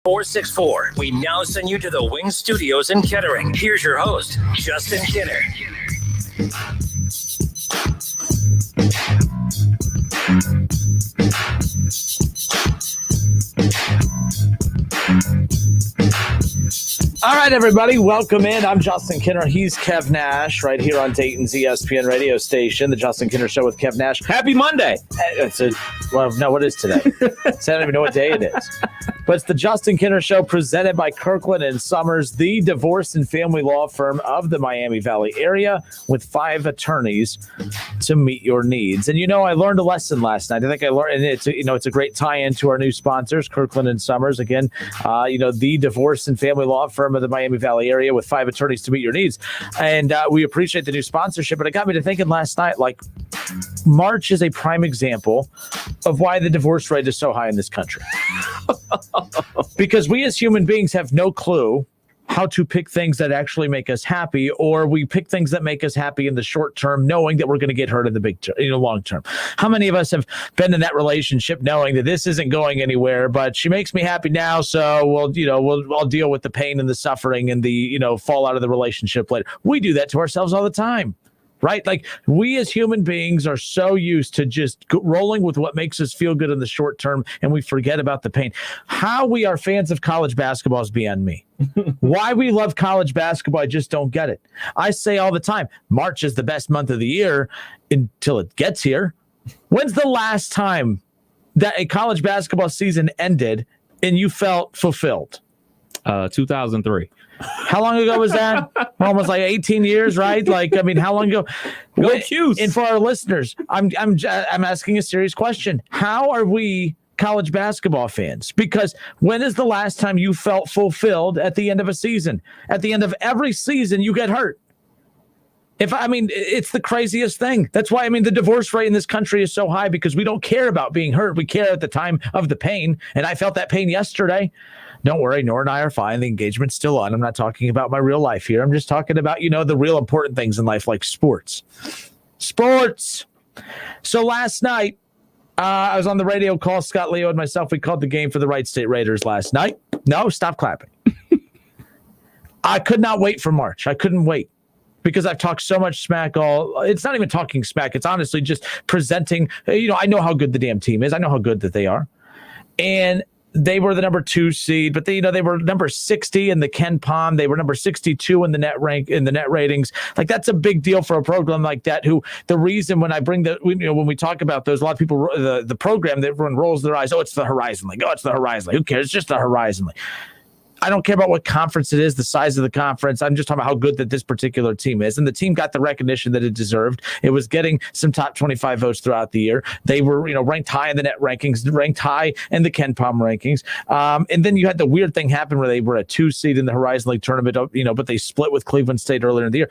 464. We now send you to the Wing Studios in Kettering. Here's your host, Justin Kinner. All right, everybody, welcome in. I'm Justin Kinner. He's Kev Nash right here on Dayton's ESPN radio station, the Justin Kinner Show with Kev Nash. Happy Monday. What is today? So I don't even know what day it is. But it's the Justin Kinner Show presented by Kirkland Sommers, the divorce and family law firm of the Miami Valley area with 5 attorneys to meet your needs. And, I learned a lesson last night. I think I learned, and it's a great tie-in to our new sponsors, Kirkland Sommers. Again, the divorce and family law firm of the Miami Valley area with 5 attorneys to meet your needs. And we appreciate the new sponsorship. But it got me to thinking last night, March is a prime example of why the divorce rate is so high in this country. Because we as human beings have no clue how to pick things that actually make us happy, or we pick things that make us happy in the short term, knowing that we're going to get hurt in the long term. How many of us have been in that relationship knowing that this isn't going anywhere, but she makes me happy now, so I'll deal with the pain and the suffering and the fallout of the relationship later. We do that to ourselves all the time. Right? We as human beings are so used to just rolling with what makes us feel good in the short term, and we forget about the pain. How we are fans of college basketball is beyond me. Why we love college basketball, I just don't get it. I say all the time, March is the best month of the year until it gets here. When's the last time that a college basketball season ended and you felt fulfilled? 2003. How long ago was that? Almost 18 years, right? How long ago? And for our listeners, I'm asking a serious question. How are we college basketball fans? Because when is the last time you felt fulfilled at the end of a season? At the end of every season, you get hurt. It's the craziest thing. That's why, the divorce rate in this country is so high, because we don't care about being hurt. We care at the time of the pain. And I felt that pain yesterday. Don't worry, Nora and I are fine. The engagement's still on. I'm not talking about my real life here. I'm just talking about, the real important things in life, like sports. Sports. So last night, I was on the radio call. Scott, Leo, and myself, we called the game for the Wright State Raiders last night. No, stop clapping. I could not wait for March. I couldn't wait. Because I've talked so much smack it's not even talking smack. It's honestly just presenting, I know how good the damn team is. I know how good that they are. And they were the number 2 seed, but they were number 60 in the Ken Pom. They were number 62 in the net ratings. That's a big deal for a program like that. Who the reason when I bring when we talk about those, a lot of people the program that everyone rolls their eyes. Oh, it's the Horizon League. Oh, it's the Horizon League. Who cares? It's just the Horizon League. I don't care about what conference it is, the size of the conference. I'm just talking about how good that this particular team is. And the team got the recognition that it deserved. It was getting some top 25 votes throughout the year. They were, ranked high in the net rankings, ranked high in the Ken Pom rankings. And then you had the weird thing happen where they were a 2 seed in the Horizon League tournament, but they split with Cleveland State earlier in the year.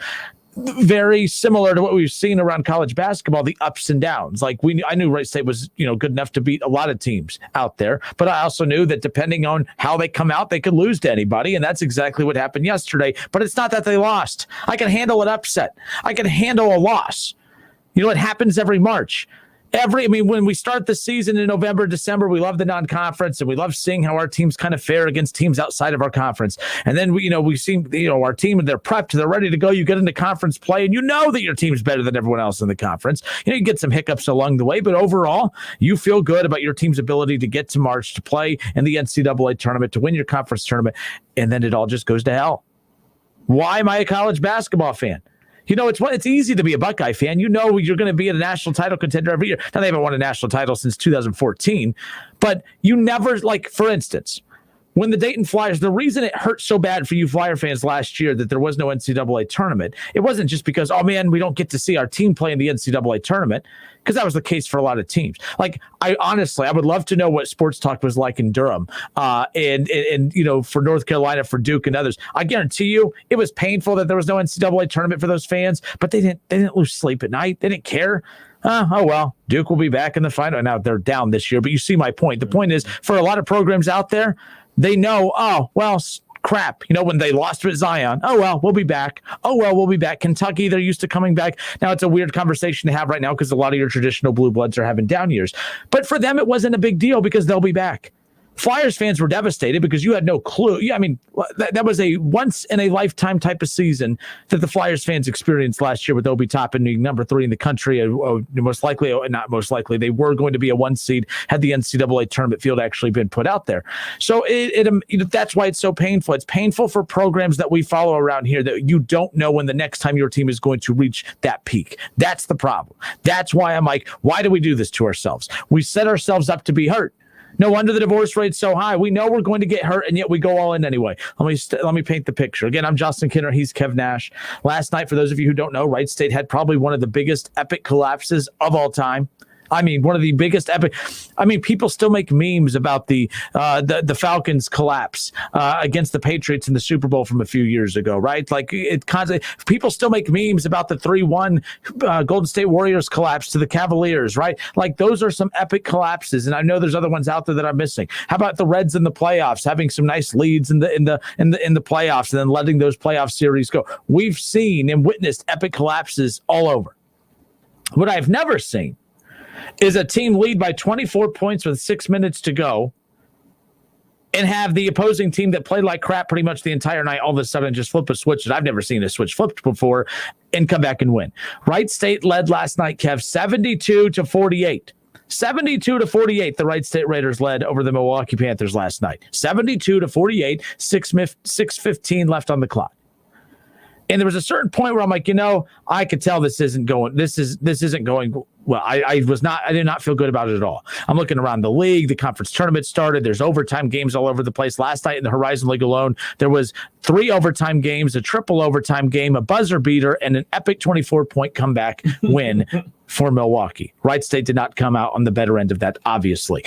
Very similar to what we've seen around college basketball, the ups and downs. I knew Wright State was, good enough to beat a lot of teams out there, but I also knew that depending on how they come out, they could lose to anybody, and that's exactly what happened yesterday. But it's not that they lost. I can handle an upset. I can handle a loss. It happens every March. When we start the season in November, December, we love the non-conference, and we love seeing how our teams kind of fare against teams outside of our conference. And then we see, our team, and they're prepped, they're ready to go. You get into conference play, and you know that your team's better than everyone else in the conference. You get some hiccups along the way, but overall, you feel good about your team's ability to get to March, to play in the NCAA tournament, to win your conference tournament, and then it all just goes to hell. Why am I a college basketball fan? It's easy to be a Buckeye fan. You're going to be a national title contender every year. Now, they haven't won a national title since 2014, but you never, for instance, when the Dayton Flyers, the reason it hurt so bad for you Flyer fans last year that there was no NCAA tournament, it wasn't just because, oh man, we don't get to see our team play in the NCAA tournament, because that was the case for a lot of teams. I would love to know what sports talk was like in Durham, and for North Carolina, for Duke and others. I guarantee you, it was painful that there was no NCAA tournament for those fans, but they didn't lose sleep at night. They didn't care. Oh, well, Duke will be back in the final. Now they're down this year, but you see my point. The point is, for a lot of programs out there, they know, oh, well, crap. When they lost with Zion, oh, well, we'll be back. Oh, well, we'll be back. Kentucky, they're used to coming back. Now, it's a weird conversation to have right now because a lot of your traditional blue bloods are having down years. But for them, it wasn't a big deal because they'll be back. Flyers fans were devastated because you had no clue. Yeah, I mean, that was a once-in-a-lifetime type of season that the Flyers fans experienced last year with Obi Toppin being number 3 in the country. Not most likely, they were going to be a 1 seed had the NCAA tournament field actually been put out there. So that's why it's so painful. It's painful for programs that we follow around here that you don't know when the next time your team is going to reach that peak. That's the problem. That's why I'm like, why do we do this to ourselves? We set ourselves up to be hurt. No wonder the divorce rate's so high. We know we're going to get hurt, and yet we go all in anyway. Let me paint the picture. Again, I'm Justin Kinner. He's Kev Nash. Last night, for those of you who don't know, Wright State had probably one of the biggest epic collapses of all time. I mean, one of the biggest epic. I mean, people still make memes about the Falcons collapse against the Patriots in the Super Bowl from a few years ago, right? Like people still make memes about the 3-1 Golden State Warriors collapse to the Cavaliers, right? Like those are some epic collapses, and I know there's other ones out there that I'm missing. How about the Reds in the playoffs having some nice leads in the playoffs and then letting those playoff series go? We've seen and witnessed epic collapses all over. What I've never seen is a team lead by 24 points with 6 minutes to go and have the opposing team that played like crap pretty much the entire night all of a sudden just flip a switch that I've never seen a switch flipped before and come back and win. Wright State led last night, Kev, 72-48. 72-48, the Wright State Raiders led over the Milwaukee Panthers last night. 72-48, 6:15 left on the clock. And there was a certain point where I'm like, I could tell this isn't going well. I did not feel good about it at all. I'm looking around the league. The conference tournament started. There's overtime games all over the place. Last night in the Horizon League alone, there was 3 overtime games, a triple overtime game, a buzzer beater, and an epic 24-point comeback win for Milwaukee. Wright State did not come out on the better end of that, obviously.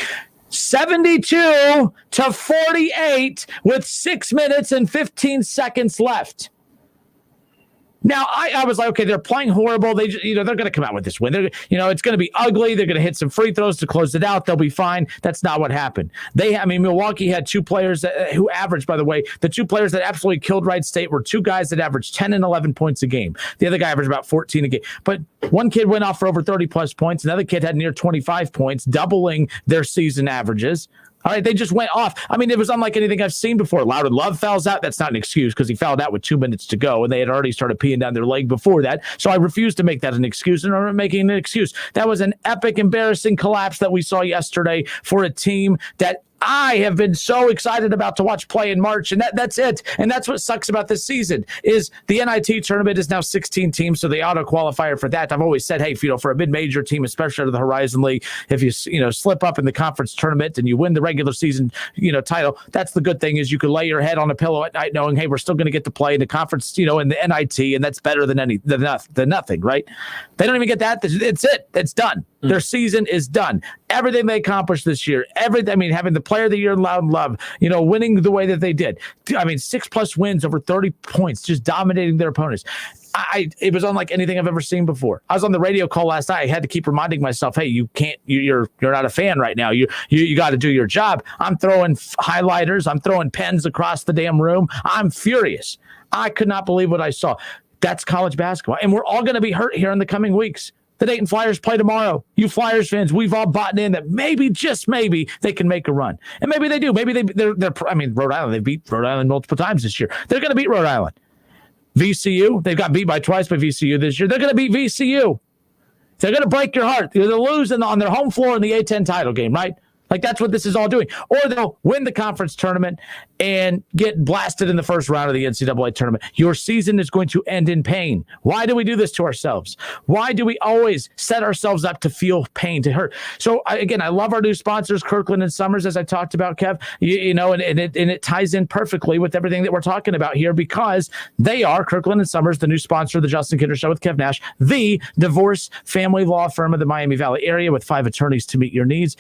72-48 with 6 minutes and 15 seconds left. Now, I was like, okay, they're playing horrible. They're going to come out with this win. It's going to be ugly. They're going to hit some free throws to close it out. They'll be fine. That's not what happened. Milwaukee had 2 players who averaged, by the way, the 2 players that absolutely killed Wright State were 2 guys that averaged 10 and 11 points a game. The other guy averaged about 14 a game. But one kid went off for over 30-plus points. Another kid had near 25 points, doubling their season averages. All right, they just went off. I mean, it was unlike anything I've seen before. Loudon Love fouls out. That's not an excuse because he fouled out with 2 minutes to go, and they had already started peeing down their leg before that. So I refuse to make that an excuse, and I'm making an excuse. That was an epic, embarrassing collapse that we saw yesterday for a team that I have been so excited about to watch play in March, and that's it. And that's what sucks about this season is the NIT tournament is now 16 teams, so the auto qualifier for that. I've always said, hey, for a mid-major team, especially out of the Horizon League, if you slip up in the conference tournament and you win the regular season title, that's the good thing is you can lay your head on a pillow at night knowing, hey, we're still going to get to play in the conference, in the NIT, and that's better than nothing, right? They don't even get that. It's it. It's done. Their season is done. Everything they accomplished this year, having the player of the year in Loudon Love, winning the way that they did. 6+ wins over 30 points, just dominating their opponents. It was unlike anything I've ever seen before. I was on the radio call last night. I had to keep reminding myself, hey, you're not a fan right now. You got to do your job. I'm throwing highlighters. I'm throwing pens across the damn room. I'm furious. I could not believe what I saw. That's college basketball. And we're all going to be hurt here in the coming weeks. The Dayton Flyers play tomorrow. You Flyers fans, we've all bought in that maybe, just maybe, they can make a run. And maybe they do. Maybe they're Rhode Island, they beat Rhode Island multiple times this year. They're going to beat Rhode Island. VCU, they've got beat by twice by VCU this year. They're going to beat VCU. They're going to break your heart. They'll lose on their home floor in the A-10 title game, right? Like, that's what this is all doing. Or they'll win the conference tournament and get blasted in the first round of the NCAA tournament. Your season is going to end in pain. Why do we do this to ourselves? Why do we always set ourselves up to feel pain, to hurt? So, I love our new sponsors, Kirkland Sommers, as I talked about, Kev, and it ties in perfectly with everything that we're talking about here because they are, Kirkland Sommers, the new sponsor of the Justin Kinner Show with Kev Nash, the divorce family law firm of the Miami Valley area with 5 attorneys to meet your needs.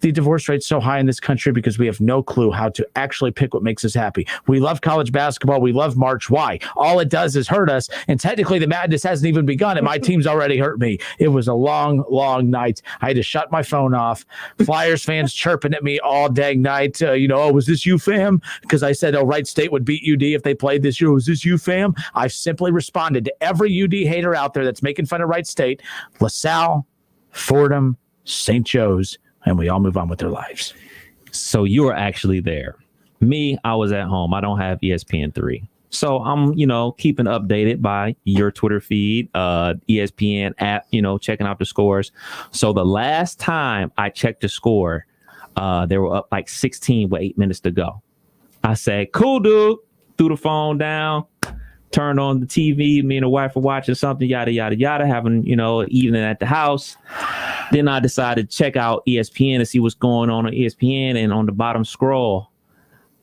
The divorce rate's so high in this country because we have no clue how to actually pick what makes us happy. We love college basketball. We love March. Why? All it does is hurt us. And technically, the madness hasn't even begun, and my team's already hurt me. It was a long, long night. I had to shut my phone off. Flyers fans chirping at me all dang night. Was this you, fam? Because I said, Wright State would beat UD if they played this year. Was this you, fam? I simply responded to every UD hater out there that's making fun of Wright State. LaSalle, Fordham, St. Joe's, and we all move on with their lives. So you were actually there. Me, I was at home. I don't have ESPN3. So I'm, keeping updated by your Twitter feed, ESPN app, checking out the scores. So the last time I checked the score, they were up like 16 with 8 minutes to go. I said, cool, dude. Threw the phone down, turned on the TV. Me and the wife were watching something, yada, yada, yada, having, evening at the house. Then I decided to check out ESPN to see what's going on ESPN. And on the bottom scroll,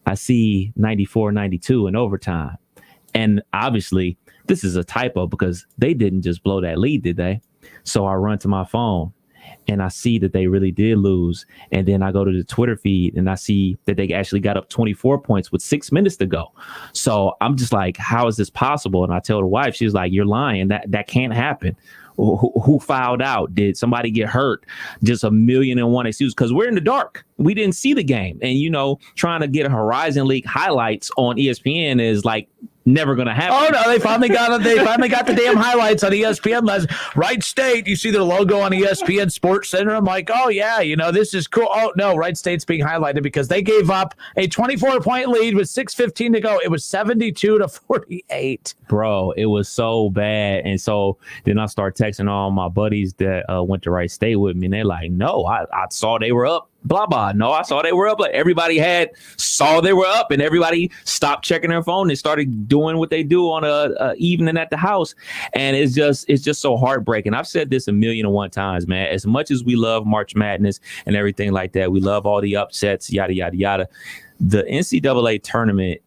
I see 94-92 in overtime. And obviously, this is a typo because they didn't just blow that lead, did they? So I run to my phone and I see that they really did lose. And then I go to the Twitter feed and I see that they actually got up 24 points with 6 minutes to go. So I'm just like, how is this possible? And I tell the wife, she's like, you're lying. That can't happen. Who fouled out? Did somebody get hurt? Just 1,000,001 excuses because we're in the dark. We didn't see the game. And, trying to get a Horizon League highlights on ESPN is like never going to happen. Oh, no, they finally got the damn highlights on ESPN. Wright State, you see their logo on ESPN Sports Center. I'm like, oh, yeah, this is cool. Oh, no, Wright State's being highlighted because they gave up a 24-point lead with 6:15 to go. It was 72-48. Bro, it was so bad. And so then I start texting all my buddies that went to Wright State with me. And they're like, no, I saw they were up. Blah, blah. No, I saw they were up. Like everybody saw they were up and everybody stopped checking their phone and started doing what they do on a evening at the house. And it's just so heartbreaking. I've said this 1,000,001 times, man. As much as we love March Madness and everything like that, we love all the upsets, yada, yada, yada. The NCAA tournament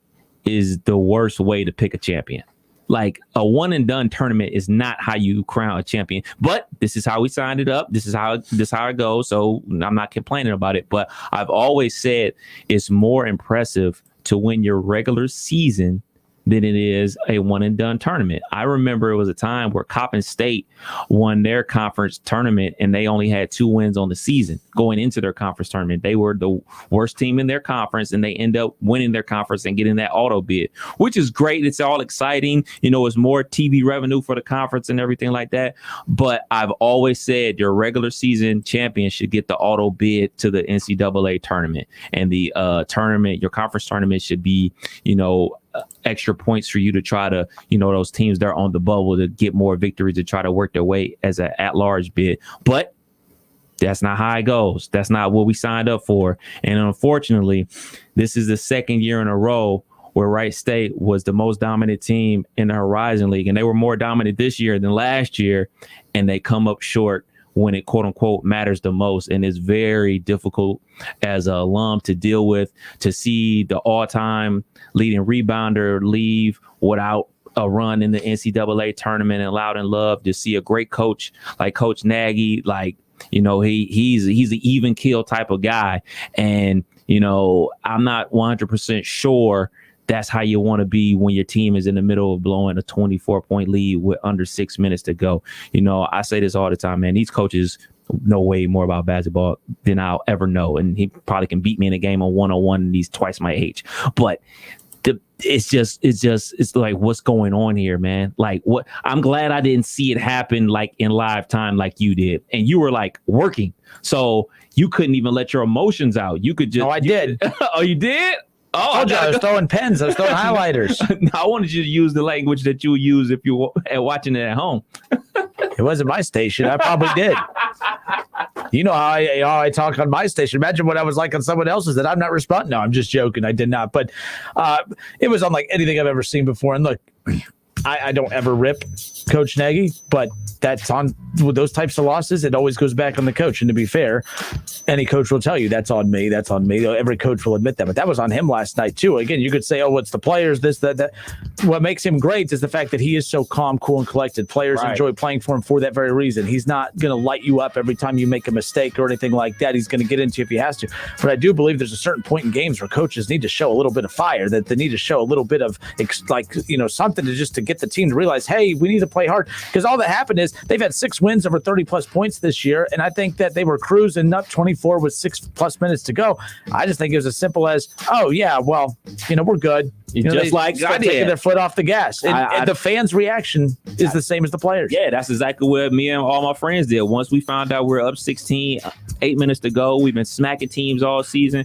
is the worst way to pick a champion. Like a one and done tournament is not how you crown a champion, but this is how we signed it up. This is how it goes. So I'm not complaining about it, but I've always said it's more impressive to win your regular season than it is a one and done tournament. I remember it was a time where Coppin State won their conference tournament and they only had 2 wins on the season going into their conference tournament. They were the worst team in their conference and they end up winning their conference and getting that auto bid, which is great. It's all exciting. It's more TV revenue for the conference and everything like that. But I've always said your regular season champion should get the auto bid to the NCAA tournament, and the your conference tournament should be, extra points for you to try to, those teams that are on the bubble to get more victories to try to work their way as an at-large bid. But that's not how it goes. That's not what we signed up for. And unfortunately, this is the second year in a row where Wright State was the most dominant team in the Horizon League. And they were more dominant this year than last year. And they come up short when it, quote unquote, matters the most. And it's very difficult as an alum to deal with, to see the all-time leading rebounder leave without a run in the NCAA tournament, and loud and love to see a great coach like Coach Nagy, like, he's an even keel type of guy. And, I'm not 100% sure that's how you want to be when your team is in the middle of blowing a 24-point lead with under 6 minutes to go. I say this all the time, man. These coaches know way more about basketball than I'll ever know. And he probably can beat me in a game on 1-on-1 and he's twice my age. But it's like, what's going on here, man? Like, what? I'm glad I didn't see it happen like in live time like you did. And you were like working. So you couldn't even let your emotions out. You could just. Oh, I did. Oh, you did? Oh, I was throwing pens. I was throwing highlighters. I wanted you to use the language that you would use if you were watching it at home. It wasn't my station. I probably did. You know how I talk on my station. Imagine what I was like on someone else's that I'm not responding. No, I'm just joking. I did not. But it was unlike anything I've ever seen before. And look, I don't ever rip Coach Nagy, but that's on with those types of losses. It always goes back on the coach. And to be fair, any coach will tell you that's on me. That's on me. Every coach will admit that. But that was on him last night, too. Again, you could say, oh, it's the players, this, that. What makes him great is the fact that he is so calm, cool, and collected. Players enjoy playing for him for that very reason. He's not going to light you up every time you make a mistake or anything like that. He's going to get into you if he has to. But I do believe there's a certain point in games where coaches need to show a little bit of fire, that they need to show a little bit of something to get the team to realize, hey, we need to play hard. Because all that happened is they've had 6 wins over 30-plus points this year, and I think that they were cruising up 24 with 6+ minutes to go. I just think it was as simple as, oh, yeah, well, we're good. Just like start taking their foot off the gas. And the fans' reaction is the same as the players. Yeah, that's exactly what me and all my friends did. Once we found out we're up 16, 8 minutes to go, we've been smacking teams all season.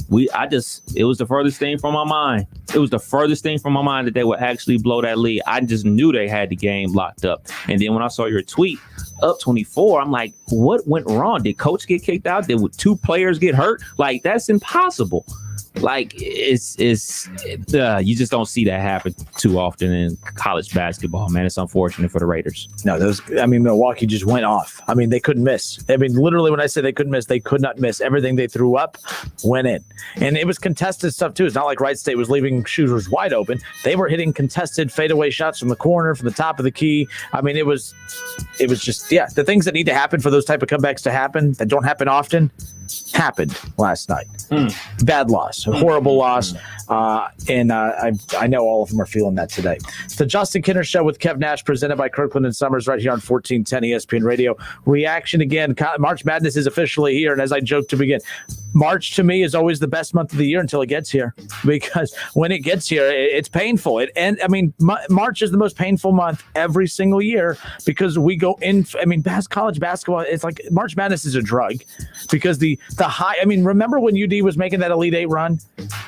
It was the furthest thing from my mind. It was the furthest thing from my mind that they would actually blow that lead. I just knew they had the game locked up. And then when I saw your tweet, up 24, I'm like, what went wrong? Did coach get kicked out? Did 2 players get hurt? Like, that's impossible. Like, you just don't see that happen too often in college basketball, man. It's unfortunate for the Raiders. No, Milwaukee just went off. I mean, they couldn't miss. I mean, literally, when I say they couldn't miss, they could not miss. Everything they threw up went in. And it was contested stuff, too. It's not like Wright State was leaving shooters wide open. They were hitting contested fadeaway shots from the corner, from the top of the key. I mean, it was just, the things that need to happen for those type of comebacks to happen, that don't happen often, happened last night. Bad loss, a horrible loss. And I know all of them are feeling that today. It's the Justin Kinner Show with Kev Nash, presented by Kirkland Sommers, right here on 1410 ESPN Radio. Reaction again. March Madness is officially here. And as I joked to begin, March to me is always the best month of the year until it gets here, because when it gets here, it's painful. March is the most painful month every single year, because we go in. College basketball, it's like March Madness is a drug, because the high. Remember when UD was making that Elite Eight run?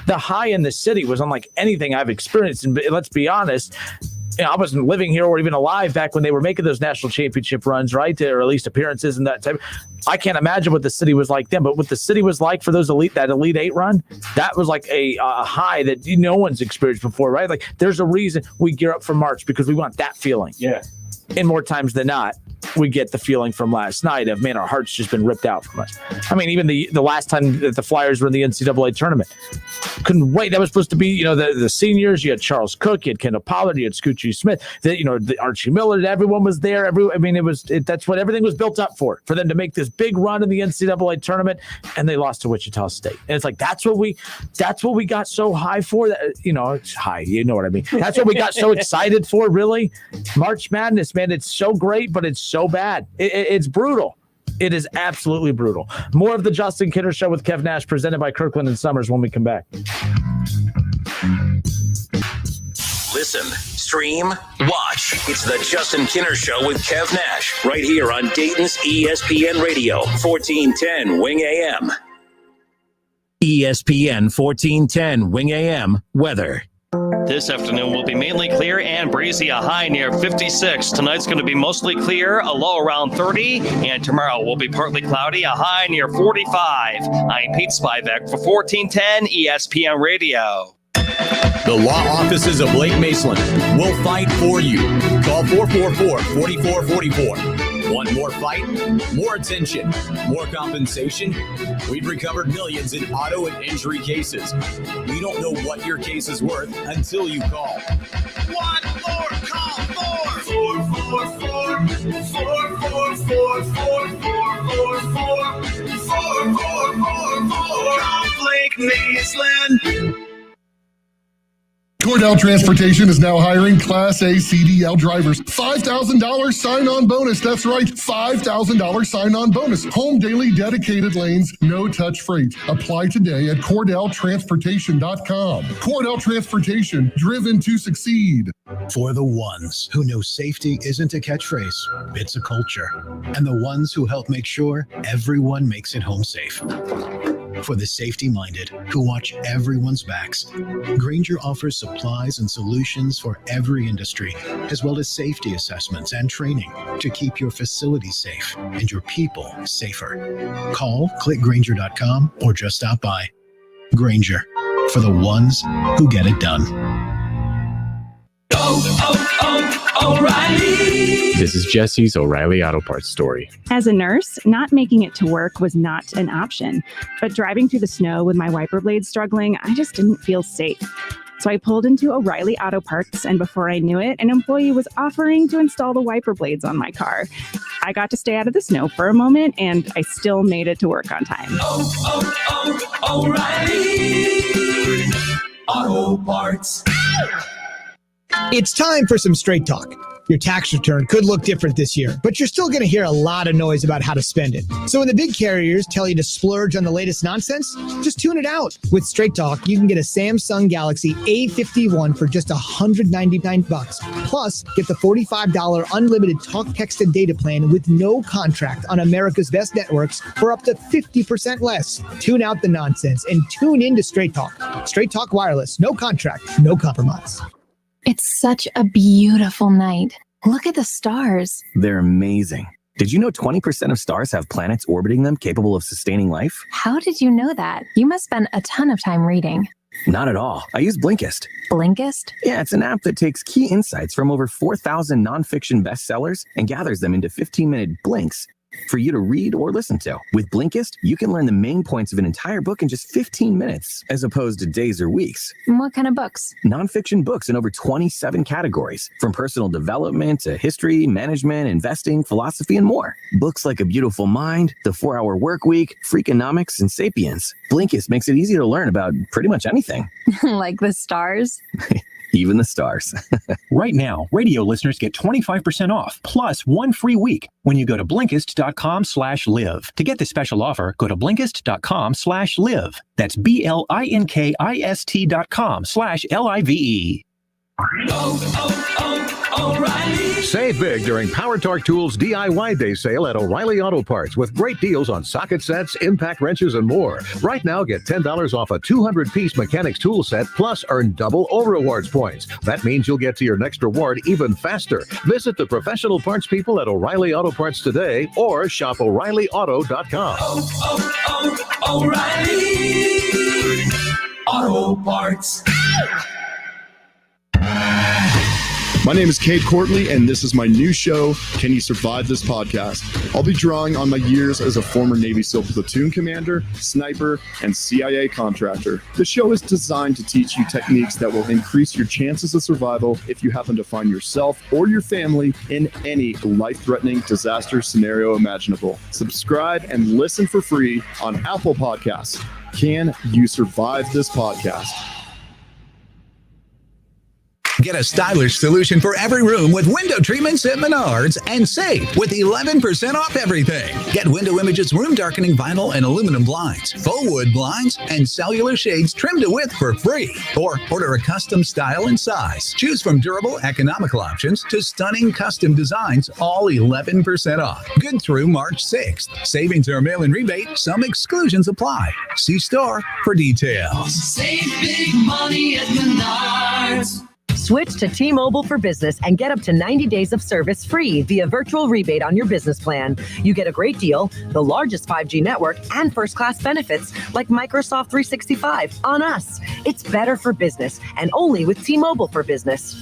The high in the city was unlike anything I've experienced. And let's be honest, I wasn't living here or even alive back when they were making those national championship runs, right? Or at least appearances and that type. I can't imagine what the city was like then, but what the city was like for that Elite Eight run, that was like a high that no one's experienced before, right? Like, there's a reason we gear up for March, because we want that feeling. Yeah. And more times than not, we get the feeling from last night of, man, our heart's just been ripped out from us. Even the last time that the Flyers were in the NCAA tournament, couldn't wait. That was supposed to be, the seniors. You had Charles Cook, you had Kendall Pollard, you had Scoochie Smith, the Archie Miller. Everyone was there. That's what everything was built up for them to make this big run in the NCAA tournament, and they lost to Wichita State. And it's like, that's what we got so high for. That, it's high. You know what I mean? That's what we got so excited for. Really, March Madness, man. It's so great, but it's so bad. It's brutal. It is absolutely brutal. More of the Justin Kinner Show with Kev Nash, presented by Kirkland Sommers, when we come back. Listen, stream, watch. It's the Justin Kinner Show with Kev Nash, right here on Dayton's ESPN Radio, 1410 Wing AM. ESPN 1410 Wing AM weather. This afternoon will be mainly clear and breezy, a high near 56. Tonight's going to be mostly clear, a low around 30. And tomorrow will be partly cloudy, a high near 45. I'm Pete Spivak for 1410 ESPN Radio. The law offices of Blake Maceland will fight for you. Call 444-4444. Want more fight? More attention? More compensation? We've recovered millions in auto and injury cases. We don't know what your case is worth until you call. One more call, 444-4444-4444. Call Blake Maceland. Cordell Transportation is now hiring Class A CDL drivers. $5,000 sign-on bonus. That's right, $5,000 sign-on bonus. Home daily dedicated lanes, no touch freight. Apply today at CordellTransportation.com. Cordell Transportation, driven to succeed. For the ones who know safety isn't a catchphrase, it's a culture. And the ones who help make sure everyone makes it home safe. For the safety-minded who watch everyone's backs, Grainger offers supplies and solutions for every industry, as well as safety assessments and training to keep your facilities safe and your people safer. Call, click Grainger.com, or just stop by. Grainger, for the ones who get it done. O'Reilly. This is Jesse's O'Reilly Auto Parts story. As a nurse, not making it to work was not an option. But driving through the snow with my wiper blades struggling, I just didn't feel safe. So I pulled into O'Reilly Auto Parts, and before I knew it, an employee was offering to install the wiper blades on my car. I got to stay out of the snow for a moment, and I still made it to work on time. O'Reilly Auto Parts. It's time for some straight talk. Your tax return could look different this year, but you're still going to hear a lot of noise about how to spend it. So when the big carriers tell you to splurge on the latest nonsense, just tune it out. With Straight Talk, you can get a Samsung Galaxy A51 for just $199. Plus, get the $45 unlimited talk, text, and data plan with no contract on America's best networks for up to 50% less. Tune out the nonsense and tune into Straight Talk. Straight Talk Wireless. No contract, no compromise. It's such a beautiful night. Look at the stars. They're amazing. Did you know 20% of stars have planets orbiting them capable of sustaining life? How did you know that? You must spend a ton of time reading. Not at all. I use Blinkist. Blinkist? Yeah, it's an app that takes key insights from over 4,000 nonfiction bestsellers and gathers them into 15-minute blinks for you to read or listen to. With Blinkist, you can learn the main points of an entire book in just 15 minutes, as opposed to days or weeks. What kind of books? Nonfiction books in over 27 categories, from personal development to history, management, investing, philosophy, and more. Books like A Beautiful Mind, The 4-Hour Workweek, Freakonomics, and Sapiens. Blinkist makes it easy to learn about pretty much anything. Like the stars? Even the stars. Right now, radio listeners get 25% off, plus 1 free week when you go to Blinkist.com/live. To get this special offer, go to Blinkist.com/live. That's BLINKIST.com/LIVE. O'Reilly. Save big during Power Torque Tools DIY Day Sale at O'Reilly Auto Parts with great deals on socket sets, impact wrenches, and more. Right now, get $10 off a 200-piece mechanics tool set, plus earn double O-Rewards points. That means you'll get to your next reward even faster. Visit the professional parts people at O'Reilly Auto Parts today or shop O'ReillyAuto.com. O'Reilly Auto Parts. My name is Cade Courtley, and this is my new show, Can You Survive This Podcast? I'll be drawing on my years as a former Navy SEAL platoon commander, sniper, and CIA contractor. The show is designed to teach you techniques that will increase your chances of survival if you happen to find yourself or your family in any life-threatening disaster scenario imaginable. Subscribe and listen for free on Apple Podcasts. Can you survive this podcast? Get a stylish solution for every room with window treatments at Menards and save with 11% off everything. Get Window Images room darkening vinyl and aluminum blinds, faux wood blinds, and cellular shades trimmed to width for free. Or order a custom style and size. Choose from durable, economical options to stunning custom designs, all 11% off. Good through March 6th. Savings are mail-in rebate. Some exclusions apply. See store for details. Save big money at Menards. Switch to T-Mobile for Business and get up to 90 days of service free via virtual rebate on your business plan. You get a great deal, the largest 5G network, and first-class benefits like Microsoft 365 on us. It's better for business and only with T-Mobile for Business.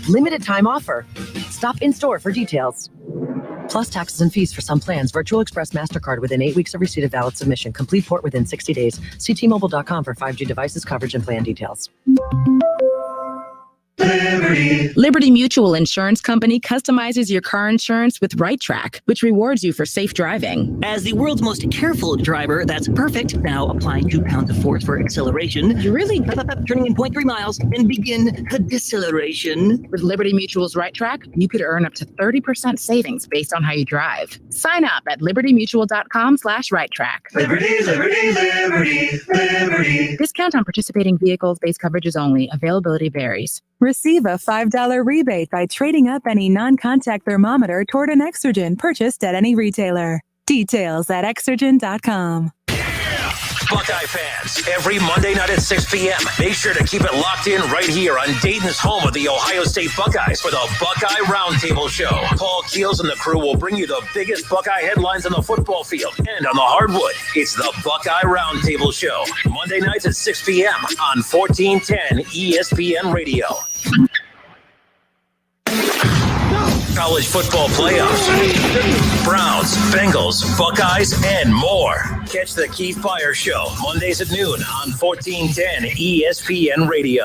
Limited time offer. Stop in store for details. Plus taxes and fees for some plans. Virtual Express MasterCard within 8 weeks of receipt of valid submission. Complete port within 60 days. See T-Mobile.com for 5G devices, coverage, and plan details. Liberty Mutual Insurance Company customizes your car insurance with Wright, which rewards you for safe driving. As the world's most careful driver, that's perfect. Now applying 2 pounds of force for acceleration. You really? Turning in 0.3 miles and begin a deceleration. With Liberty Mutual's Wright, you could earn up to 30% savings based on how you drive. Sign up at libertymutual.com/Wright. Liberty, liberty, liberty, liberty. Discount on participating vehicles. Base coverages only. Availability varies. Receive a $5 rebate by trading up any non-contact thermometer toward an Exergen purchased at any retailer. Details at Exergen.com. Buckeye fans, every Monday night at 6 p.m., make sure to keep it locked in right here on Dayton's home of the Ohio State Buckeyes for the Buckeye Roundtable Show. Paul Keels and the crew will bring you the biggest Buckeye headlines on the football field and on the hardwood. It's the Buckeye Roundtable Show, Monday nights at 6 p.m. on 1410 ESPN Radio. College football playoffs, Browns, Bengals, Buckeyes, and more. Catch the Keith Fire Show Mondays at noon on 1410 ESPN Radio.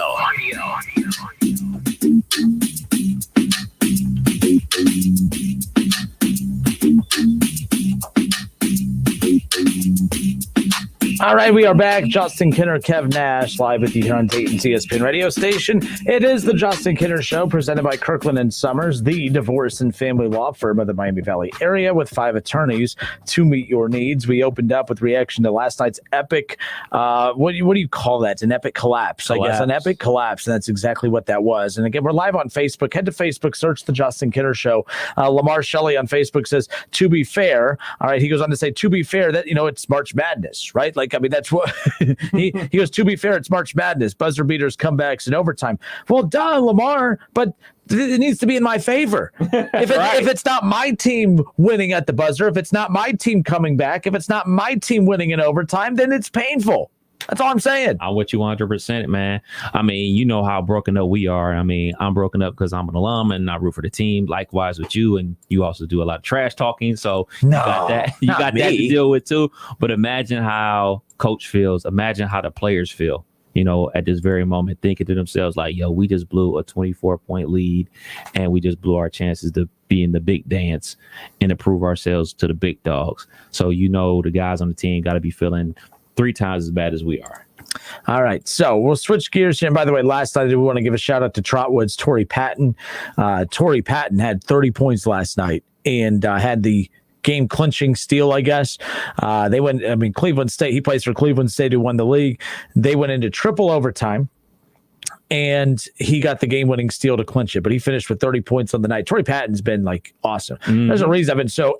All right, we are back. Justin Kinner, Kev Nash, live with you here on Dayton's ESPN radio station. It is the Justin Kinner Show, presented by Kirkland Sommers, the divorce and family law firm of the Miami Valley area, with 5 attorneys to meet your needs. We opened up with reaction to last night's epic, what do you call that? An epic collapse, I guess. An epic collapse, and that's exactly what that was. And again, we're live on Facebook. Head to Facebook, search the Justin Kinner Show. Lamar Shelley on Facebook says, to be fair, all right, he goes on to say, to be fair, that, it's March Madness, right? Like, I mean, that's what he goes, to be fair, it's March Madness, buzzer beaters, comebacks, and overtime. Well, duh, Lamar, but it needs to be in my favor. If it's not my team winning at the buzzer, if it's not my team coming back, if it's not my team winning in overtime, then it's painful. That's all I'm saying. I'm with you 100%, man. I mean, you know how broken up we are. I mean, I'm broken up because I'm an alum and I root for the team. Likewise with you, and you also do a lot of trash talking. So you got that to deal with too. But imagine how coach feels. Imagine how the players feel, at this very moment, thinking to themselves like, yo, we just blew a 24-point lead and we just blew our chances to be in the big dance and to prove ourselves to the big dogs. So, the guys on the team got to be feeling 3 times as bad as we are. All right, so we'll switch gears here. And by the way, last night we want to give a shout out to Trotwood's Torrey Patton. Torrey Patton had 30 points last night and had the game clinching steal, I guess. Cleveland State, he plays for Cleveland State, who won the league. They went into triple overtime, and he got the game-winning steal to clinch it. But he finished with 30 points on the night. Torrey Patton's been awesome. There's a reason I've been so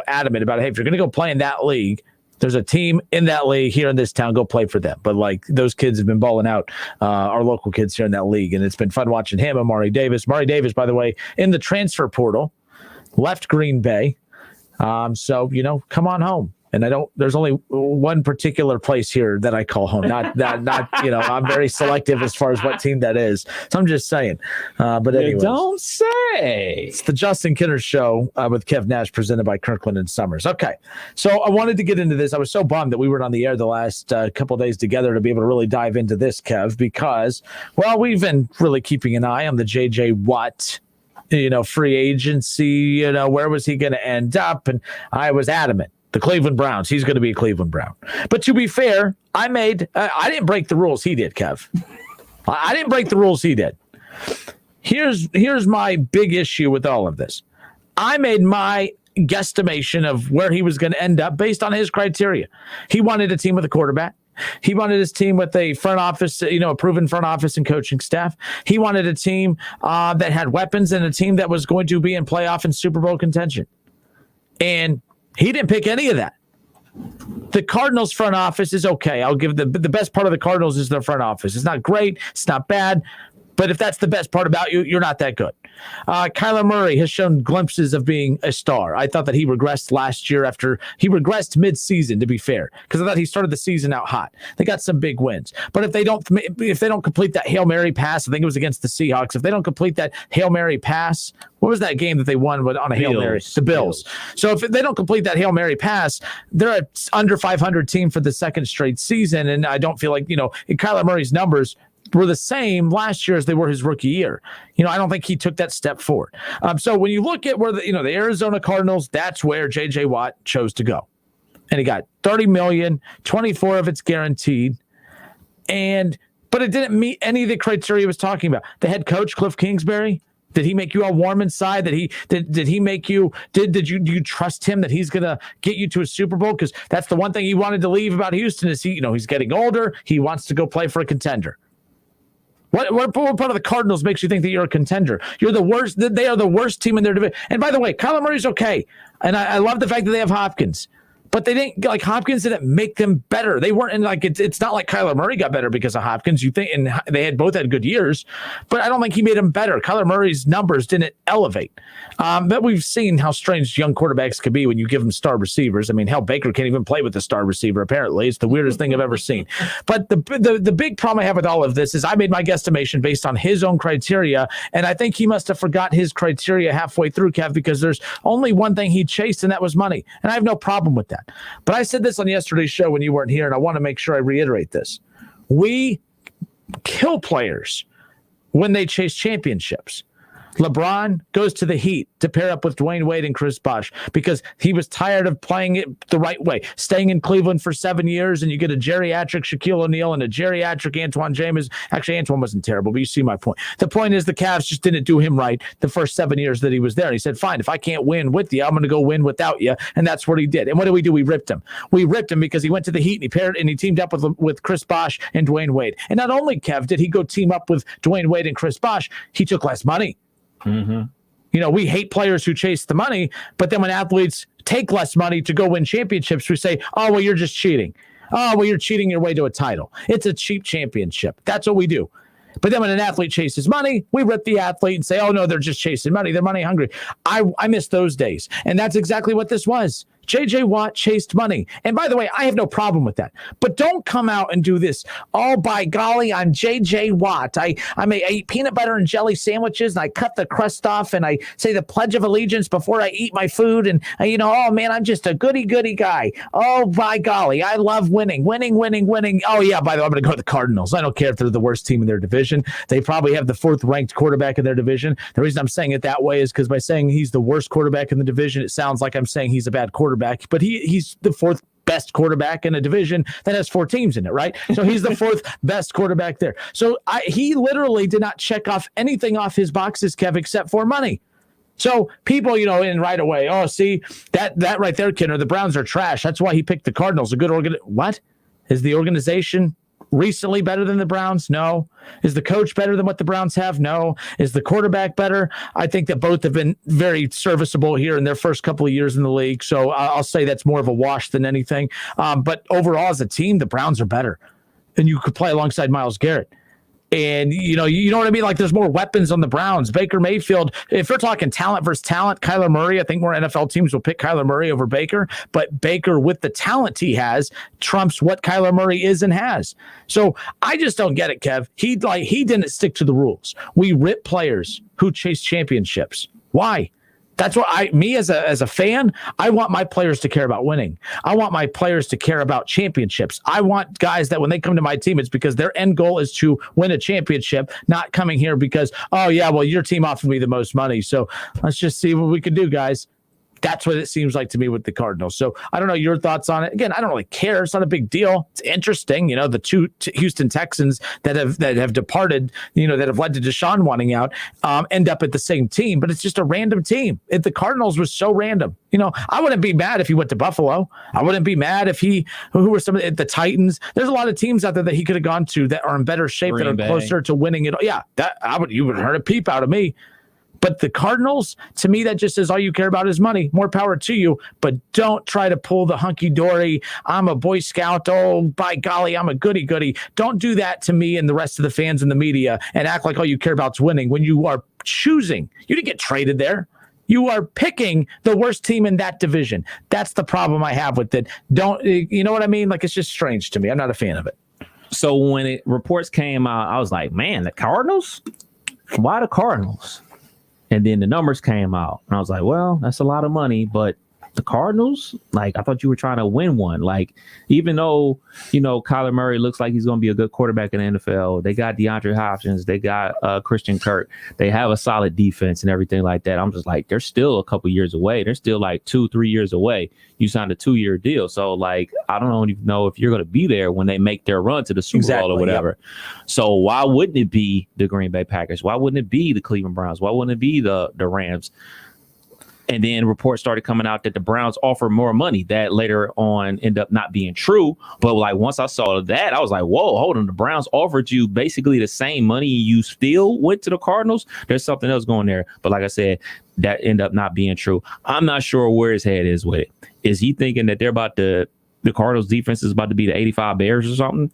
adamant about it. Hey, if you're going to go play in that league, there's a team in that league here in this town. Go play for them. But those kids have been balling out, our local kids here in that league, and it's been fun watching him and Mari Davis. Mari Davis, by the way, in the transfer portal, left Green Bay. So come on home. And there's only one particular place here that I call home. Not I'm very selective as far as what team that is. So I'm just saying. But anyway, don't say. It's the Justin Kinner Show with Kev Nash, presented by Kirkland Sommers. Okay. So I wanted to get into this. I was so bummed that we weren't on the air the last couple of days together to be able to really dive into this, Kev, because, we've been really keeping an eye on the J.J. Watt free agency, where was he going to end up? And I was adamant. The Cleveland Browns. He's going to be a Cleveland Brown. But to be fair, I didn't break the rules he did, Kev. I didn't break the rules he did. Here's my big issue with all of this. I made my guesstimation of where he was going to end up based on his criteria. He wanted a team with a quarterback. He wanted his team with a front office, a proven front office and coaching staff. He wanted a team that had weapons and a team that was going to be in playoff and Super Bowl contention. And he didn't pick any of that. The Cardinals front office is okay. I'll give the best part of the Cardinals is their front office. It's not great. It's not bad. But if that's the best part about you, you're not that good. Kyla Murray has shown glimpses of being a star. I thought that he regressed last year after he regressed mid-season, to be fair, because I thought he started the season out hot. They got some big wins. But if they don't complete that Hail Mary pass, I think it was against the Seahawks. If they don't complete that Hail Mary pass, what was that game that they won on a Hail Mary? The Bills. So if they don't complete that Hail Mary pass, they're an under 500 team for the second straight season. And I don't feel like, Kyler Murray's numbers were the same last year as they were his rookie year. I don't think he took that step forward. So when you look at where the Arizona Cardinals, that's where J.J. Watt chose to go. And he got $30 million, 24 of it's guaranteed. But it didn't meet any of the criteria he was talking about. The head coach, Cliff Kingsbury, did he make you all warm inside? Did he make you, do you trust him that he's going to get you to a Super Bowl? Because that's the one thing he wanted to leave about Houston is he's getting older. He wants to go play for a contender. What part of the Cardinals makes you think that you're a contender? You're the worst. They are the worst team in their division. And by the way, Kyler Murray's okay. And I love the fact that they have Hopkins. But they didn't, Hopkins didn't make them better. They weren't, it's not like Kyler Murray got better because of Hopkins. You think, and they both had good years, but I don't think he made them better. Kyler Murray's numbers didn't elevate. But we've seen how strange young quarterbacks could be when you give them star receivers. I mean, hell, Baker can't even play with a star receiver, apparently. It's the weirdest thing I've ever seen. But the big problem I have with all of this is I made my guesstimation based on his own criteria, and I think he must have forgot his criteria halfway through, Kev, because there's only one thing he chased, and that was money. And I have no problem with that. But I said this on yesterday's show when you weren't here, and I want to make sure I reiterate this. We kill players when they chase championships. LeBron goes to the Heat to pair up with Dwayne Wade and Chris Bosh because he was tired of playing it the right way, staying in Cleveland for 7 years, and you get a geriatric Shaquille O'Neal and a geriatric Antoine James. Actually, Antoine wasn't terrible, but you see my point. The point is the Cavs just didn't do him right the first 7 years that he was there. And he said, fine, if I can't win with you, I'm going to go win without you. And that's what he did. And what did we do? We ripped him. We ripped him because he went to the Heat and he teamed up with Chris Bosh and Dwayne Wade. And not only, Kev, did he go team up with Dwayne Wade and Chris Bosh, he took less money. Mm-hmm. You know, we hate players who chase the money, but then when athletes take less money to go win championships, we say, oh, well, you're just cheating. Oh, well, you're cheating your way to a title. It's a cheap championship. That's what we do. But then when an athlete chases money, we rip the athlete and say, oh, no, they're just chasing money. They're money hungry. I miss those days. And that's exactly what this was. J.J. Watt chased money. And by the way, I have no problem with that. But don't come out and do this. Oh, by golly, I'm J.J. Watt. I eat peanut butter and jelly sandwiches, and I cut the crust off, and I say the Pledge of Allegiance before I eat my food. And, oh, man, I'm just a goody guy. Oh, by golly, I love winning. Oh, yeah, by the way, I'm going to go to the Cardinals. I don't care if they're the worst team in their division. They probably have the 4th-ranked quarterback in their division. The reason I'm saying it that way is because by saying he's the worst quarterback in the division, it sounds like I'm saying he's a bad quarterback. But he's the 4th best quarterback in a division that has 4 teams in it, right? So he's the 4th best quarterback there. So he literally did not check off anything off his boxes, Kev, except for money. So people, in right away, oh, see, that right there, Kenner, the Browns are trash. That's why he picked the Cardinals. A good What? Is the organization recently better than the Browns? No. Is the coach better than what the Browns have? No. Is the quarterback better? I think that both have been very serviceable here in their first couple of years in the league. So I'll say that's more of a wash than anything. But overall, as a team, the Browns are better. And you could play alongside Myles Garrett. And, you know what I mean? Like, there's more weapons on the Browns. Baker Mayfield, if we're talking talent versus talent, Kyler Murray, I think more NFL teams will pick Kyler Murray over Baker. But Baker, with the talent he has, trumps what Kyler Murray is and has. So I just don't get it, Kev. He didn't stick to the rules. We rip players who chase championships. Why? That's what as a fan, I want my players to care about winning. I want my players to care about championships. I want guys that when they come to my team, it's because their end goal is to win a championship, not coming here because, oh, yeah, well, your team offered me the most money. So let's just see what we can do, guys. That's what it seems like to me with the Cardinals. So I don't know your thoughts on it. Again, I don't really care. It's not a big deal. It's interesting. The 2 Houston Texans that have departed, that have led to Deshaun wanting out, end up at the same team. But it's just a random team. The Cardinals was so random. I wouldn't be mad if he went to Buffalo. I wouldn't be mad if who were some of the Titans. There's a lot of teams out there that he could have gone to that are in better shape, that are closer to winning it. Yeah, you would have heard a peep out of me. But the Cardinals, to me, that just says all you care about is money. More power to you, but don't try to pull the hunky-dory, I'm a Boy Scout, oh, by golly, I'm a goody-goody. Don't do that to me and the rest of the fans and the media and act like all you care about is winning when you are choosing. You didn't get traded there. You are picking the worst team in that division. That's the problem I have with it. You know what I mean? Like, it's just strange to me. I'm not a fan of it. So when reports came out, I was like, man, the Cardinals? Why the Cardinals? And then the numbers came out, and I was like, well, that's a lot of money, but the Cardinals, like, I thought you were trying to win one. Like, even though, Kyler Murray looks like he's going to be a good quarterback in the NFL, they got DeAndre Hopkins, they got Christian Kirk, they have a solid defense and everything like that. I'm just like, they're still a couple years away. They're still like 2-3 years away. You signed a 2-year deal. So, like, I don't even know if you're going to be there when they make their run to the Super Bowl or whatever. Yep. So why wouldn't it be the Green Bay Packers? Why wouldn't it be the Cleveland Browns? Why wouldn't it be the Rams? And then reports started coming out that the Browns offered more money. That later on ended up not being true. But like once I saw that, I was like, whoa, hold on. The Browns offered you basically the same money. You still went to the Cardinals. There's something else going there. But like I said, that ended up not being true. I'm not sure where his head is with it. Is he thinking that the Cardinals defense is about to be the 85 Bears or something?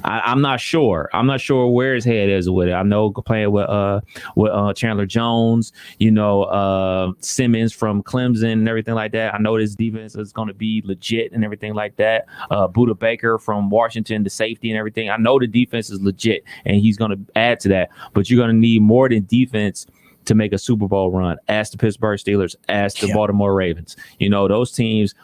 I'm not sure. I'm not sure where his head is with it. I know playing with Chandler Jones, Simmons from Clemson and everything like that. I know this defense is going to be legit and everything like that. Budda Baker from Washington, the safety and everything. I know the defense is legit and he's going to add to that. But you're going to need more than defense to make a Super Bowl run. Ask the Pittsburgh Steelers. Ask the Baltimore Ravens. Those teams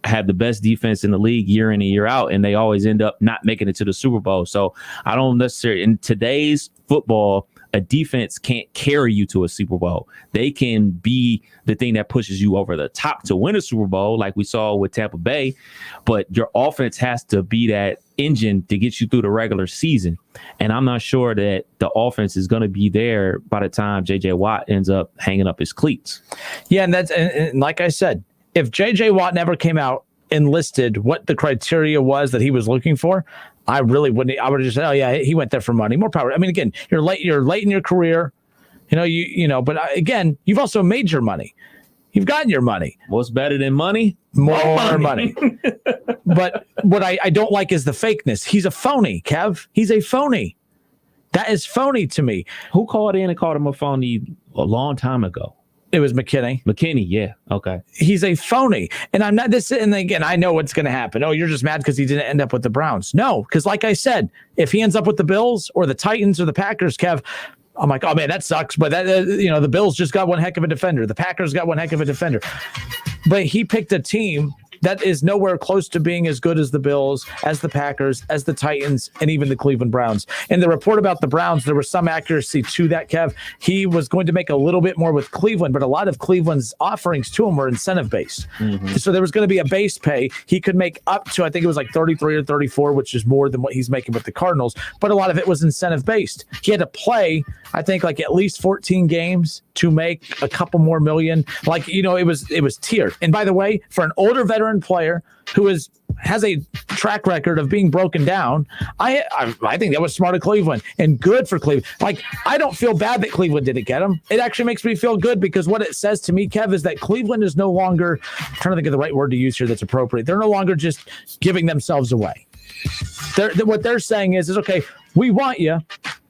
have the best defense in the league year in and year out, and they always end up not making it to the Super Bowl. So I don't necessarily, in today's football, a defense can't carry you to a Super Bowl. They can be the thing that pushes you over the top to win a Super Bowl, like we saw with Tampa Bay, but your offense has to be that engine to get you through the regular season. And I'm not sure that the offense is going to be there by the time J.J. Watt ends up hanging up his cleats. Yeah, and like I said, if J.J. Watt never came out and listed what the criteria was that he was looking for, I really wouldn't. I would have just said, "Oh yeah, he went there for money, more power." I mean, again, you're late in your career, you know. But again, you've also made your money. You've gotten your money. What's better than money? More money. But what I don't like is the fakeness. He's a phony, Kev. He's a phony. That is phony to me. Who called in and called him a phony a long time ago? It was McKinney. Yeah. Okay. He's a phony. And I'm not this. And again, I know what's going to happen. Oh, you're just mad because he didn't end up with the Browns. No, because like I said, if he ends up with the Bills or the Titans or the Packers, Kev, I'm like, oh man, that sucks. But that, the Bills just got one heck of a defender. The Packers got one heck of a defender. But he picked a team that is nowhere close to being as good as the Bills, as the Packers, as the Titans, and even the Cleveland Browns. In the report about the Browns, there was some accuracy to that, Kev. He was going to make a little bit more with Cleveland, but a lot of Cleveland's offerings to him were incentive-based. Mm-hmm. So there was going to be a base pay. He could make up to, I think it was like 33 or 34, which is more than what he's making with the Cardinals, but a lot of it was incentive-based. He had to play, I think, like at least 14 games to make a couple more million. Like, it was tiered. And by the way, for an older veteran player who has a track record of being broken down, I think that was smart of Cleveland and good for Cleveland. Like, I don't feel bad that Cleveland didn't get him. It actually makes me feel good because what it says to me, Kev, is that Cleveland is no longer, I'm trying to think of the right word to use here that's appropriate. They're no longer just giving themselves away. What they're saying is okay, we want you,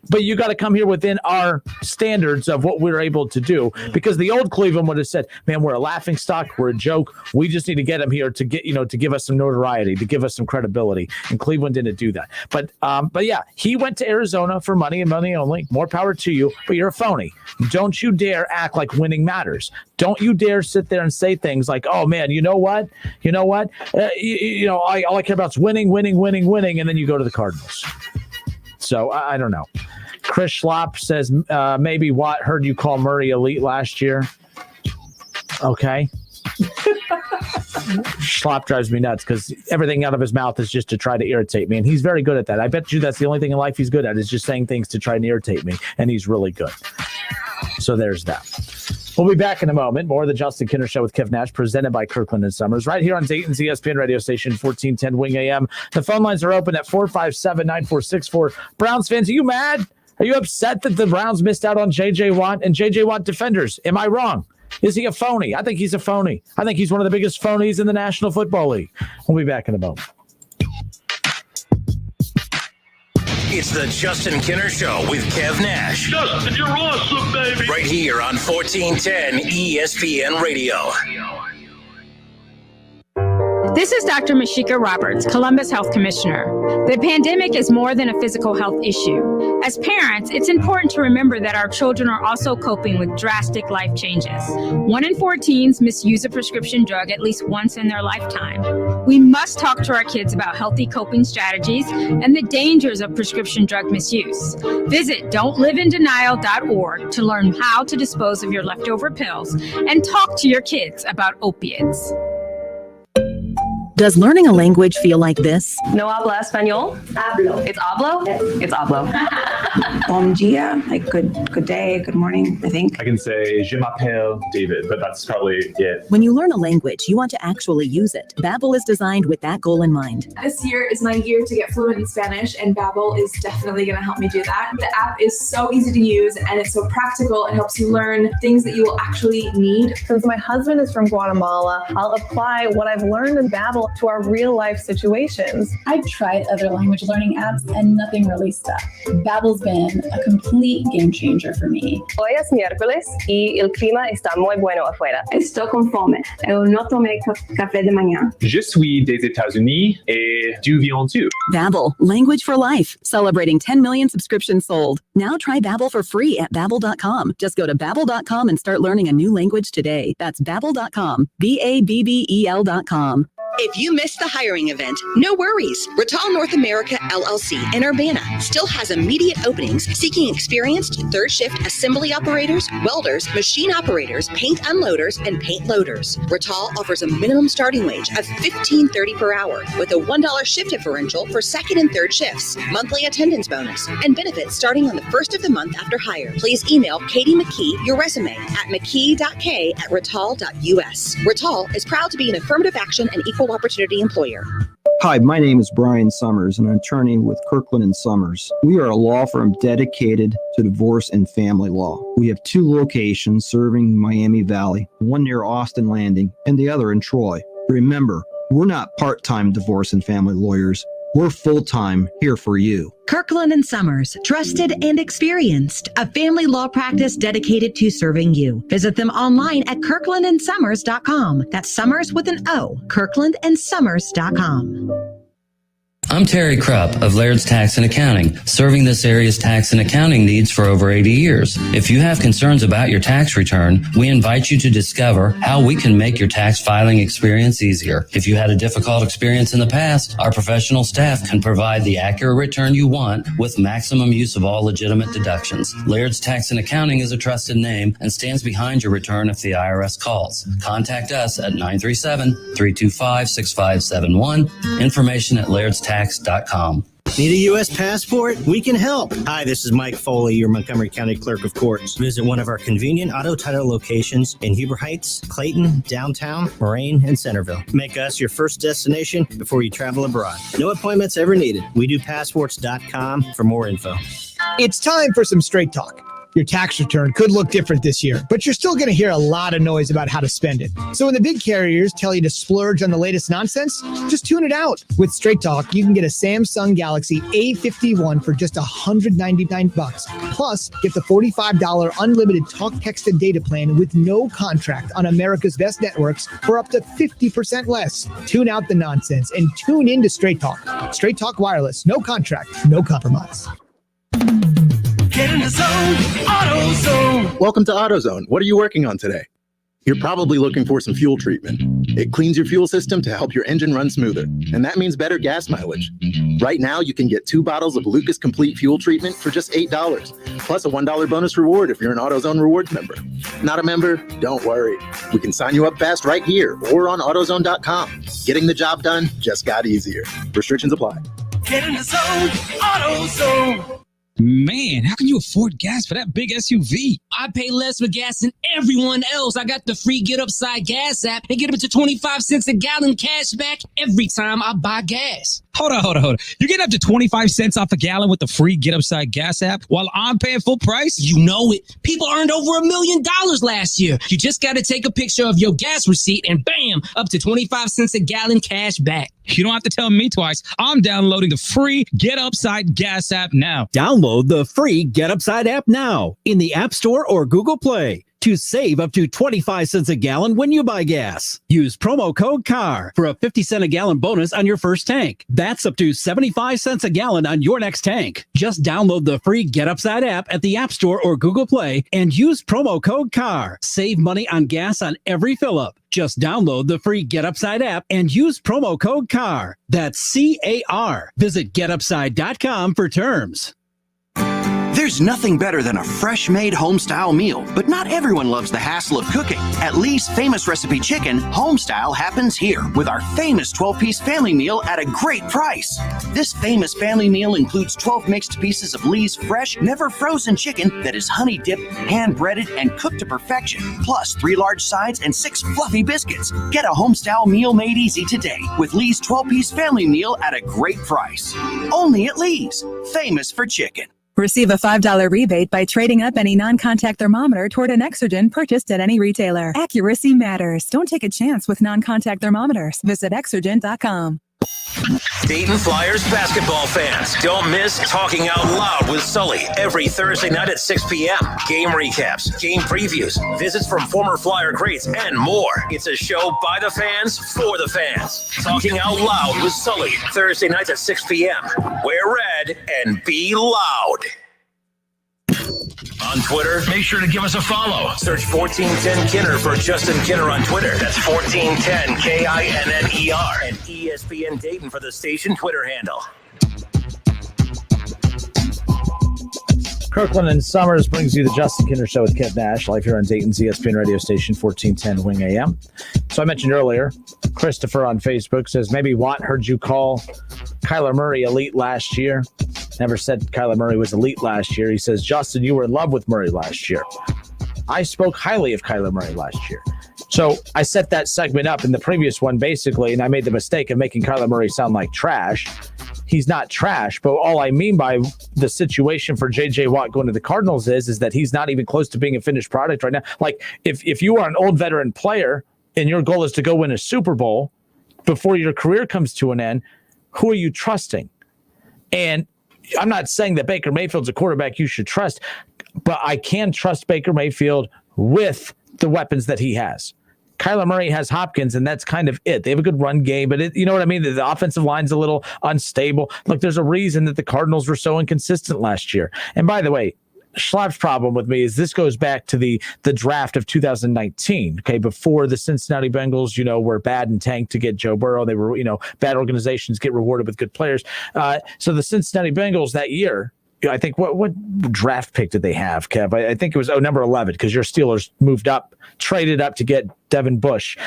but you got to come here within our standards of what we're able to do. Because the old Cleveland would have said, man, we're a laughing stock. We're a joke. We just need to get him here to get, to give us some notoriety, to give us some credibility. And Cleveland didn't do that. But yeah, he went to Arizona for money and money only. More power to you, but you're a phony. Don't you dare act like winning matters. Don't you dare sit there and say things like, oh man, you know what? All I care about is winning. And then you go to the Cardinals. So I don't know. Chris Schlop says maybe Watt heard you call Murray elite last year. Okay. Schlop drives me nuts because everything out of his mouth is just to try to irritate me. And he's very good at that. I bet you that's the only thing in life he's good at is just saying things to try and irritate me. And he's really good. So there's that. We'll be back in a moment. More of the Justin Kinner Show with Kev Nash, presented by Kirkland Sommers, right here on Dayton's ESPN radio station, 1410 Wing AM. The phone lines are open at 457-9464. Browns fans, are you mad? Are you upset that the Browns missed out on J.J. Watt and J.J. Watt defenders? Am I wrong? Is he a phony? I think he's a phony. I think he's one of the biggest phonies in the National Football League. We'll be back in a moment. It's the Justin Kinner Show with Kev Nash. Justin, you're awesome, baby. Right here on 1410 ESPN Radio. This is Dr. Mashika Roberts, Columbus Health Commissioner. The pandemic is more than a physical health issue. As parents, it's important to remember that our children are also coping with drastic life changes. 1 in 4 teens misuse a prescription drug at least once in their lifetime. We must talk to our kids about healthy coping strategies and the dangers of prescription drug misuse. Visit don'tliveinDenial.org to learn how to dispose of your leftover pills and talk to your kids about opiates. Does learning a language feel like this? No habla español? Hablo. It's hablo? It's hablo. Bom dia, like good day, good morning, I think. I can say, je m'appelle David, but that's probably it. When you learn a language, you want to actually use it. Babbel is designed with that goal in mind. This year is my year to get fluent in Spanish, and Babbel is definitely going to help me do that. The app is so easy to use, and it's so practical. It helps you learn things that you will actually need. Since my husband is from Guatemala, I'll apply what I've learned in Babbel to our real-life situations. I've tried other language learning apps, and nothing really stuck. Babbel's been a complete game changer for me. Hoy es miércoles y el clima está muy bueno afuera. Estoy con fome. Eu no tomé café de mañana. Je suis des États-Unis et tu viens tu. Babbel, language for life. Celebrating 10 million subscriptions sold. Now try Babbel for free at Babbel.com. Just go to Babbel.com and start learning a new language today. That's Babbel.com. Babbel.com. If you missed the hiring event, no worries. Rittal North America LLC in Urbana still has immediate openings seeking experienced third shift assembly operators, welders, machine operators, paint unloaders, and paint loaders. Rittal offers a minimum starting wage of $15.30 per hour with a $1 shift differential for second and third shifts, monthly attendance bonus, and benefits starting on the first of the month after hire. Please email Katie McKee your resume at mckee.k@rittal.us. Rittal is proud to be an affirmative action and equal opportunity employer. Hi, my name is Brian Summers, and I'm an attorney with Kirkland Sommers. We are a law firm dedicated to divorce and family law. We have 2 locations serving Miami Valley, one near Austin Landing and the other in Troy. Remember, we're not part-time divorce and family lawyers. We're full-time here for you. Kirkland Sommers, trusted and experienced, a family law practice dedicated to serving you. Visit them online at kirklandandsummers.com. That's Summers with an O, kirklandandsummers.com. I'm Terry Krupp of Laird's Tax and Accounting, serving this area's tax and accounting needs for over 80 years. If you have concerns about your tax return, we invite you to discover how we can make your tax filing experience easier. If you had a difficult experience in the past, our professional staff can provide the accurate return you want with maximum use of all legitimate deductions. Laird's Tax and Accounting is a trusted name and stands behind your return if the IRS calls. Contact us at 937-325-6571. Information at lairdstax.com. Need a U.S. passport? We can help. Hi, this is Mike Foley, your Montgomery County Clerk of Courts. Visit one of our convenient auto title locations in Huber Heights, Clayton, downtown, Moraine, and Centerville. Make us your first destination before you travel abroad. No appointments ever needed. We do passports.com for more info. It's time for some straight talk. Your tax return could look different this year, but you're still going to hear a lot of noise about how to spend it. So when the big carriers tell you to splurge on the latest nonsense, just tune it out. With Straight Talk, you can get a Samsung Galaxy A51 for just $199. Plus, get the $45 unlimited talk, text, and data plan with no contract on America's best networks for up to 50% less. Tune out the nonsense and tune in to Straight Talk. Straight Talk Wireless, no contract, no compromise. Get in the zone, AutoZone. Welcome to AutoZone. What are you working on today? You're probably looking for some fuel treatment. It cleans your fuel system to help your engine run smoother, and that means better gas mileage. Right now, you can get 2 bottles of Lucas Complete Fuel Treatment for just $8, plus a $1 bonus reward if you're an AutoZone Rewards member. Not a member? Don't worry. We can sign you up fast right here or on AutoZone.com. Getting the job done just got easier. Restrictions apply. Get in the zone, AutoZone. Man, how can you afford gas for that big SUV? I pay less for gas than everyone else. I got the free Get Upside Gas app and get up to 25 cents a gallon cash back every time I buy gas. Hold on. You're getting up to 25 cents off a gallon with the free Get Upside Gas app while I'm paying full price? You know it. People earned over $1 million last year. You just got to take a picture of your gas receipt and bam, up to 25 cents a gallon cash back. You don't have to tell me twice. I'm downloading the free Get Upside Gas app now. Download the free Get Upside app now in the App Store or Google Play to save up to 25 cents a gallon when you buy gas. Use promo code CAR for a 50-cent a gallon bonus on your first tank. That's up to 75 cents a gallon on your next tank. Just download the free Get Upside app at the App Store or Google Play and use promo code CAR. Save money on gas on every fill-up. Just download the free Get Upside app and use promo code CAR. That's C-A-R. Visit getupside.com for terms. There's nothing better than a fresh-made home-style meal, but not everyone loves the hassle of cooking. At Lee's Famous Recipe Chicken, home-style happens here with our famous 12-piece family meal at a great price. This famous family meal includes 12 mixed pieces of Lee's fresh, never-frozen chicken that is honey-dipped, hand-breaded, and cooked to perfection, plus 3 large sides and 6 fluffy biscuits. Get a home-style meal made easy today with Lee's 12-piece family meal at a great price. Only at Lee's, famous for chicken. Receive a $5 rebate by trading up any non-contact thermometer toward an Exergen purchased at any retailer. Accuracy matters. Don't take a chance with non-contact thermometers. Visit Exergen.com. Dayton Flyers basketball fans, don't miss Talking Out Loud with Sully every Thursday night at 6 p.m. Game recaps, game previews, visits from former Flyer greats, and more. It's a show by the fans, for the fans. Talking Out Loud with Sully, Thursday nights at 6 p.m. Wear red and be loud. On Twitter, make sure to give us a follow. Search 1410 Kinner for Justin Kinner on Twitter. That's 1410 KINNER. And ESPN Dayton for the station Twitter handle. Kirkland and Sommers brings you the Justin Kinner Show with Kev Nash, live here on Dayton's ESPN radio station, 1410 Wing AM. So I mentioned earlier, Christopher on Facebook says, maybe Watt heard you call Kyler Murray elite last year. Never said Kyler Murray was elite last year. He says, Justin, you were in love with Murray last year. I spoke highly of Kyler Murray last year. So I set that segment up in the previous one, basically, and I made the mistake of making Kyler Murray sound like trash. He's not trash, but all I mean by the situation for J.J. Watt going to the Cardinals is that he's not even close to being a finished product right now. Like, if you are an old veteran player and your goal is to go win a Super Bowl before your career comes to an end, who are you trusting? And I'm not saying that Baker Mayfield's a quarterback you should trust, but I can trust Baker Mayfield with the weapons that he has. Kyler Murray has Hopkins, and that's kind of it. They have a good run game, but you know what I mean? The offensive line's a little unstable. Look, there's a reason that the Cardinals were so inconsistent last year. And by the way, Schlapp's problem with me is this goes back to the draft of 2019, okay, before the Cincinnati Bengals, were bad and tanked to get Joe Burrow. They were, bad organizations get rewarded with good players. So the Cincinnati Bengals that year, I think what draft pick did they have, Kev? I think it was number 11, because your Steelers traded up to get Devin Bush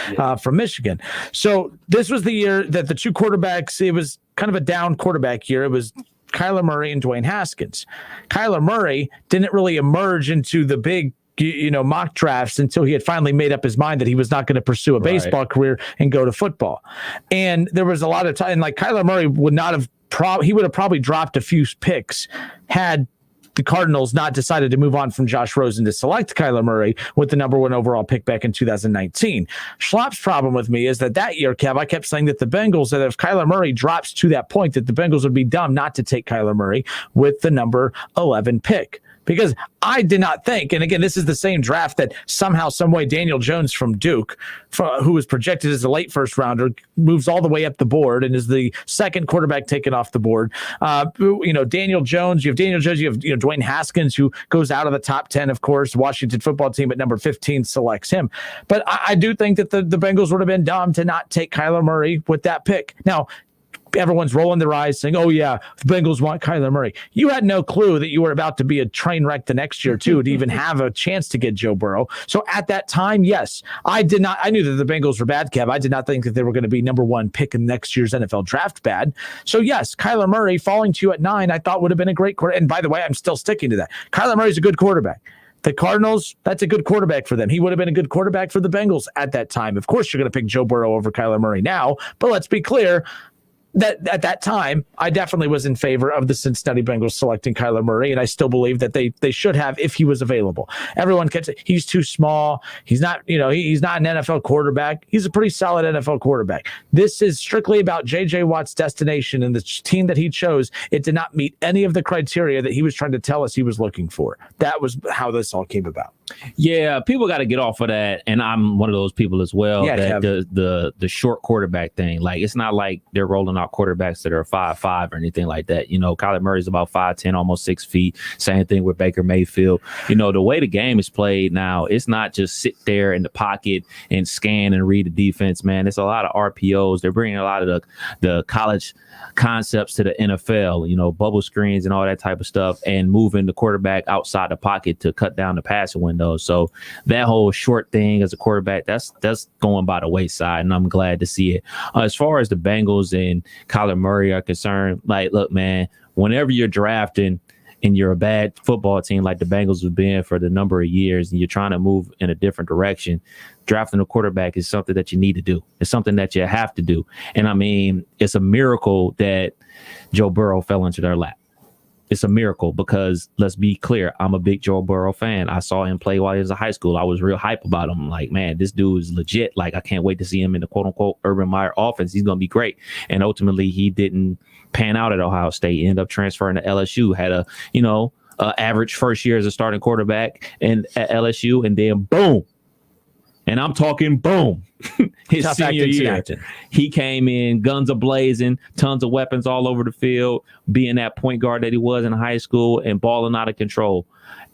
from Michigan. So this was the year that the two quarterbacks, it was kind of a down quarterback year. It was Kyler Murray and Dwayne Haskins. Kyler Murray didn't really emerge into the big mock drafts until he had finally made up his mind that he was not going to pursue a baseball career and go to football. And there was a lot of time, like Kyler Murray would not have he would have probably dropped a few picks had the Cardinals not decided to move on from Josh Rosen to select Kyler Murray with the number 1 overall pick back in 2019. Schlapp's problem with me is that year, Kev, I kept saying that the Bengals, that if Kyler Murray drops to that point, that the Bengals would be dumb not to take Kyler Murray with the number 11 pick. Because I did not think, and again, this is the same draft that somehow, some way, Daniel Jones from Duke, who was projected as a late first rounder, moves all the way up the board and is the second quarterback taken off the board. Daniel Jones, you have Dwayne Haskins, who goes out of the top 10, of course. Washington football team at number 15 selects him. But I do think that the Bengals would have been dumb to not take Kyler Murray with that pick. Now, everyone's rolling their eyes saying, oh, yeah, the Bengals want Kyler Murray. You had no clue that you were about to be a train wreck the next year, too, to even have a chance to get Joe Burrow. So at that time, yes, I knew that the Bengals were bad, Kev. I did not think that they were going to be number 1 pick in next year's NFL draft bad. So, yes, Kyler Murray falling to you at 9, I thought would have been a great quarterback. And by the way, I'm still sticking to that. Kyler Murray's a good quarterback. The Cardinals, that's a good quarterback for them. He would have been a good quarterback for the Bengals at that time. Of course, you're going to pick Joe Burrow over Kyler Murray now, but let's be clear, that at that time, I definitely was in favor of the Cincinnati Bengals selecting Kyler Murray, and I still believe that they should have if he was available. Everyone can say he's too small. He's not, he's not an NFL quarterback. He's a pretty solid NFL quarterback. This is strictly about J.J. Watt's destination, and the team that he chose, it did not meet any of the criteria that he was trying to tell us he was looking for. That was how this all came about. Yeah, people got to get off of that, and I'm one of those people as well. Yeah, that the short quarterback thing, like it's not like they're rolling out quarterbacks that are 5'5" or anything like that. Kyler Murray's about 5'10", almost 6 feet. Same thing with Baker Mayfield. The way the game is played now, it's not just sit there in the pocket and scan and read the defense, man. It's a lot of RPOs. They're bringing a lot of the college concepts to the NFL, bubble screens and all that type of stuff, and moving the quarterback outside the pocket to cut down the passing window. So that whole short thing as a quarterback, that's going by the wayside, and I'm glad to see it. As far as the Bengals and Kyler Murray are concerned, like, look, man, whenever you're drafting and you're a bad football team like the Bengals have been for the number of years, and you're trying to move in a different direction, drafting a quarterback is something that you need to do. It's something that you have to do. And I mean, it's a miracle that Joe Burrow fell into their lap. It's a miracle because, let's be clear, I'm a big Joe Burrow fan. I saw him play while he was in high school. I was real hype about him. Like, man, this dude is legit. Like, I can't wait to see him in the quote-unquote Urban Meyer offense. He's going to be great. And ultimately, he didn't pan out at Ohio State. He ended up transferring to LSU, had a, average first year as a starting quarterback and at LSU, and then boom. And I'm talking boom. His senior year, he came in guns a-blazing, tons of weapons all over the field, being that point guard that he was in high school and balling out of control.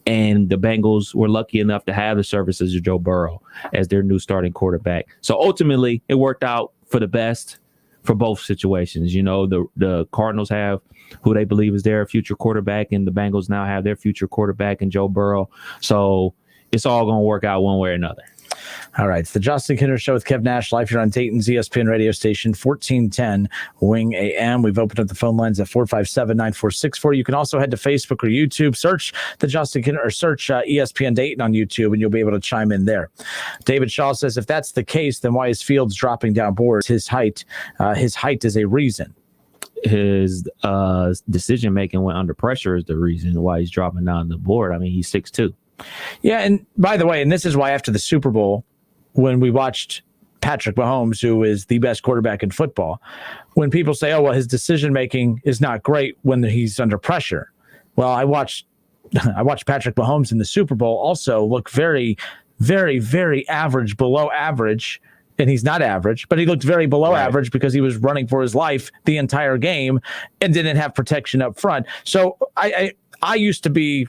And the Bengals were lucky enough to have the services of Joe Burrow as their new starting quarterback. So ultimately, it worked out for the best for both situations. You know, the Cardinals have who they believe is their future quarterback, and the Bengals now have their future quarterback in Joe Burrow. So it's all going to work out one way or another. All right. It's the Justin Kinner Show with Kev Nash live here on Dayton's ESPN radio station, 1410 Wing AM. We've opened up the phone lines at 457-9464. You can also head to Facebook or YouTube, search the Justin Kinner or search ESPN Dayton on YouTube, and you'll be able to chime in there. David Shaw says, if that's the case, then why is Fields dropping down boards? His height is a reason. His decision making when under pressure is the reason why he's dropping down the board. I mean, he's 6'2". Yeah, and by the way, and this is why after the Super Bowl, when we watched Patrick Mahomes, who is the best quarterback in football, when people say, oh, well, his decision-making is not great when he's under pressure. Well, I watched Patrick Mahomes in the Super Bowl also look very, very, very average, below average. And he's not average, but he looked very below average because he was running for his life the entire game and didn't have protection up front. So I used to be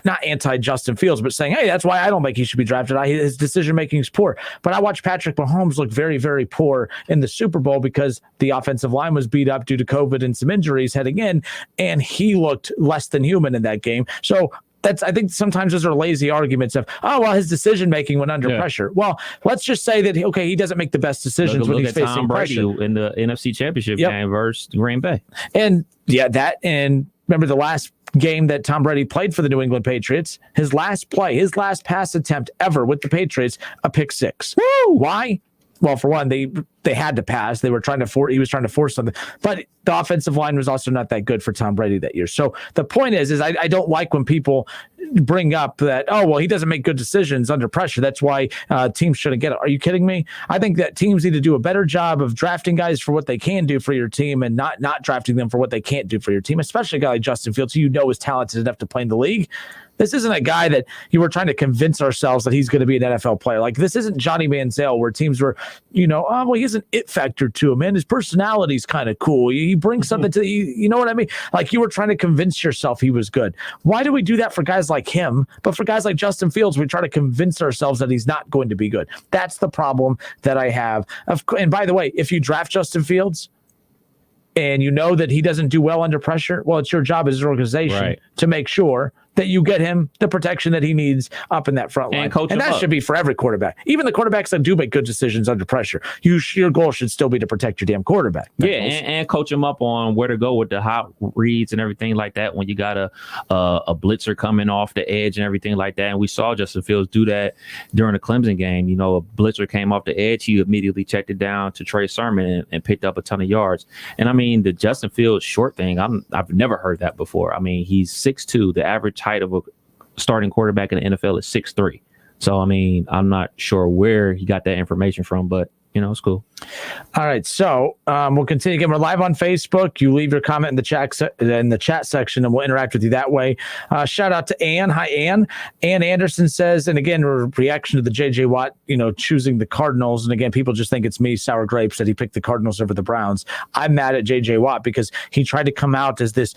not anti-Justin Fields, but saying, hey, that's why I don't think he should be drafted. His decision-making is poor. But I watched Patrick Mahomes look very, very poor in the Super Bowl because the offensive line was beat up due to COVID and some injuries heading in, and he looked less than human in that game. So I think sometimes those are lazy arguments of, oh, well, his decision-making when under pressure. Well, let's just say that, okay, he doesn't make the best decisions when he's facing Tom Brady pressure. In the NFC Championship game versus Green Bay. And, and remember the last game that Tom Brady played for the New England Patriots, his last pass attempt ever with the Patriots, a pick six. Woo! Why? Well, for one, they had to pass. He was trying to force something. But the offensive line was also not that good for Tom Brady that year. So the point is I don't like when people bring up that, oh, well, he doesn't make good decisions under pressure. That's why teams shouldn't get it. Are you kidding me? I think that teams need to do a better job of drafting guys for what they can do for your team and not drafting them for what they can't do for your team, especially a guy like Justin Fields, who you know is talented enough to play in the league. This isn't a guy that you were trying to convince ourselves that he's going to be an NFL player. Like, this isn't Johnny Manziel where teams were, oh, well, he has an it factor to him, man. His personality's kind of cool. He brings something to you know what I mean? Like, you were trying to convince yourself he was good. Why do we do that for guys like him? But for guys like Justin Fields, we try to convince ourselves that he's not going to be good. That's the problem that I have. And by the way, if you draft Justin Fields, and you know that he doesn't do well under pressure, well, it's your job as an organization to make sure that you get him the protection that he needs up in that front line. And that should be for every quarterback. Even the quarterbacks that do make good decisions under pressure. Your goal should still be to protect your damn quarterback. Yeah, and coach him up on where to go with the hot reads and everything like that when you got a blitzer coming off the edge and everything like that. And we saw Justin Fields do that during the Clemson game. A blitzer came off the edge. He immediately checked it down to Trey Sermon and picked up a ton of yards. And, I mean, the Justin Fields short thing, I've never heard that before. I mean, he's 6'2". The average height of a starting quarterback in the NFL is 6'3". So, I mean, I'm not sure where he got that information from, but, it's cool. All right. So we'll continue. Again, we're live on Facebook. You leave your comment in the chat section, and we'll interact with you that way. Shout out to Ann. Hi, Ann. Ann Anderson says, and again, a reaction to the J.J. Watt, choosing the Cardinals. And again, people just think it's me, sour grapes, that he picked the Cardinals over the Browns. I'm mad at J.J. Watt because he tried to come out as this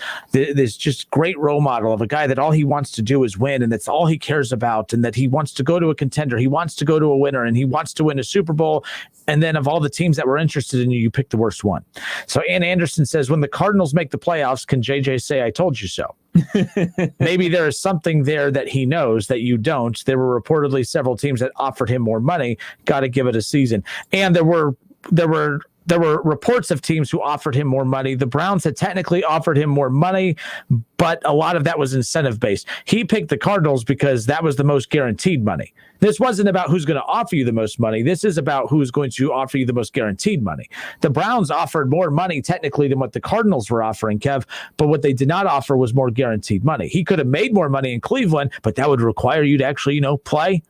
just great role model of a guy that all he wants to do is win, and that's all he cares about, and that he wants to go to a contender. He wants to go to a winner, and he wants to win a Super Bowl. And then of all the teams that were interested in you, you picked the worst one. So Ann Anderson says, when the Cardinals make the playoffs, can JJ say, I told you so? Maybe there is something there that he knows that you don't. There were reportedly several teams that offered him more money. Got to give it a season. And there were reports of teams who offered him more money. The Browns had technically offered him more money, but a lot of that was incentive-based. He picked the Cardinals because that was the most guaranteed money. This wasn't about who's going to offer you the most money. This is about who's going to offer you the most guaranteed money. The Browns offered more money technically than what the Cardinals were offering, Kev, but what they did not offer was more guaranteed money. He could have made more money in Cleveland, but that would require you to actually, play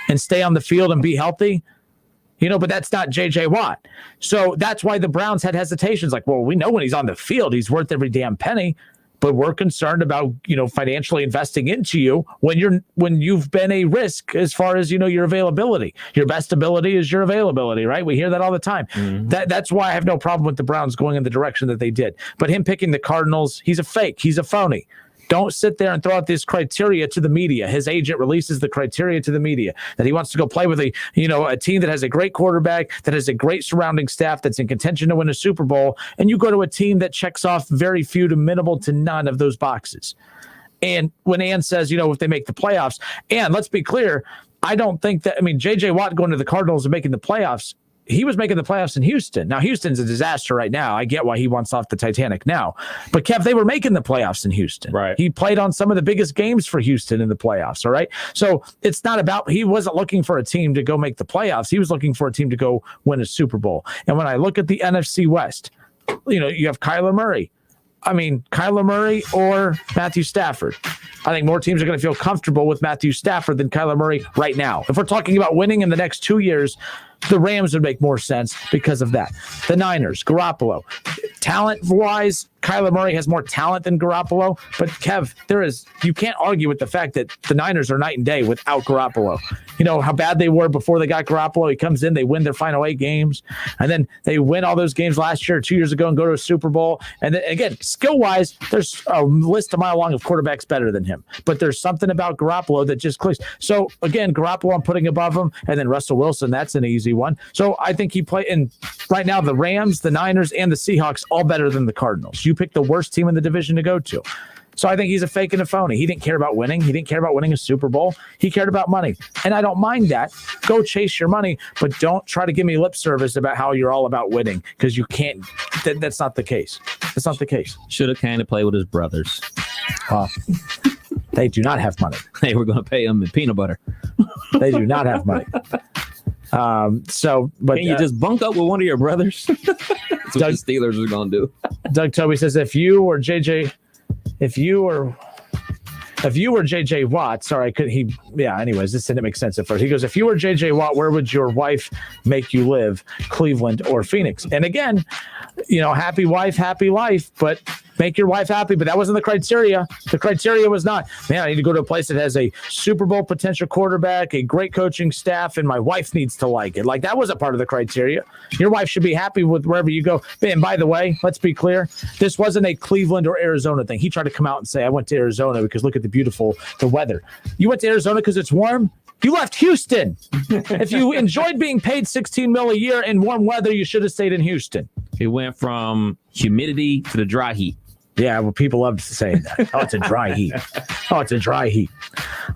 and stay on the field and be healthy. But that's not J.J. Watt. So that's why the Browns had hesitations. Like, well, we know when he's on the field, he's worth every damn penny, but we're concerned about, financially investing into you when you've been a risk as far as, your availability. Your best ability is your availability, right? We hear that all the time. Mm-hmm. That's why I have no problem with the Browns going in the direction that they did. But him picking the Cardinals, he's a fake. He's a phony. Don't sit there and throw out this criteria to the media. His agent releases the criteria to the media that he wants to go play with a team that has a great quarterback, that has a great surrounding staff, that's in contention to win a Super Bowl, and you go to a team that checks off very few to minimal to none of those boxes. And when Ann says, if they make the playoffs, and let's be clear, I don't think that, J.J. Watt going to the Cardinals and making the playoffs, he was making the playoffs in Houston. Now, Houston's a disaster right now. I get why he wants off the Titanic now. But, Kev, they were making the playoffs in Houston. Right. He played on some of the biggest games for Houston in the playoffs, all right? So it's not about – he wasn't looking for a team to go make the playoffs. He was looking for a team to go win a Super Bowl. And when I look at the NFC West, you have Kyler Murray. Kyler Murray or Matthew Stafford. I think more teams are going to feel comfortable with Matthew Stafford than Kyler Murray right now. If we're talking about winning in the next 2 years, the Rams would make more sense because of that. The Niners, Garoppolo. Talent-wise, Kyler Murray has more talent than Garoppolo. But, Kev, you can't argue with the fact that the Niners are night and day without Garoppolo. You know how bad they were before they got Garoppolo. He comes in, they win their final 8 games. And then they win all those games last year, 2 years ago, and go to a Super Bowl. And then, again, skill-wise, there's a list a mile long of quarterbacks better than him. But there's something about Garoppolo that just clicks. So, again, Garoppolo I'm putting above him. And then Russell Wilson, that's an easy one. So I think he played in right now the Rams, the Niners, and the Seahawks all better than the Cardinals. You pick the worst team in the division to go to. So I think he's a fake and a phony. He didn't care about winning. He didn't care about winning a Super Bowl. He cared about money. And I don't mind that. Go chase your money, but don't try to give me lip service about how you're all about winning, because you can't. That's not the case. That's not the case. Should have came to play with his brothers. They do not have money. They were going to pay him in peanut butter. They do not have money. But can you just bunk up with one of your brothers? That's what the Steelers are going to do. Doug Toby says, if you were JJ Watt, sorry, anyways, this didn't make sense at first. He goes, if you were JJ Watt, where would your wife make you live? Cleveland or Phoenix? And again, happy wife, happy life, but make your wife happy. But that wasn't the criteria. The criteria was not, man, I need to go to a place that has a Super Bowl potential quarterback, a great coaching staff, and my wife needs to like it. Like, that wasn't part of the criteria. Your wife should be happy with wherever you go. And by the way, let's be clear, this wasn't a Cleveland or Arizona thing. He tried to come out and say, I went to Arizona because look at the weather. You went to Arizona because it's warm? You left Houston. If you enjoyed being paid $16 million a year in warm weather, you should have stayed in Houston. It went from humidity to the dry heat. Yeah, well, people love saying that. Oh, it's a dry heat. Oh, it's a dry heat.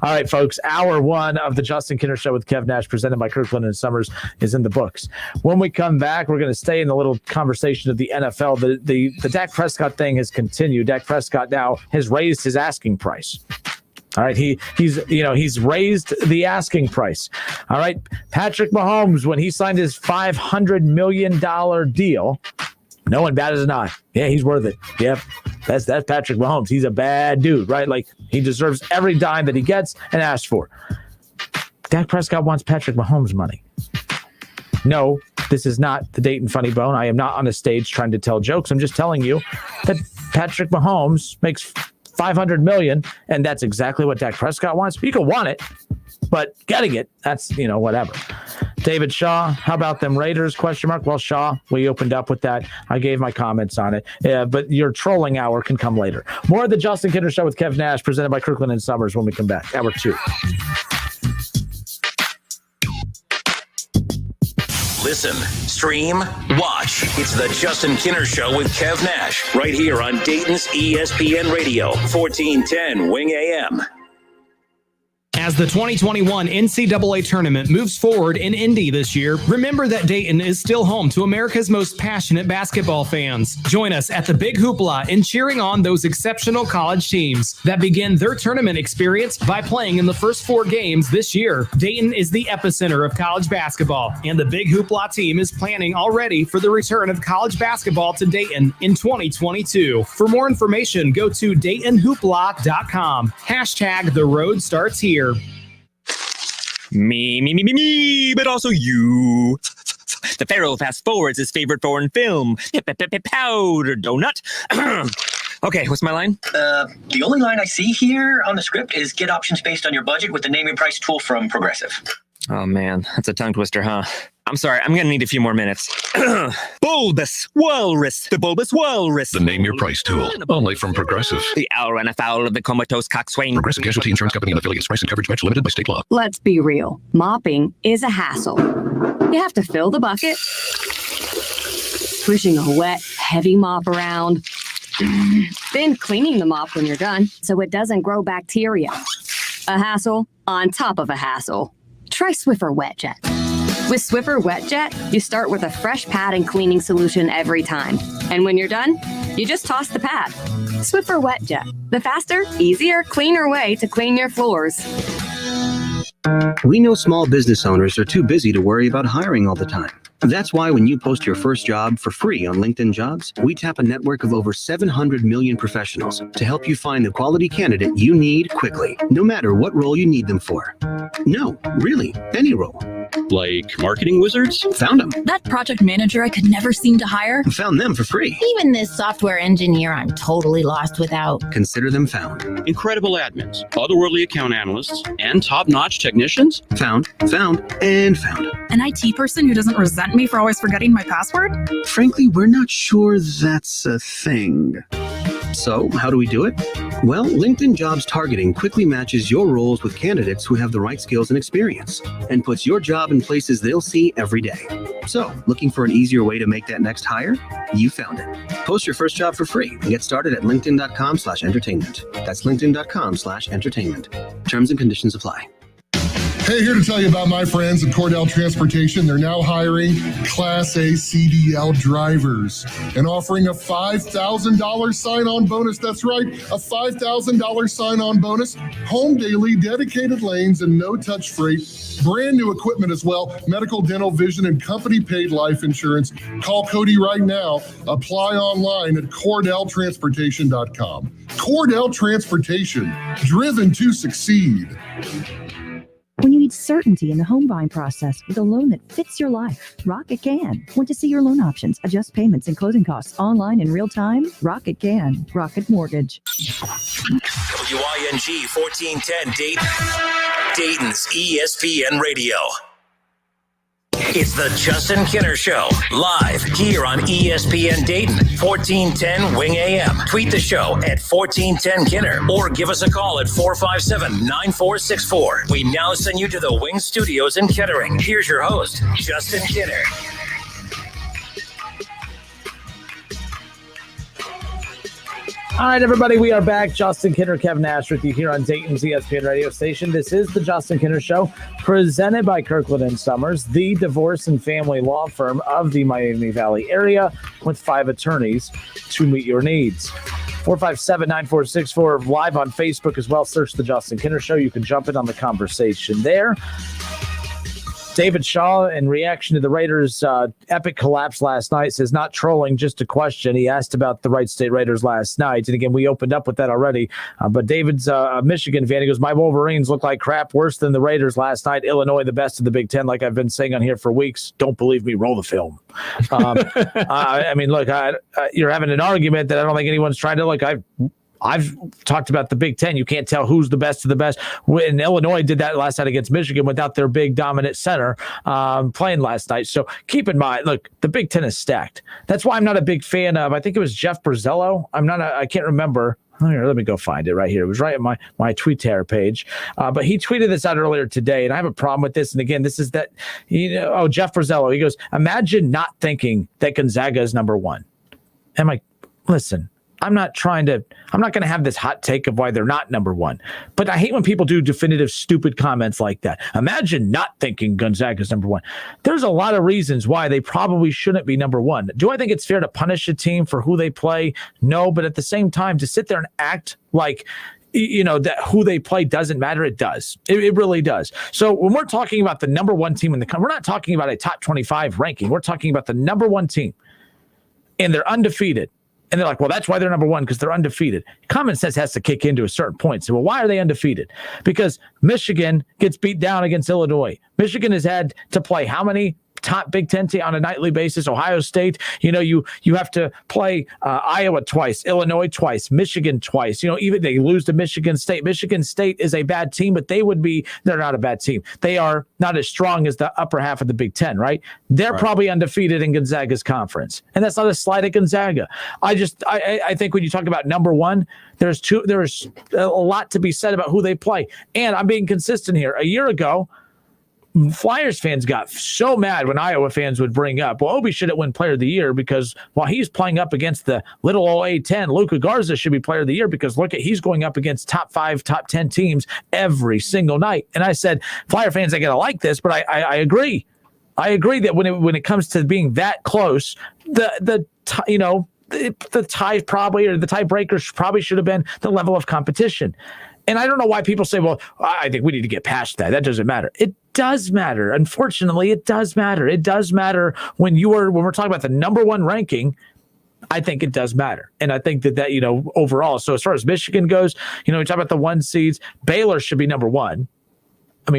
All right, folks, hour 1 of the Justin Kinner Show with Kev Nash, presented by Kirkland and Sommers, is in the books. When we come back, we're going to stay in the little conversation of the NFL. The Dak Prescott thing has continued. Dak Prescott now has raised his asking price. All right, he's raised the asking price. All right, Patrick Mahomes, when he signed his $500 million deal, no one batted an eye. Yeah, he's worth it. Yep, that's Patrick Mahomes. He's a bad dude, right? Like, he deserves every dime that he gets and asks for. Dak Prescott wants Patrick Mahomes money. No, this is not the Dayton Funny Bone. I am not on a stage trying to tell jokes. I'm just telling you that Patrick Mahomes makes $500 million, and that's exactly what Dak Prescott wants. You can want it, but getting it, that's, whatever. David Shaw, how about them Raiders? ? Well, Shaw, we opened up with that. I gave my comments on it, but your trolling hour can come later. More of the Justin Kinner Show with Kev Nash, presented by Kirkland and Sommers, when we come back. Hour 2. Listen, stream, watch. It's the Justin Kinner Show with Kev Nash, right here on Dayton's ESPN Radio, 1410 Wing AM. As the 2021 NCAA tournament moves forward in Indy this year, remember that Dayton is still home to America's most passionate basketball fans. Join us at the Big Hoopla in cheering on those exceptional college teams that begin their tournament experience by playing in the first 4 games this year. Dayton is the epicenter of college basketball, and the Big Hoopla team is planning already for the return of college basketball to Dayton in 2022. For more information, go to DaytonHoopla.com. # The road starts here. Me, but also you. The Pharaoh fast forwards his favorite foreign film, Powder Donut. Okay, what's my line? The only line I see here on the script is get options based on your budget with the name and price tool from Progressive. Oh, man, that's a tongue twister, huh? I'm sorry, I'm going to need a few more minutes. Bulbous Walrus, the Bulbous Walrus. The Name Your Price tool, only from Progressive. The owl ran afoul of the comatose coxswain. Progressive Casualty Insurance Company and affiliates. Price and coverage match limited by state law. Let's be real. Mopping is a hassle. You have to fill the bucket, pushing a wet, heavy mop around, then cleaning the mop when you're done so it doesn't grow bacteria. A hassle on top of a hassle. Try Swiffer Wetjet. With Swiffer Wetjet, you start with a fresh pad and cleaning solution every time. And when you're done, you just toss the pad. Swiffer Wetjet, the faster, easier, cleaner way to clean your floors. We know small business owners are too busy to worry about hiring all the time. That's why when you post your first job for free on LinkedIn Jobs, we tap a network of over 700 million professionals to help you find the quality candidate you need quickly, no matter what role you need them for. No, really, any role. Like marketing wizards? Found them. That project manager I could never seem to hire? Found them for free. Even this software engineer I'm totally lost without. Consider them found. Incredible admins, otherworldly account analysts, and top-notch technicians? Found, and found. An IT person who doesn't resent me for always forgetting my password? Frankly, we're not sure that's a thing. So, how do we do it? Well, LinkedIn Jobs targeting quickly matches your roles with candidates who have the right skills and experience, and puts your job in places they'll see every day. So, looking for an easier way to make that next hire? You found it. Post your first job for free and get started at linkedin.com/entertainment. That's linkedin.com/entertainment. Terms and conditions apply. Hey, here to tell you about my friends at Cordell Transportation. They're now hiring Class A CDL drivers and offering a $5,000 sign-on bonus. That's right, a $5,000 sign-on bonus. Home daily, dedicated lanes, and no-touch freight. Brand new equipment as well. Medical, dental, vision, and company-paid life insurance. Call Cody right now. Apply online at CordellTransportation.com. Cordell Transportation, driven to succeed. When you need certainty in the home buying process with a loan that fits your life, Rocket can. Want to see your loan options, adjust payments and closing costs online in real time? Rocket can. Rocket Mortgage. WING 1410 Dayton, Dayton's ESPN Radio. It's the Justin Kinner Show, live here on ESPN Dayton, 1410 Wing AM. Tweet the show at 1410 Kinner or give us a call at 457-9464. We now send you to the Wing Studios in Kettering. Here's your host, Justin Kinner. All right, everybody, we are back. Justin Kinner, Kev Nash with you here on Dayton's ESPN radio station. This is the Justin Kinner Show, presented by Kirkland Sommers, the divorce and family law firm of the Miami Valley area, with 5 attorneys to meet your needs. 457-9464, live on Facebook as well. Search the Justin Kinner Show. You can jump in on the conversation there. David Shaw, in reaction to the Raiders' epic collapse last night, says, not trolling, just a question. He asked about the Wright State Raiders last night. And again, we opened up with that already. But David's a Michigan fan. He goes, my Wolverines look like crap, worse than the Raiders last night. Illinois, the best of the Big Ten, like I've been saying on here for weeks. Don't believe me, roll the film. I mean, look, you're having an argument that I don't think anyone's trying to, like, I've talked about the Big Ten. You can't tell who's the best of the best. When Illinois did that last night against Michigan without their big dominant center playing last night. So keep in mind, look, the Big Ten is stacked. That's why I'm not a big fan of, I think it was Jeff Brazello. I can't remember. Here, let me go find it right here. It was right on my Twitter page. But he tweeted this out earlier today, and I have a problem with this. And again, this is that, Jeff Brazello. He goes, imagine not thinking that Gonzaga is number one. I'm like, listen, I'm not going to have this hot take of why they're not number one, but I hate when people do definitive, stupid comments like that. Imagine not thinking Gonzaga's number one. There's a lot of reasons why they probably shouldn't be number one. Do I think it's fair to punish a team for who they play? No, but at the same time, to sit there and act like, that who they play doesn't matter. It does. It really does. So when we're talking about the number one team in the country, we're not talking about a top 25 ranking. We're talking about the number one team, and they're undefeated. And they're like, well, that's why they're number one, because they're undefeated. Common sense has to kick into a certain point. So, well, why are they undefeated? Because Michigan gets beat down against Illinois. Michigan has had to play how many top Big Ten team on a nightly basis. Ohio State, you have to play Iowa twice, Illinois twice, Michigan twice. Even they lose to Michigan State. Michigan State is a bad team, but they're not a bad team. They are not as strong as the upper half of the Big Ten, right? They're probably undefeated in Gonzaga's conference. And that's not a slight at Gonzaga. I think when you talk about number one, there's a lot to be said about who they play. And I'm being consistent here. A year ago, Flyers fans got so mad when Iowa fans would bring up, well, Obi shouldn't win Player of the Year because while he's playing up against the little A10, Luka Garza should be Player of the Year because he's going up against top 5, top 10 teams every single night. And I said, Flyer fans, I gotta like this, but I agree. I agree that when it comes to being that close, the tie probably, or the tiebreaker probably should have been the level of competition. And I don't know why people say, well, I think we need to get past that. That doesn't matter. It does matter. Unfortunately, it does matter. It does matter when we're talking about the number one ranking. I think it does matter. And I think that overall, so as far as Michigan goes, we talk about the 1 seeds, Baylor should be number one.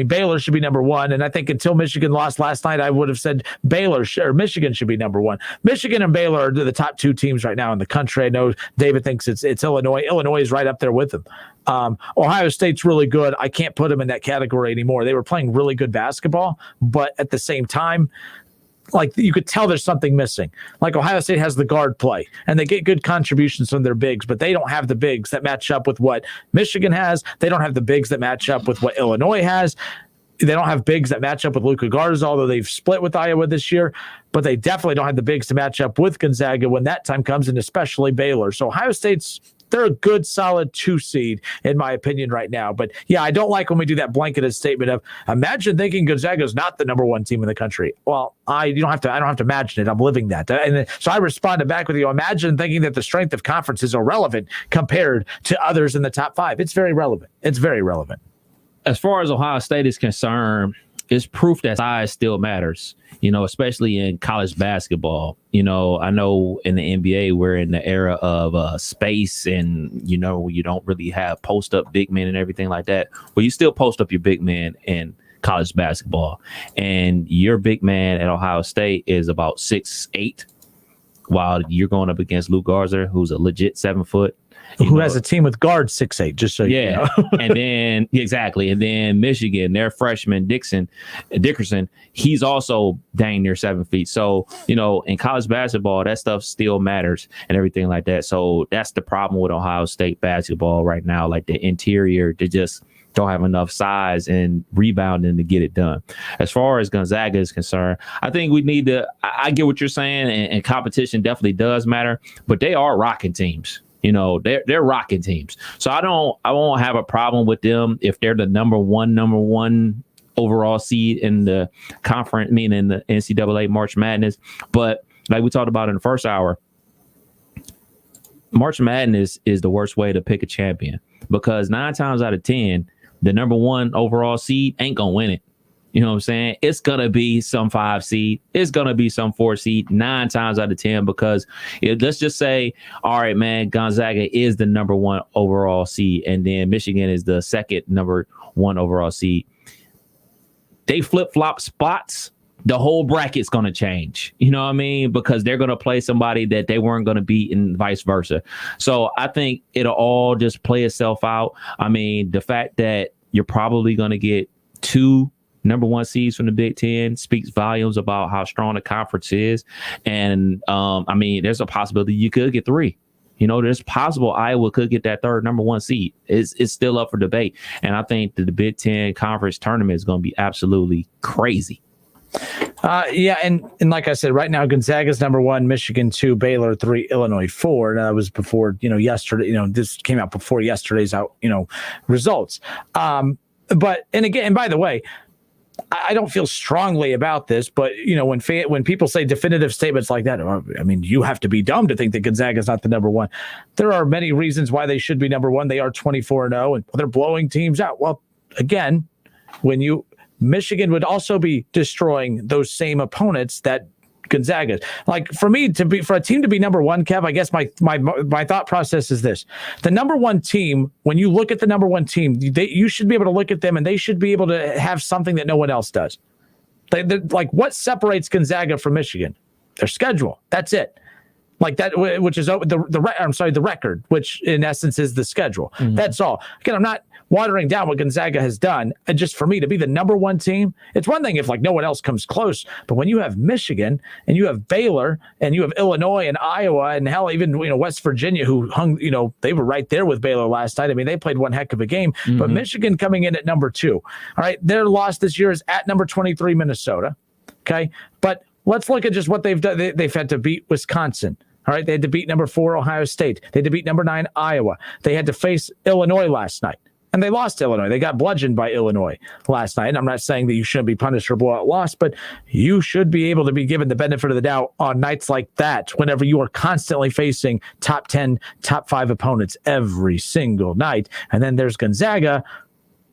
Baylor should be number one. And I think until Michigan lost last night, I would have said Michigan should be number one. Michigan and Baylor are the top 2 teams right now in the country. I know David thinks it's Illinois. Illinois is right up there with them. Ohio State's really good. I can't put them in that category anymore. They were playing really good basketball, but at the same time, you could tell there's something missing. Ohio State has the guard play, and they get good contributions from their bigs, but they don't have the bigs that match up with what Michigan has. They don't have the bigs that match up with what Illinois has. They don't have bigs that match up with Luka Garza, although they've split with Iowa this year, but they definitely don't have the bigs to match up with Gonzaga when that time comes, and especially Baylor. So Ohio they're a good, solid 2 seed, in my opinion, right now. But yeah, I don't like when we do that blanketed statement of imagine thinking Gonzaga is not the number 1 team in the country. Well, I don't have to imagine it. I'm living that. And so I responded back with imagine thinking that the strength of conference is irrelevant compared to others in the top 5. It's very relevant. It's very relevant. As far as Ohio State is concerned, it's proof that size still matters, especially in college basketball. I know in the NBA, we're in the era of space and, you don't really have post up big men and everything like that. Well, you still post up your big man in college basketball. And your big man at Ohio State is about 6'8", while you're going up against Luka Garza, who's a legit 7 foot. Who has a team with guards 6'8", just so you know. And then exactly. And then Michigan, their freshman Dickerson, he's also dang near 7 feet. So, in college basketball, that stuff still matters and everything like that. So that's the problem with Ohio State basketball right now. The interior, they just don't have enough size and rebounding to get it done. As far as Gonzaga is concerned, I think we need to, I get what you're saying, and competition definitely does matter, but they are rocking teams. They're rocking teams. So I won't have a problem with them if they're the number one overall seed in the conference, meaning the NCAA March Madness. But like we talked about in the first hour, March Madness is the worst way to pick a champion, because 9 times out of 10, the number 1 overall seed ain't going to win it. You know what I'm saying? It's going to be some 5 seed. It's going to be some 4 seed 9 times out of 10, because let's just say, all right, man, Gonzaga is the number 1 overall seed, and then Michigan is the second number 1 overall seed. They flip-flop spots, the whole bracket's going to change. You know what I mean? Because they're going to play somebody that they weren't going to beat and vice versa. So I think it'll all just play itself out. The fact that you're probably going to get 2 number 1 seeds from the Big Ten speaks volumes about how strong the conference is. And there's a possibility you could get 3. There's possible Iowa could get that 3rd number 1 seed. It's still up for debate. And I think that the Big Ten conference tournament is going to be absolutely crazy. And like I said, right now Gonzaga's number 1, Michigan 2, Baylor 3, Illinois 4. And that was before, yesterday. This came out before yesterday's results. And by the way, I don't feel strongly about this, but when people say definitive statements like that, you have to be dumb to think that Gonzaga is not the number 1. There are many reasons why they should be number 1. They are 24-0 and they're blowing teams out. Well, again, Michigan would also be destroying those same opponents that Gonzaga. For a team to be number 1, Kev, I guess my thought process is this: the number 1 team. When you look at the number 1 team, you should be able to look at them, and they should be able to have something that no one else does. Like, what separates Gonzaga from Michigan? Their schedule. That's it. Like that, which is the record, which in essence is the schedule. Mm-hmm. That's all. Again, I'm not watering down what Gonzaga has done. And just for me to be the number one team, it's one thing if like no one else comes close, but when you have Michigan and you have Baylor and you have Illinois and Iowa and hell, even West Virginia, who hung, they were right there with Baylor last night. I mean, they played one heck of a game, but Michigan coming in at number 2. All right, their loss this year is at number 23 Minnesota. Okay, but let's look at just what they've done. They've had to beat Wisconsin. All right, they had to beat number 4 Ohio State. They had to beat number 9 Iowa. They had to face Illinois last night, and they lost to Illinois. They got bludgeoned by Illinois last night. And I'm not saying that you shouldn't be punished for blowout loss, but you should be able to be given the benefit of the doubt on nights like that whenever you are constantly facing top 10, top 5 opponents every single night. And then there's Gonzaga,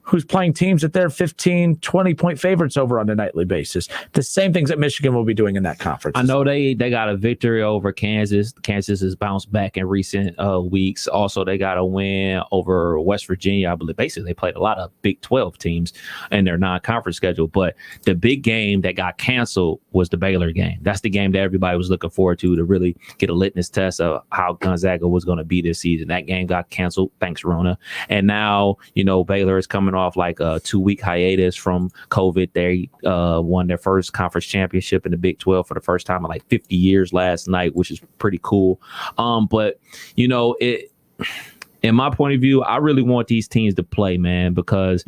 who's playing teams that they're 15, 20-point favorites over on a nightly basis. The same things that Michigan will be doing in that conference. I know they got a victory over Kansas. Kansas has bounced back in recent weeks. Also, they got a win over West Virginia. I believe basically they played a lot of Big 12 teams in their non-conference schedule. But the big game that got canceled was the Baylor game. That's the game that everybody was looking forward to really get a litmus test of how Gonzaga was going to be this season. That game got canceled. Thanks, Rona. And now, Baylor is coming off like a 2-week hiatus from COVID. They won their first conference championship in the Big 12 for the first time in like 50 years last night, which is pretty cool. But in my point of view, I really want these teams to play, man, because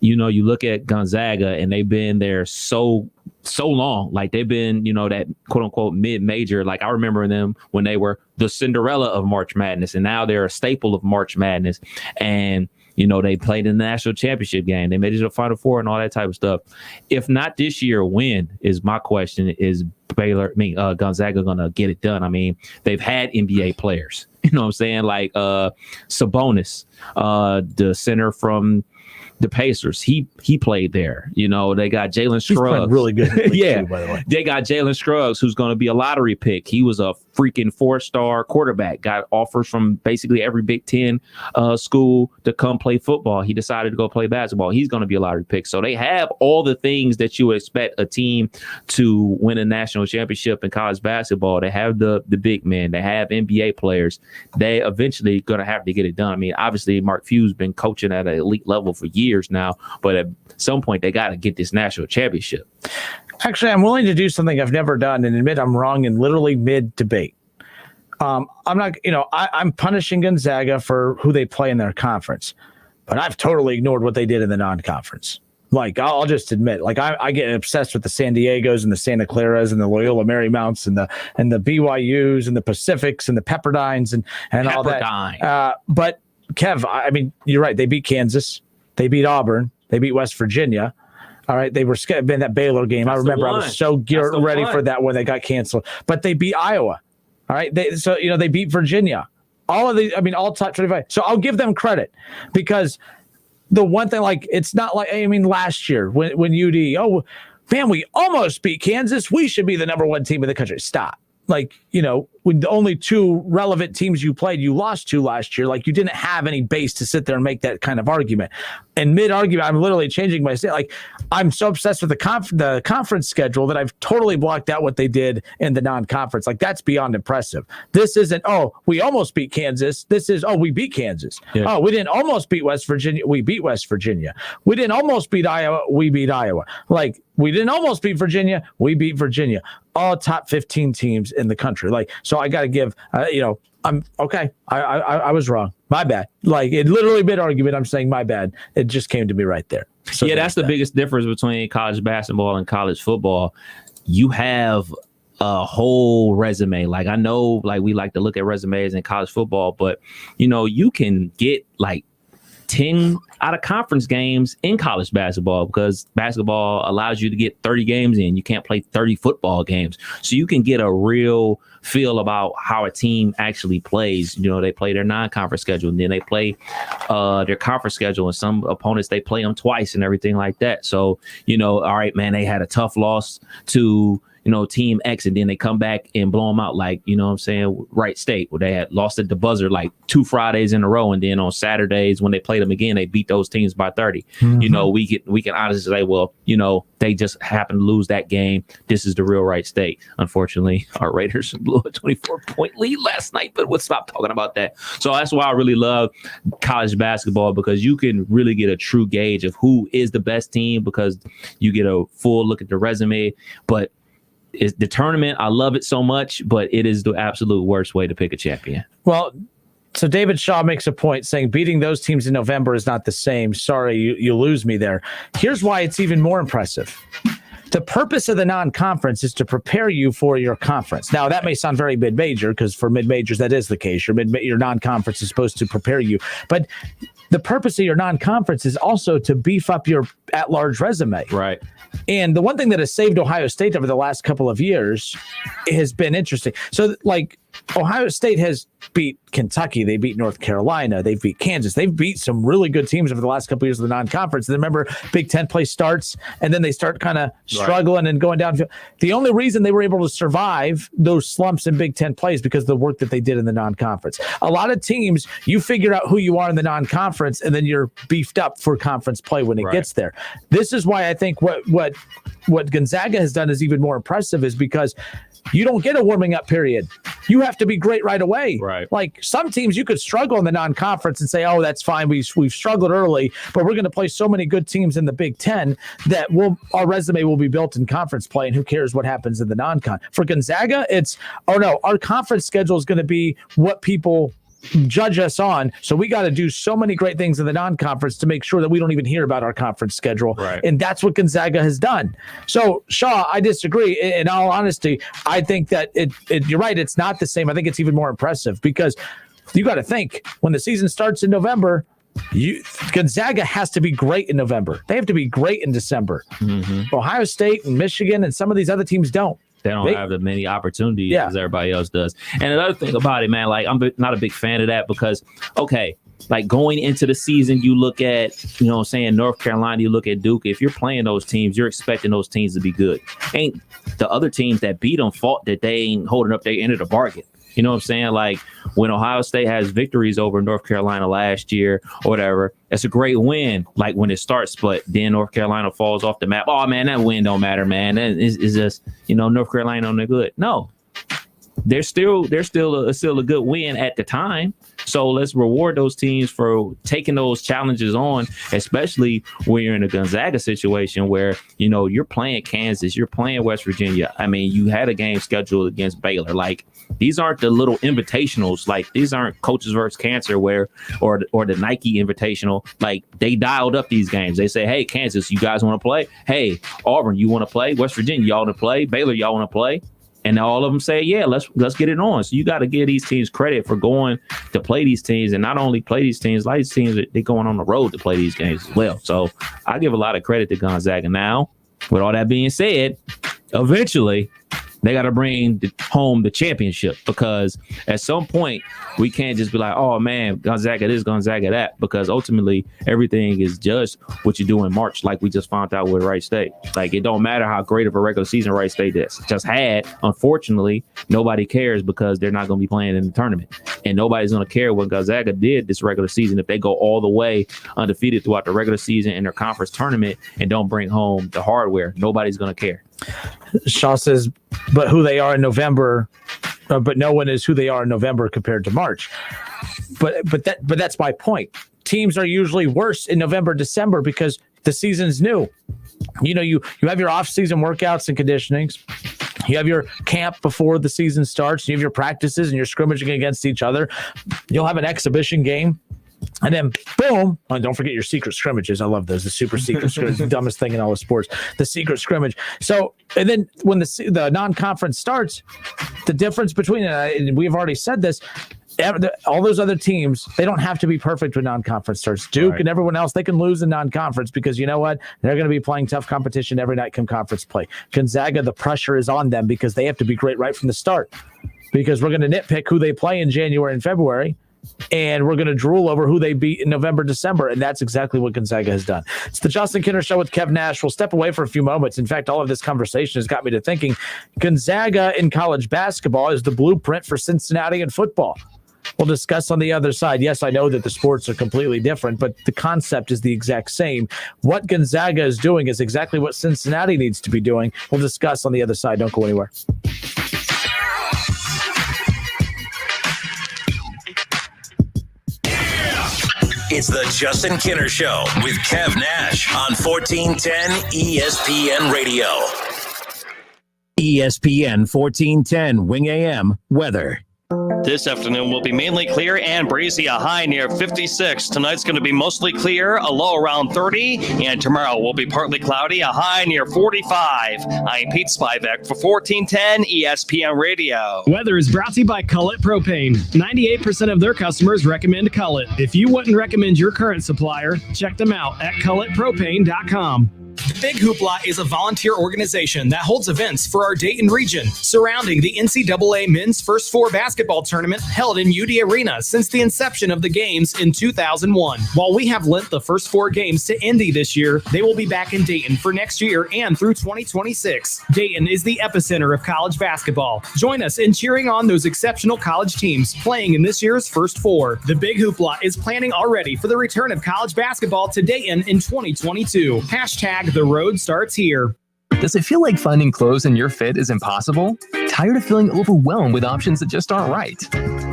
you look at Gonzaga and they've been there so long. Like they've been, that quote unquote mid-major. Like I remember them when they were the Cinderella of March Madness, and now they're a staple of March Madness. And they played in the national championship game. They made it to the Final Four and all that type of stuff. If not this year, when is my question? Is Gonzaga going to get it done? I mean, they've had NBA players. You know what I'm saying? Like Sabonis, the center from the Pacers. He played there. They got Jalen Scruggs. He's really good. Yeah, too, by the way. They got Jalen Scruggs, who's going to be a lottery pick. He was a freaking 4-star quarterback. Got offers from basically every Big Ten school to come play football. He decided to go play basketball. He's going to be a lottery pick. So they have all the things that you would expect a team to win a national championship in college basketball. They have the big men. They have NBA players. They eventually going to have to get it done. I mean, obviously, Mark Few's been coaching at an elite level for years now, but at some point they got to get this national championship. Actually, I'm willing to do something I've never done and admit I'm wrong in literally mid-debate. I'm not, I'm punishing Gonzaga for who they play in their conference, but I've totally ignored what they did in the non-conference. Like, I'll just admit, like, I get obsessed with the San Diegos and the Santa Claras and the Loyola Marymounts and the BYUs and the Pacifics and the Pepperdines and all that. But Kev, I mean, you're right. They beat Kansas. They beat Auburn. They beat West Virginia. All right. They were in that Baylor game. I remember I was so ready for that when they got canceled. But they beat Iowa. All right. They beat Virginia. All top 25. So I'll give them credit because the one thing, like, it's not like, last year when UD, oh, man, we almost beat Kansas. We should be the number 1 team in the country. Stop. Like, when the only 2 relevant teams you played, you lost to last year. Like, you didn't have any base to sit there and make that kind of argument. And mid-argument, I'm literally changing my state. Like, I'm so obsessed with the conference schedule that I've totally blocked out what they did in the non-conference. Like, that's beyond impressive. This isn't, oh, we almost beat Kansas. This is, oh, we beat Kansas. Yeah. Oh, we didn't almost beat West Virginia. We beat West Virginia. We didn't almost beat Iowa. We beat Iowa. Like, we didn't almost beat Virginia. We beat Virginia. All top 15 teams in the country. Like, so I got to give, I'm okay. I was wrong. My bad. Like, it literally mid-argument, I'm saying my bad. It just came to me right there. So yeah, that's the biggest difference between college basketball and college football. You have a whole resume. Like, I know, like, we like to look at resumes in college football, but, you can get like 10 out of conference games in college basketball because basketball allows you to get 30 games in. You can't play 30 football games. So you can get a real feel about how a team actually plays. They play their non-conference schedule and then they play their conference schedule, and some opponents, they play them twice and everything like that. So, all right, man, they had a tough loss to, Team X, and then they come back and blow them out, like, you know what I'm saying, Wright State, where they had lost at the buzzer like 2 Fridays in a row, and then on Saturdays when they played them again, they beat those teams by 30. We can honestly say, well, they just happened to lose that game. This is the real Wright State. Unfortunately, our Raiders blew a 24-point lead last night, but we'll stop talking about that. So that's why I really love college basketball, because you can really get a true gauge of who is the best team, because you get a full look at the resume. But it's the tournament, I love it so much, but it is the absolute worst way to pick a champion. Well, so David Shaw makes a point saying beating those teams in November is not the same. Sorry, you lose me there. Here's why it's even more impressive. The purpose of the non-conference is to prepare you for your conference. Now, that may sound very mid-major, because for mid-majors, that is the case. Your non-conference is supposed to prepare you. But the purpose of your non-conference is also to beef up your at-large resume. Right. And the one thing that has saved Ohio State over the last couple of years has been interesting. So, like, Ohio State has beat Kentucky. They beat North Carolina. They've beat Kansas. They've beat some really good teams over the last couple of years of the non-conference. And remember, Big Ten play starts, and then they start kind of struggling and going down. The only reason they were able to survive those slumps in Big Ten play is because of the work that they did in the non-conference. A lot of teams, you figure out who you are in the non-conference, and then you're beefed up for conference play when it gets there. This is why I think what Gonzaga has done is even more impressive, is because you don't get a warming up period. You have to be great right away. Right. Like some teams, you could struggle in the non-conference and say, "Oh, that's fine. We've struggled early, but we're going to play so many good teams in the Big Ten that our resume will be built in conference play, and who cares what happens in the non-con." For Gonzaga, it's our conference schedule is going to be what people judge us on. So we got to do so many great things in the non-conference to make sure that we don't even hear about our conference schedule. Right. And that's what Gonzaga has done. So Shaw, I disagree. In all honesty, I think that you're right. It's not the same. I think it's even more impressive, because you got to think when the season starts in November, Gonzaga has to be great in November. They have to be great in December. Mm-hmm. Ohio State and Michigan and some of these other teams don't. They don't have the many opportunities as everybody else does. And another thing about it, man, like I'm not a big fan of that, because, okay, like going into the season, you look at, North Carolina, you look at Duke. If you're playing those teams, you're expecting those teams to be good. Ain't the other teams that beat them fault that they ain't holding up their end of the bargain. You know what I'm saying? Like when Ohio State has victories over North Carolina last year or whatever, it's a great win, like when it starts, but then North Carolina falls off the map. Oh, man, that win don't matter, man. It's just, North Carolina on the good. No, they're still a good win at the time. So let's reward those teams for taking those challenges on, especially when you're in a Gonzaga situation where, you're playing Kansas, you're playing West Virginia. I mean, you had a game scheduled against Baylor. Like, these aren't the little invitationals. Like, these aren't Coaches vs. Cancer or the Nike Invitational. Like, they dialed up these games. They say, hey, Kansas, you guys want to play? Hey, Auburn, you want to play? West Virginia, y'all want to play? Baylor, y'all want to play? And all of them say, yeah, let's get it on. So you got to give these teams credit for going to play these teams, and not only play these teams, like these teams, they're going on the road to play these games as well. So I give a lot of credit to Gonzaga. Now, with all that being said, eventually they got to bring home the championship, because at some point we can't just be like, oh man, Gonzaga this, Gonzaga that, because ultimately everything is judged what you do in March, like we just found out with Wright State. Like, it don't matter how great of a regular season Wright State just had. Unfortunately, nobody cares, because they're not going to be playing in the tournament, and nobody's going to care what Gonzaga did this regular season if they go all the way undefeated throughout the regular season in their conference tournament and don't bring home the hardware. Nobody's going to care. Shaw says, but who they are in November, but no one is who they are in November compared to March. But that's my point. Teams are usually worse in November, December, because the season's new. You have your off-season workouts and conditionings. You have your camp before the season starts. You have your practices and your scrimmaging against each other. You'll have an exhibition game. And then, boom, and don't forget your secret scrimmages. I love those. The super secret scrimmage, the dumbest thing in all of sports, the secret scrimmage. So, and then when the non-conference starts, the difference between, and we've already said this, all those other teams, they don't have to be perfect when non-conference starts. Duke and everyone else, they can lose in non-conference, because you know what? They're going to be playing tough competition every night come conference play. Gonzaga, the pressure is on them because they have to be great right from the start, because we're going to nitpick who they play in January and February. and we're going to drool over who they beat in November, December, and that's exactly what Gonzaga has done. It's the Justin Kinner Show with Kev Nash. We'll step away for a few moments. In fact, all of this conversation has got me to thinking Gonzaga in college basketball is the blueprint for Cincinnati in football. We'll discuss on the other side. Yes, I know that the sports are completely different, but the concept is the exact same. What Gonzaga is doing is exactly what Cincinnati needs to be doing. We'll discuss on the other side. Don't go anywhere. It's the Justin Kinner Show with Kev Nash on 1410 ESPN Radio. ESPN 1410 Wing AM weather. This afternoon will be mainly clear and breezy, a high near 56. Tonight's going to be mostly clear, a low around 30. And tomorrow will be partly cloudy, a high near 45. I'm Pete Spivak for 1410 ESPN Radio. Weather is brought to you by Cullet Propane. 98% of their customers recommend Cullet. If you wouldn't recommend your current supplier, check them out at culletpropane.com. The Big Hoopla is a volunteer organization that holds events for our Dayton region surrounding the NCAA Men's First Four basketball tournament held in UD Arena since the inception of the games in 2001. While we have lent the first four games to Indy this year, they will be back in Dayton for next year and through 2026. Dayton is the epicenter of college basketball. Join us in cheering on those exceptional college teams playing in this year's First Four. The Big Hoopla is planning already for the return of college basketball to Dayton in 2022. #The road starts here. Does it feel like finding clothes in your fit is impossible? Tired of feeling overwhelmed with options that just aren't right?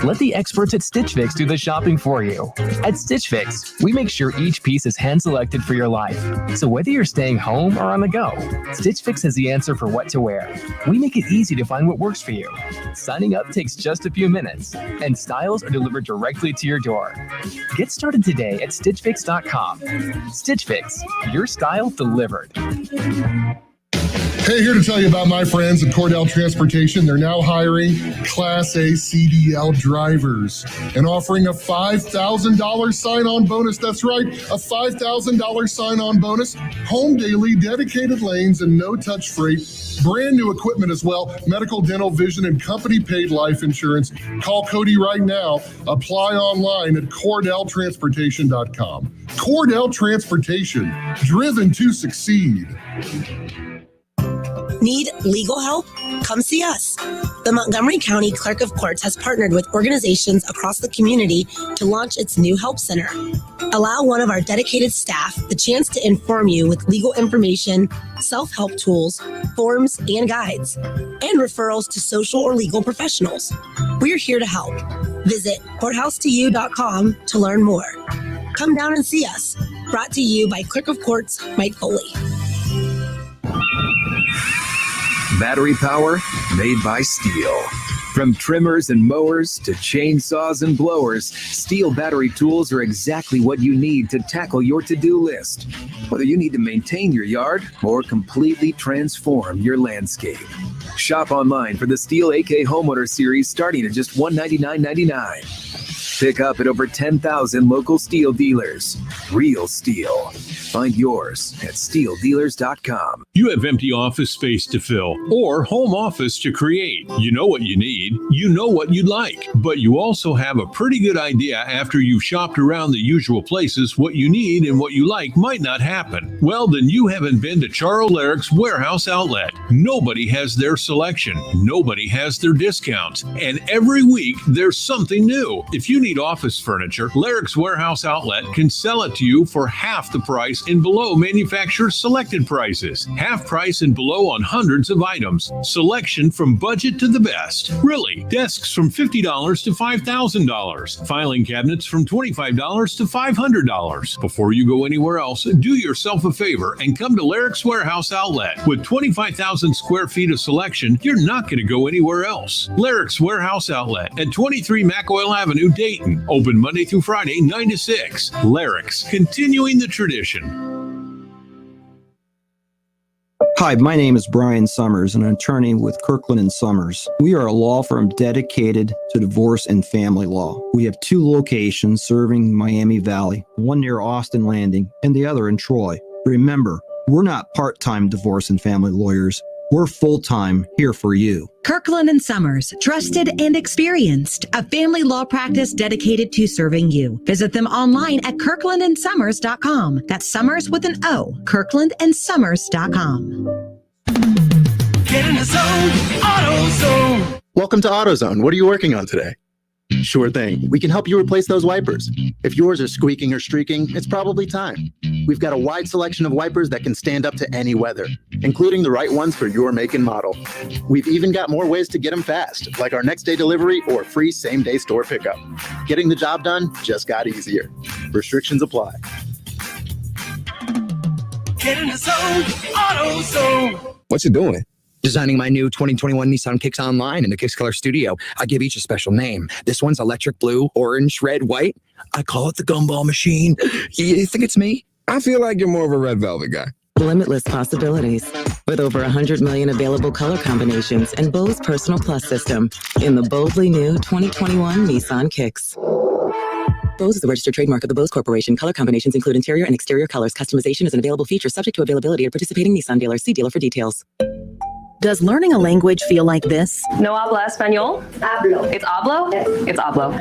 Let the experts at Stitch Fix do the shopping for you. At Stitch Fix, we make sure each piece is hand-selected for your life. So whether you're staying home or on the go, Stitch Fix has the answer for what to wear. We make it easy to find what works for you. Signing up takes just a few minutes, and styles are delivered directly to your door. Get started today at StitchFix.com. Stitch Fix, your style delivered. Hey, here to tell you about my friends at Cordell Transportation. They're now hiring Class A CDL drivers and offering a $5,000 sign-on bonus. That's right, a $5,000 sign-on bonus, home daily, dedicated lanes, and no-touch freight. Brand new equipment as well, medical, dental, vision, and company-paid life insurance. Call Cody right now. Apply online at CordellTransportation.com. Cordell Transportation, driven to succeed. Need legal help? Come see us. The Montgomery County Clerk of Courts has partnered with organizations across the community to launch its new help center. Allow one of our dedicated staff the chance to inform you with legal information, self-help tools, forms, and guides, and referrals to social or legal professionals. We're here to help. Visit courthousetoyou.com to learn more. Come down and see us. Brought to you by Clerk of Courts Mike Foley. Battery power made by Steel. From trimmers and mowers to chainsaws and blowers, Steel battery tools are exactly what you need to tackle your to-do list. Whether you need to maintain your yard or completely transform your landscape. Shop online for the Steel AK Homeowner Series starting at just $199.99. Pick up at over 10,000 local Steel dealers. Real Steel. Find yours at steeldealers.com. You have empty office space to fill or home office to create. You know what you need. You know what you'd like. But you also have a pretty good idea after you've shopped around the usual places what you need and what you like might not happen. Well, then you haven't been to Charles Larrick's Warehouse Outlet. Nobody has their selection. Nobody has their discounts. And every week there's something new. If you need office furniture, Larrick's Warehouse Outlet can sell it to you for half the price and below manufacturer's selected prices. Half price and below on hundreds of items. Selection from budget to the best. Really, desks from $50 to $5,000. Filing cabinets from $25 to $500. Before you go anywhere else, do yourself a favor and come to Larrick's Warehouse Outlet. With 25,000 square feet of selection, you're not going to go anywhere else. Larrick's Warehouse Outlet at 23 McOil Avenue, Dayton. Open Monday through Friday, 9 to 6. Larrick's, continuing the tradition. Hi, my name is Brian Summers, and I'm an attorney with Kirkland Sommers. We are a law firm dedicated to divorce and family law. We have 2 locations serving Miami Valley, one near Austin Landing and the other in Troy. Remember, we're not part-time divorce and family lawyers. We're full-time here for you. Kirkland Sommers, trusted and experienced, a family law practice dedicated to serving you. Visit them online at kirklandandsummers.com. That's Summers with an O, kirklandandsummers.com. Get in the zone, AutoZone. Welcome to AutoZone. What are you working on today? Sure thing. We can help you replace those wipers. If yours are squeaking or streaking, it's probably time. We've got a wide selection of wipers that can stand up to any weather, including the right ones for your make and model. We've even got more ways to get them fast, like our next day delivery or free same-day store pickup. Getting the job done just got easier. Restrictions apply. Get in the zone, AutoZone. What's it doing? Designing my new 2021 Nissan Kicks Online in the Kicks Color Studio. I give each a special name. This one's electric blue, orange, red, white. I call it the gumball machine. You think it's me? I feel like you're more of a red velvet guy. Limitless possibilities. With over 100 million available color combinations and Bose Personal Plus system in the boldly new 2021 Nissan Kicks. Bose is the registered trademark of the Bose Corporation. Color combinations include interior and exterior colors. Customization is an available feature subject to availability at participating Nissan dealers. See dealer for details. Does learning a language feel like this? No habla español? Hablo. It's hablo? It's hablo.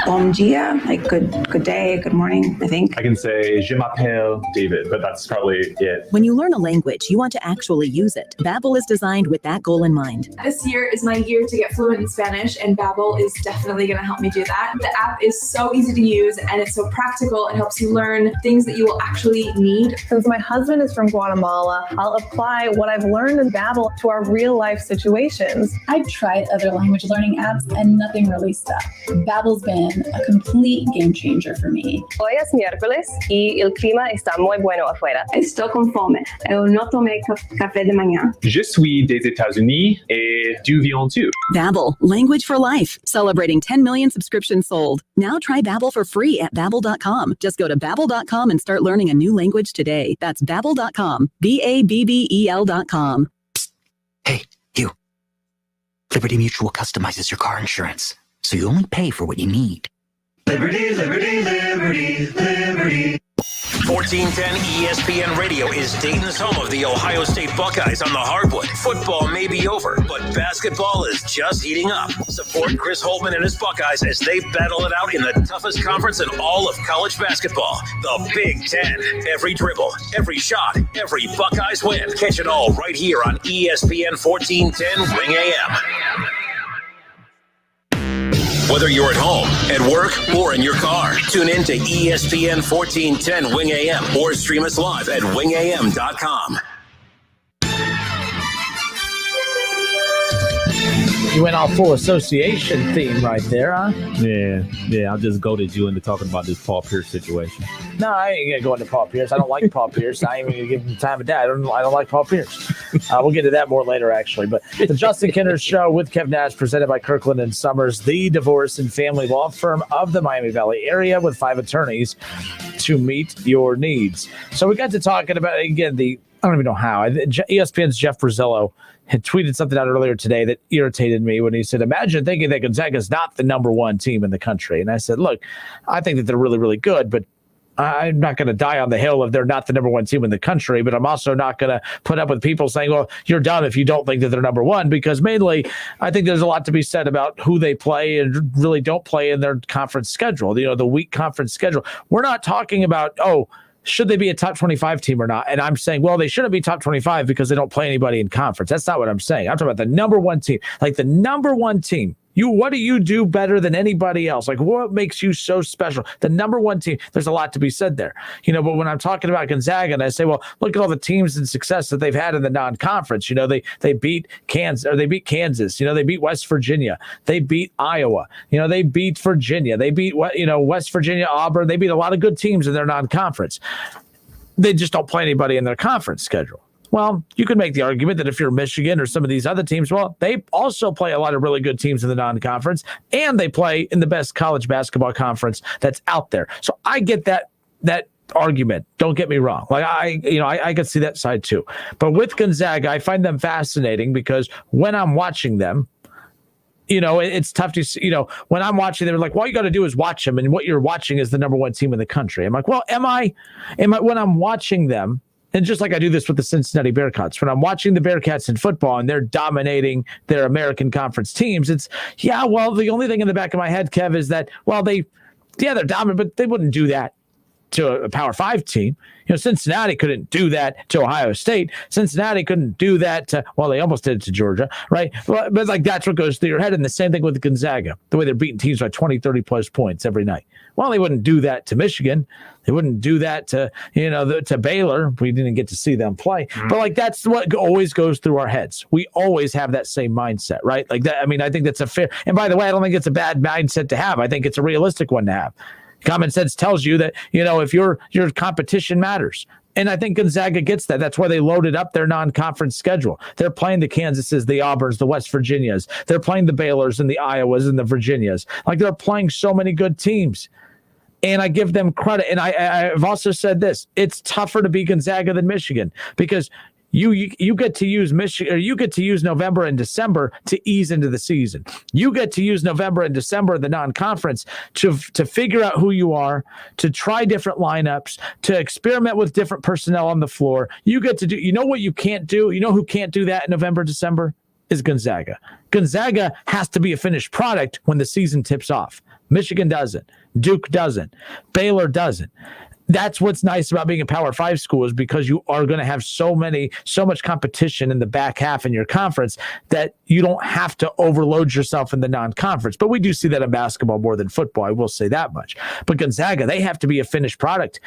Bom dia, like good day, good morning, I think. I can say, je m'appelle David, but that's probably it. When you learn a language, you want to actually use it. Babbel is designed with that goal in mind. This year is my year to get fluent in Spanish, and Babbel is definitely going to help me do that. The app is so easy to use, and it's so practical. It helps you learn things that you will actually need. Since my husband is from Guatemala, I'll apply what I've learned in Babbel to our real-life situations. I've tried other language learning apps, and nothing really stuck. Babbel's been a complete game changer for me. Hoy es miércoles y el clima está muy bueno afuera. Estoy con fome. Eu no tomé café de mañana. Je suis des États-Unis et du viens tu. Babbel, language for life. Celebrating 10 million subscriptions sold. Now try Babbel for free at Babbel.com. Just go to Babbel.com and start learning a new language today. That's Babbel.com. Babbel.com. Hey, you. Liberty Mutual customizes your car insurance, so you only pay for what you need. Liberty, liberty, liberty, liberty. 1410 ESPN Radio is Dayton's home of the Ohio State Buckeyes on the hardwood. Football may be over, but basketball is just heating up. Support Chris Holtman and his Buckeyes as they battle it out in the toughest conference in all of college basketball, the Big Ten. Every dribble, every shot, every Buckeyes win. Catch it all right here on ESPN 1410 Ring AM. Whether you're at home, at work, or in your car, tune in to ESPN 1410 Wing AM or stream us live at wingam.com. You went all full association theme right there, huh? Yeah. I'll just goaded you into talking about this Paul Pierce situation. No, I ain't gonna go into Paul Pierce. I don't like Paul Pierce. I ain't even gonna give him time of day. I don't like Paul Pierce. We'll get to that more later, actually. But the Justin Kinner Show with Kev Nash, presented by Kirkland and Sommers, the divorce and family law firm of the Miami Valley area, with 5 attorneys to meet your needs. So we got to talking about, again, I don't even know how. ESPN's Jeff Brazillo had tweeted something out earlier today that irritated me when he said, imagine thinking that Gonzaga is not the number one team in the country. And I said, look, I think that they're really, really good, but I'm not going to die on the hill if they're not the number one team in the country, but I'm also not going to put up with people saying, well, you're dumb if you don't think that they're number one, because mainly I think there's a lot to be said about who they play and really don't play in their conference schedule, the weak conference schedule. We're not talking about, should they be a top 25 team or not? And I'm saying, well, they shouldn't be top 25 because they don't play anybody in conference. That's not what I'm saying. I'm talking about the number one team, like the number one team. What do you do better than anybody else? Like, what makes you so special? The number one team, there's a lot to be said there. But when I'm talking about Gonzaga and I say, well, look at all the teams and success that they've had in the non-conference. They beat Kansas, or they beat Kansas. They beat West Virginia. They beat Iowa. They beat Virginia. They beat, West Virginia, Auburn. They beat a lot of good teams in their non-conference. They just don't play anybody in their conference schedule. Well, you could make the argument that if you're Michigan or some of these other teams, well, they also play a lot of really good teams in the non-conference, and they play in the best college basketball conference that's out there. So I get that argument. Don't get me wrong. Like I could see that side too. But with Gonzaga, I find them fascinating because when I'm watching them, it's tough to see, when I'm watching, they're like, well, all you got to do is watch them. And what you're watching is the number one team in the country. I'm like, well, am I when I'm watching them, And just like I do this with the Cincinnati Bearcats, when I'm watching the Bearcats in football and they're dominating their American Conference teams, it's, the only thing in the back of my head, Kev, is that, they're dominant, but they wouldn't do that to a Power 5 team. Cincinnati couldn't do that to Ohio State. Cincinnati couldn't do that to, they almost did it to Georgia, right? But that's what goes through your head. And the same thing with Gonzaga, the way they're beating teams by 20, 30 plus points every night. They wouldn't do that to Michigan. They wouldn't do that to, to Baylor. We didn't get to see them play. But that's what always goes through our heads. We always have that same mindset, right? Like that. I mean, I think that's a fair, and by the way, I don't think it's a bad mindset to have. I think it's a realistic one to have. Common sense tells you that, if your competition matters. And I think Gonzaga gets that. That's why they loaded up their non-conference schedule. They're playing the Kansases, the Auburns, the West Virginias. They're playing the Baylors and the Iowas and the Virginias. They're playing so many good teams. And I give them credit. And I've also said this. It's tougher to beat Gonzaga than Michigan because you get to use Michigan, or you get to use November and December to ease into the season. You get to use November and December, the non-conference, to figure out who you are, to try different lineups, to experiment with different personnel on the floor. You get to do, what you can't do? You know who can't do that in November, December? Is Gonzaga. Gonzaga has to be a finished product when the season tips off. Michigan doesn't. Duke doesn't. Baylor doesn't. That's what's nice about being a Power 5 school, is because you are going to have so much competition in the back half in your conference that you don't have to overload yourself in the non-conference. But we do see that in basketball more than football. I will say that much. But Gonzaga, they have to be a finished product.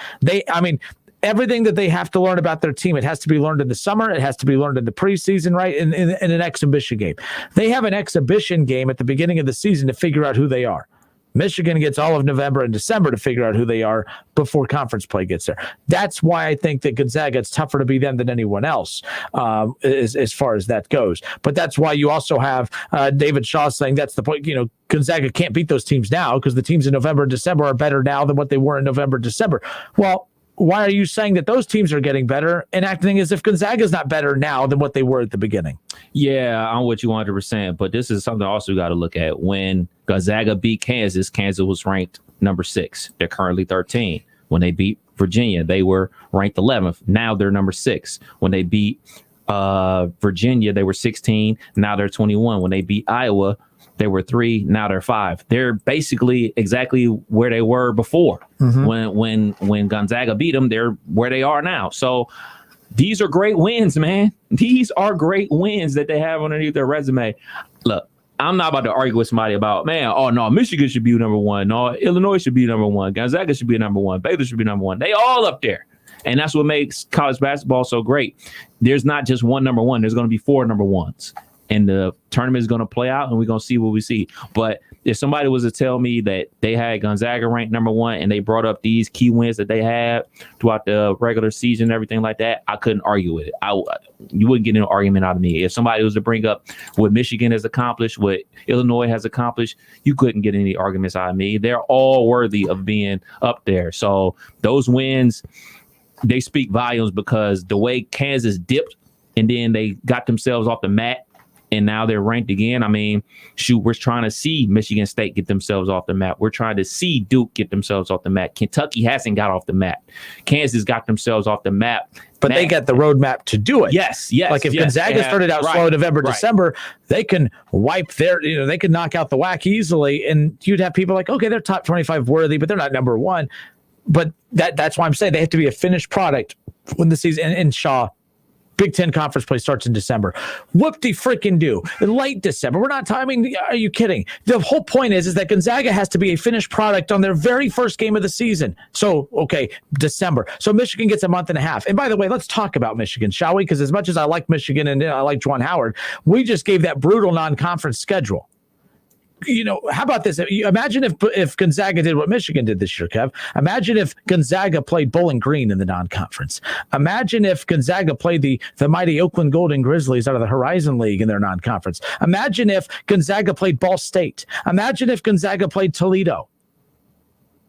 Everything that they have to learn about their team, it has to be learned in the summer. It has to be learned in the preseason, right? In an exhibition game. They have an exhibition game at the beginning of the season to figure out who they are. Michigan gets all of November and December to figure out who they are before conference play gets there. That's why I think that Gonzaga, it's tougher to be them than anyone else as far as that goes. But that's why you also have David Shaw saying that's the point. Gonzaga can't beat those teams now because the teams in November and December are better now than what they were in November, December. Well, why are you saying that those teams are getting better and acting as if Gonzaga is not better now than what they were at the beginning? Yeah, I'm with you 100%. But this is something also you got to look at. When Gonzaga beat Kansas, Kansas was ranked number 6. They're currently 13. When they beat Virginia, they were ranked 11th. Now they're number 6. When they beat Virginia, they were 16. Now they're 21. When they beat Iowa, they were 3. Now they're 5. They're basically exactly where they were before. When Gonzaga beat them, they're where they are now. So these are great wins, man. These are great wins that they have underneath their resume. Look, I'm not about to argue with somebody about, Michigan should be number 1. No, Illinois should be number 1. Gonzaga should be number 1. Baylor should be number 1. They all up there. And that's what makes college basketball so great. There's not just one number 1. There's going to be 4 number 1s. And the tournament is going to play out, and we're going to see what we see. But if somebody was to tell me that they had Gonzaga ranked number 1 and they brought up these key wins that they had throughout the regular season and everything like that, I couldn't argue with it. You wouldn't get an argument out of me. If somebody was to bring up what Michigan has accomplished, what Illinois has accomplished, you couldn't get any arguments out of me. They're all worthy of being up there. So those wins, they speak volumes because the way Kansas dipped and then they got themselves off the mat, and now they're ranked again. I mean, we're trying to see Michigan State get themselves off the map. We're trying to see Duke get themselves off the map. Kentucky hasn't got off the map. Kansas got themselves off the map. But they got the roadmap to do it. Yes. Like if Gonzaga started out slow November, December, they can wipe they can knock out the WAC easily. And you'd have people like, okay, they're top 25 worthy, but they're not number 1. But that's why I'm saying they have to be a finished product when the season, and Shaw, Big Ten conference play starts in December. Whoop-de-freaking-do. In late December. We're not talking. Are you kidding? The whole point is that Gonzaga has to be a finished product on their very first game of the season. So, okay, December. So Michigan gets a month and a half. And by the way, let's talk about Michigan, shall we? Because as much as I like Michigan and I like Juwan Howard, we just gave that brutal non-conference schedule. How about this? Imagine if Gonzaga did what Michigan did this year, Kev. Imagine if Gonzaga played Bowling Green in the non-conference. Imagine if Gonzaga played the mighty Oakland Golden Grizzlies out of the Horizon League in their non-conference. Imagine if Gonzaga played Ball State. Imagine if Gonzaga played Toledo.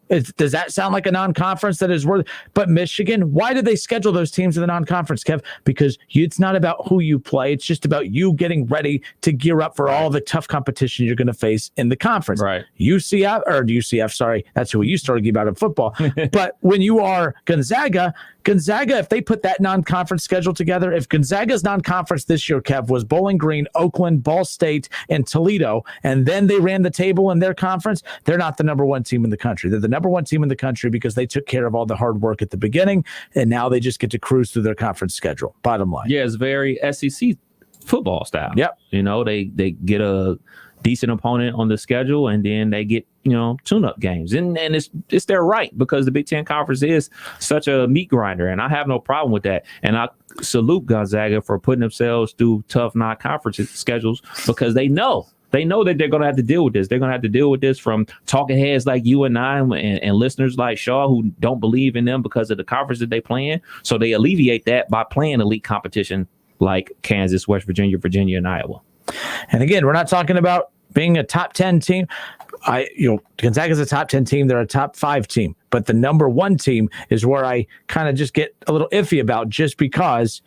Does that sound like a non-conference that is worth? But Michigan, why did they schedule those teams in the non-conference, Kev? Because it's not about who you play. It's just about you getting ready to gear up for all the tough competition you're going to face in the conference. Right. UCF, sorry, that's who we used to argue about in football. But when you are Gonzaga, if they put that non-conference schedule together, if Gonzaga's non-conference this year, Kev, was Bowling Green, Oakland, Ball State, and Toledo, and then they ran the table in their conference, they're not the number one team in the country. They're the number one team in the country because they took care of all the hard work at the beginning, and now they just get to cruise through their conference schedule. Bottom line. Yeah, it's very SEC football style. Yep. They get a decent opponent on the schedule, and then they get tune-up games, and it's their right, because the Big Ten Conference is such a meat grinder, and I have no problem with that. And I salute Gonzaga for putting themselves through tough non-conference schedules, because they know that they're going to have to deal with this. They're going to have to deal with this from talking heads like you and I and listeners like Shaw, who don't believe in them because of the conference that they play in. So they alleviate that by playing elite competition like Kansas, West Virginia, and Iowa. And again, we're not talking about being a top 10 team. Gonzaga's a top 10 team. They're a top 5 team. But the number one team is where I kind of just get a little iffy about, just because,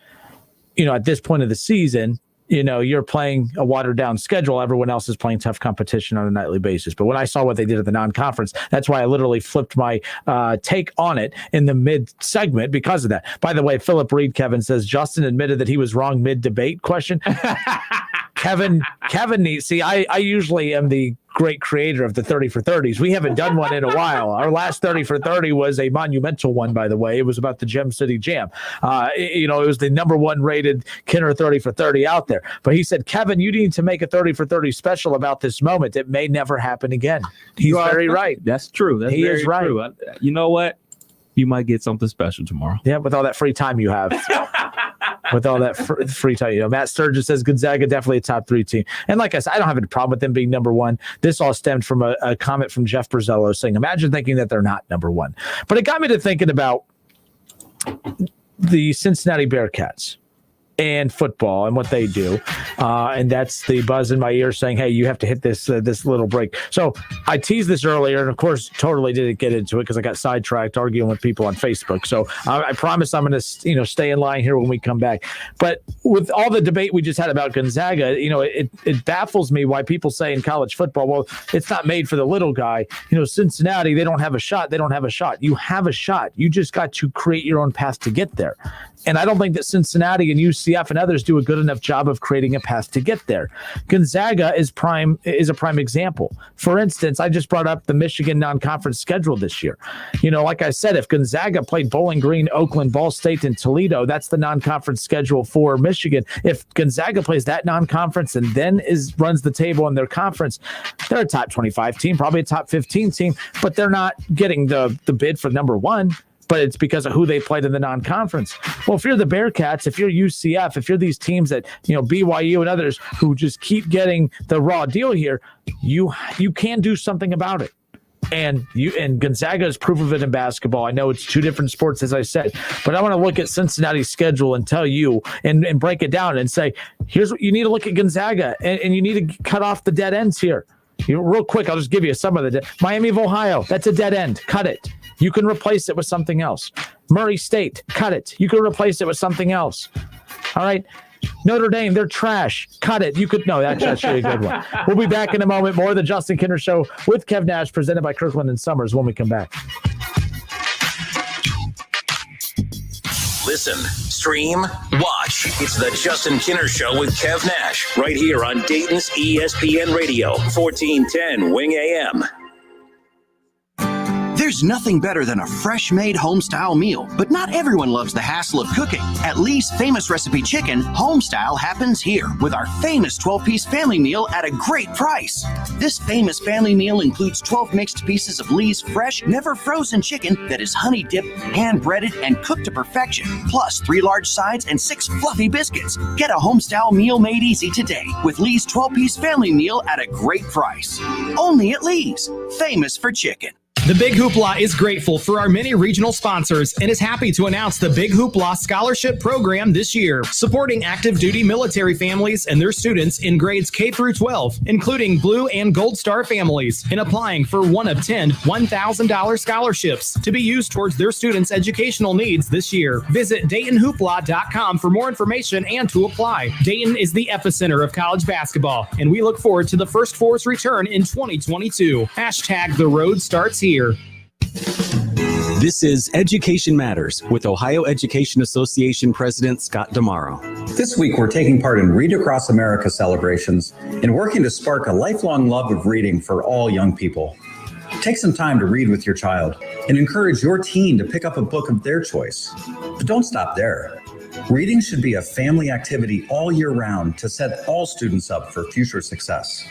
at this point of the season, you're playing a watered-down schedule. Everyone else is playing tough competition on a nightly basis. But when I saw what they did at the non-conference, that's why I literally flipped my take on it in the mid-segment because of that. By the way, Philip Reed, Kevin, says, Justin admitted that he was wrong mid-debate question. Kevin needs, see, I usually am the great creator of the 30 for 30s. We haven't done one in a while. Our last 30 for 30 was a monumental one, by the way. It was about the Gem City Jam. It was the number one rated Kinner 30 for 30 out there. But he said, Kevin, you need to make a 30 for 30 special about this moment. It may never happen again. He's very right. That's true. He is right. True. You know what? You might get something special tomorrow. Yeah, with all that free time you have. With all that free time. Matt Sturgis says Gonzaga definitely a top 3 team. And like I said, I don't have any problem with them being number one. This all stemmed from a comment from Jeff Brzzello saying, imagine thinking that they're not number one. But it got me to thinking about the Cincinnati Bearcats and football and what they do. And that's the buzz in my ear saying, hey, you have to hit this little break. So I teased this earlier, and of course, totally didn't get into it because I got sidetracked arguing with people on Facebook. So I promise I'm going to stay in line here when we come back. But with all the debate we just had about Gonzaga, it baffles me why people say in college football, well, it's not made for the little guy. Cincinnati, they don't have a shot. They don't have a shot. You have a shot. You just got to create your own path to get there. And I don't think that Cincinnati and UCF and others do a good enough job of creating a path to get there. Gonzaga is a prime example. For instance, I just brought up the Michigan non-conference schedule this year. Like I said, if Gonzaga played Bowling Green, Oakland, Ball State, and Toledo, that's the non-conference schedule for Michigan. If Gonzaga plays that non-conference and then runs the table in their conference, they're a top 25 team, probably a top 15 team, but they're not getting the bid for number one. But it's because of who they played in the non-conference. Well, if you're the Bearcats, if you're UCF, if you're these teams that, BYU and others who just keep getting the raw deal here, you can do something about it. And Gonzaga is proof of it in basketball. I know it's 2 different sports, as I said, but I want to look at Cincinnati's schedule and tell you and break it down and say, here's what you need to look at Gonzaga, and you need to cut off the dead ends here. Real quick, I'll just give you some of the Miami of Ohio. That's a dead end. Cut it. You can replace it with something else. Murray State, cut it. You can replace it with something else. All right. Notre Dame, they're trash. Cut it. That's actually a good one. We'll be back in a moment. More of the Justin Kinner Show with Kev Nash, presented by Kirkland Sommers when we come back. Listen, stream, watch. It's the Justin Kinner Show with Kev Nash, right here on Dayton's ESPN Radio, 1410 Wing AM. There's nothing better than a fresh-made home-style meal, but not everyone loves the hassle of cooking. At Lee's Famous Recipe Chicken, home-style happens here with our famous 12-piece family meal at a great price. This famous family meal includes 12 mixed pieces of Lee's fresh, never-frozen chicken that is honey-dipped, hand-breaded, and cooked to perfection, plus 3 large sides and 6 fluffy biscuits. Get a home-style meal made easy today with Lee's 12-piece family meal at a great price. Only at Lee's, famous for chicken. The Big Hoopla is grateful for our many regional sponsors and is happy to announce the Big Hoopla Scholarship Program this year, supporting active duty military families and their students in grades K through 12, including Blue and Gold Star families, and applying for one of 10 $1,000 scholarships to be used towards their students' educational needs this year. Visit DaytonHoopla.com for more information and to apply. Dayton is the epicenter of college basketball, and we look forward to the First Four's return in 2022. Hashtag the road starts here. This is Education Matters with Ohio Education Association President Scott Damaro. This week, we're taking part in Read Across America celebrations and working to spark a lifelong love of reading for all young people. Take some time to read with your child and encourage your teen to pick up a book of their choice. But don't stop there. Reading should be a family activity all year round to set all students up for future success.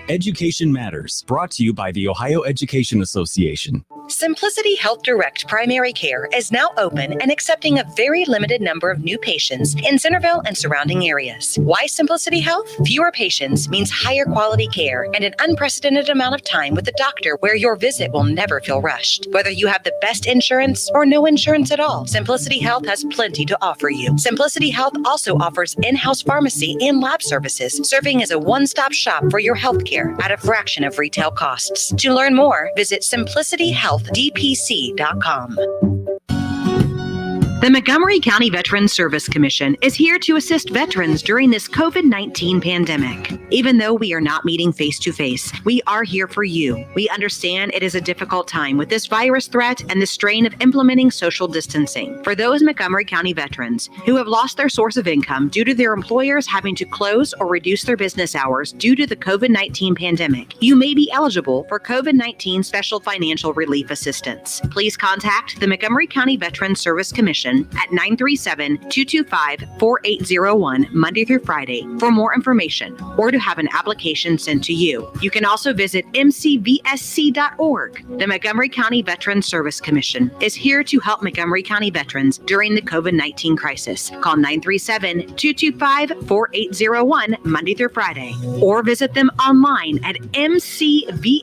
Education Matters, brought to you by the Ohio Education Association. Simplicity Health Direct Primary Care is now open and accepting a very limited number of new patients in Centerville and surrounding areas. Why Simplicity Health? Fewer patients means higher quality care and an unprecedented amount of time with the doctor where your visit will never feel rushed. Whether you have the best insurance or no insurance at all, Simplicity Health has plenty to offer you. Simplicity Health also offers in-house pharmacy and lab services, serving as a one-stop shop for your health care at a fraction of retail costs. To learn more, visit simplicityhealthdpc.com. The Montgomery County Veterans Service Commission is here to assist veterans during this COVID-19 pandemic. Even though we are not meeting face-to-face, we are here for you. We understand it is a difficult time with this virus threat and the strain of implementing social distancing. For those Montgomery County veterans who have lost their source of income due to their employers having to close or reduce their business hours due to the COVID-19 pandemic, you may be eligible for COVID-19 Special Financial Relief Assistance. Please contact the Montgomery County Veterans Service Commission at 937-225-4801 Monday through Friday for more information or to have an application sent to you. You can also visit mcvsc.org. The Montgomery County Veterans Service Commission is here to help Montgomery County veterans during the COVID-19 crisis. Call 937-225-4801 Monday through Friday or visit them online at mcvsc.org.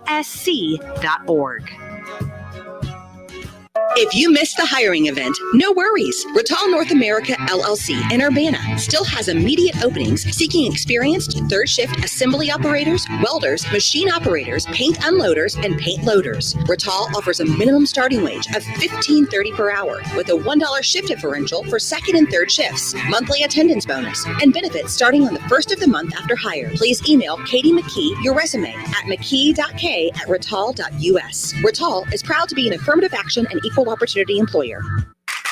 If you missed the hiring event, no worries. Rittal North America LLC in Urbana still has immediate openings seeking experienced third shift assembly operators, welders, machine operators, paint unloaders, and paint loaders. Rittal offers a minimum starting wage of $15.30 per hour with a $1 shift differential for second and third shifts, monthly attendance bonus, and benefits starting on the first of the month after hire. Please email Katie McKee your resume at mckee.k@rittal.us. Rittal is proud to be an affirmative action and equal opportunity employer.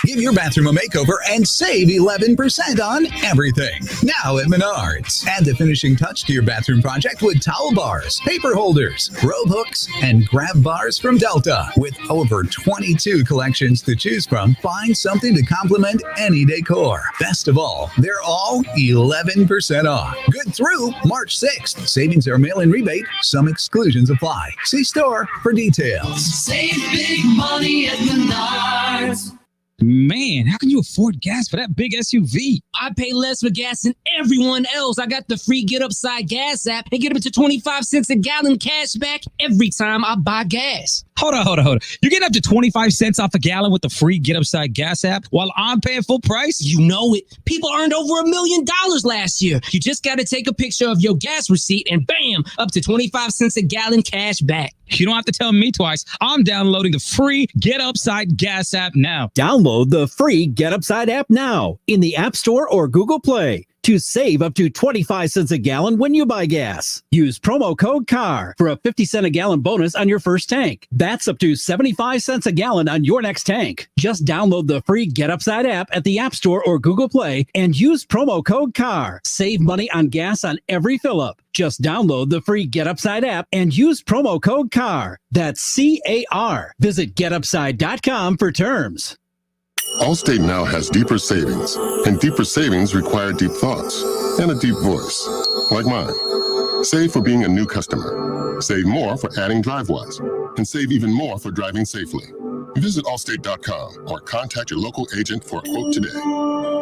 Give your bathroom a makeover and save 11% on everything. Now at Menards. Add the finishing touch to your bathroom project with towel bars, paper holders, robe hooks, and grab bars from Delta. With over 22 collections to choose from, find something to complement any decor. Best of all, they're all 11% off. Good through March 6th. Savings are mail-in rebate. Some exclusions apply. See store for details. Save big money at Menards. Man, how can you afford gas for that big SUV? I pay less for gas than everyone else. I got the free Get Upside Gas app and get up to 25 cents a gallon cash back every time I buy gas. Hold on. You get up to 25 cents off a gallon with the free Get Upside Gas app while I'm paying full price? You know it. People earned over $1 million last year. You just got to take a picture of your gas receipt and bam, up to 25 cents a gallon cash back. You don't have to tell me twice. I'm downloading the free Get Upside Gas app now. Download the free Get Upside app now in the App Store or Google Play to save up to 25 cents a gallon when you buy gas. Use promo code CAR for a 50-cent a gallon bonus on your first tank. That's up to 75 cents a gallon on your next tank. Just download the free Get Upside app at the App Store or Google Play and use promo code CAR. Save money on gas on every fill-up. Just download the free Get Upside app and use promo code CAR. That's C-A-R. Visit getupside.com for terms. Allstate now has deeper savings, and deeper savings require deep thoughts and a deep voice, like mine. Save for being a new customer. Save more for adding DriveWise, and save even more for driving safely. Visit allstate.com or contact your local agent for a quote today.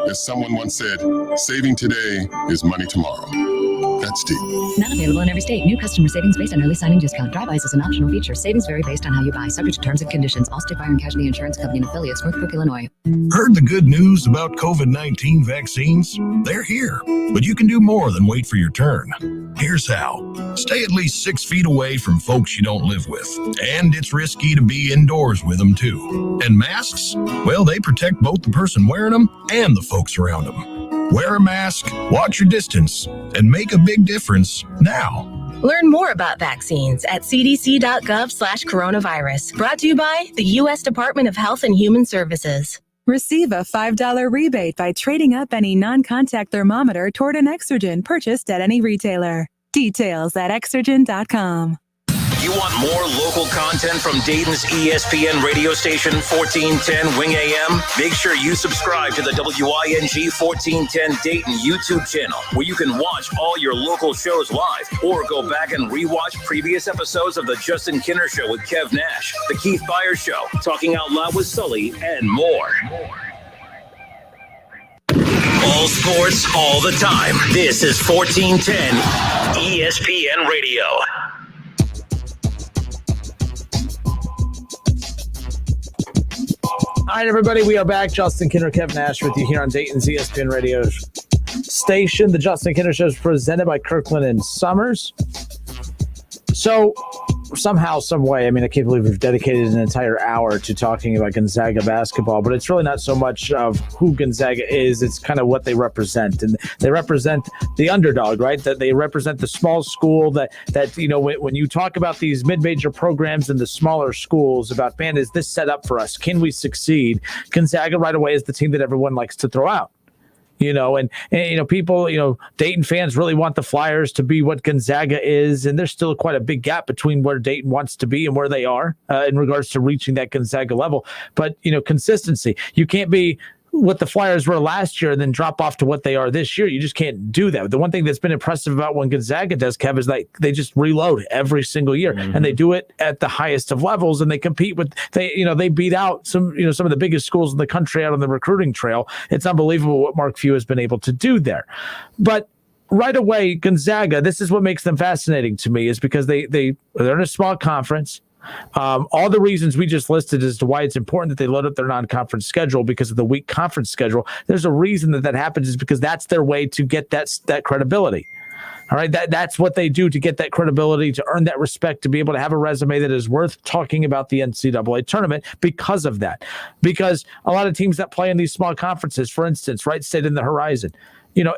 As someone once said, saving today is money tomorrow. That's deep. Not available in every state. New customer savings based on early signing discount. Drive-bys is an optional feature. Savings vary based on how you buy. Subject to terms and conditions. Allstate Fire and Casualty Insurance Company and affiliates. Northbrook, Illinois. Heard the good news about COVID-19 vaccines? They're here, but you can do more than wait for your turn. Here's how. Stay at least 6 feet away from folks you don't live with. And it's risky to be indoors with them, too. And masks? Well, they protect both the person wearing them and the folks around them. Wear a mask, watch your distance, and make a big difference now. Learn more about vaccines at cdc.gov/coronavirus. Brought to you by the U.S. Department of Health and Human Services. Receive a $5 rebate by trading up any non-contact thermometer toward an Exergen purchased at any retailer. Details at Exergen.com. You want more local content from Dayton's ESPN radio station 1410 Wing AM? Make sure you subscribe to the WING 1410 Dayton YouTube channel, where you can watch all your local shows live or go back and rewatch previous episodes of The Justin Kinner Show with Kev Nash, The Keith Byers Show, Talking Out Loud with Sully, and more. All sports, all the time. This is 1410 ESPN Radio. All right, everybody, we are back. Justin Kinner, Kev Nash with you here on Dayton's ESPN radio station. The Justin Kinner Show is presented by Kirkland Sommers. So somehow, some way, I mean, I can't believe we've dedicated an entire hour to talking about Gonzaga basketball, but it's really not so much of who Gonzaga is. It's kind of what they represent. And they represent the underdog, right? That they represent the small school that you know, when you talk about these mid-major programs in the smaller schools about, man, is this set up for us? Can we succeed? Gonzaga right away is the team that everyone likes to throw out. You know, and you know, people, you know, Dayton fans really want the Flyers to be what Gonzaga is, and there's still quite a big gap between where Dayton wants to be and where they are in regards to reaching that Gonzaga level. But, you know, consistency. You can't be what the Flyers were last year and then drop off to what they are this year. You just can't do that. The one thing that's been impressive about when Gonzaga does, Kev, is like they just reload every single year, and they do it at the highest of levels, and they compete with they beat out some of the biggest schools in the country out on the recruiting trail. It's unbelievable what Mark Few has been able to do there. But right away, Gonzaga, this is what makes them fascinating to me, is because they're in a small conference. All the reasons we just listed as to why it's important that they load up their non-conference schedule because of the weak conference schedule. There's a reason that happens, is because that's their way to get that credibility. All right, that's what they do to get that credibility, to earn that respect, to be able to have a resume that is worth talking about the NCAA tournament because of that. Because a lot of teams that play in these small conferences, for instance, Wright State in the Horizon, you know,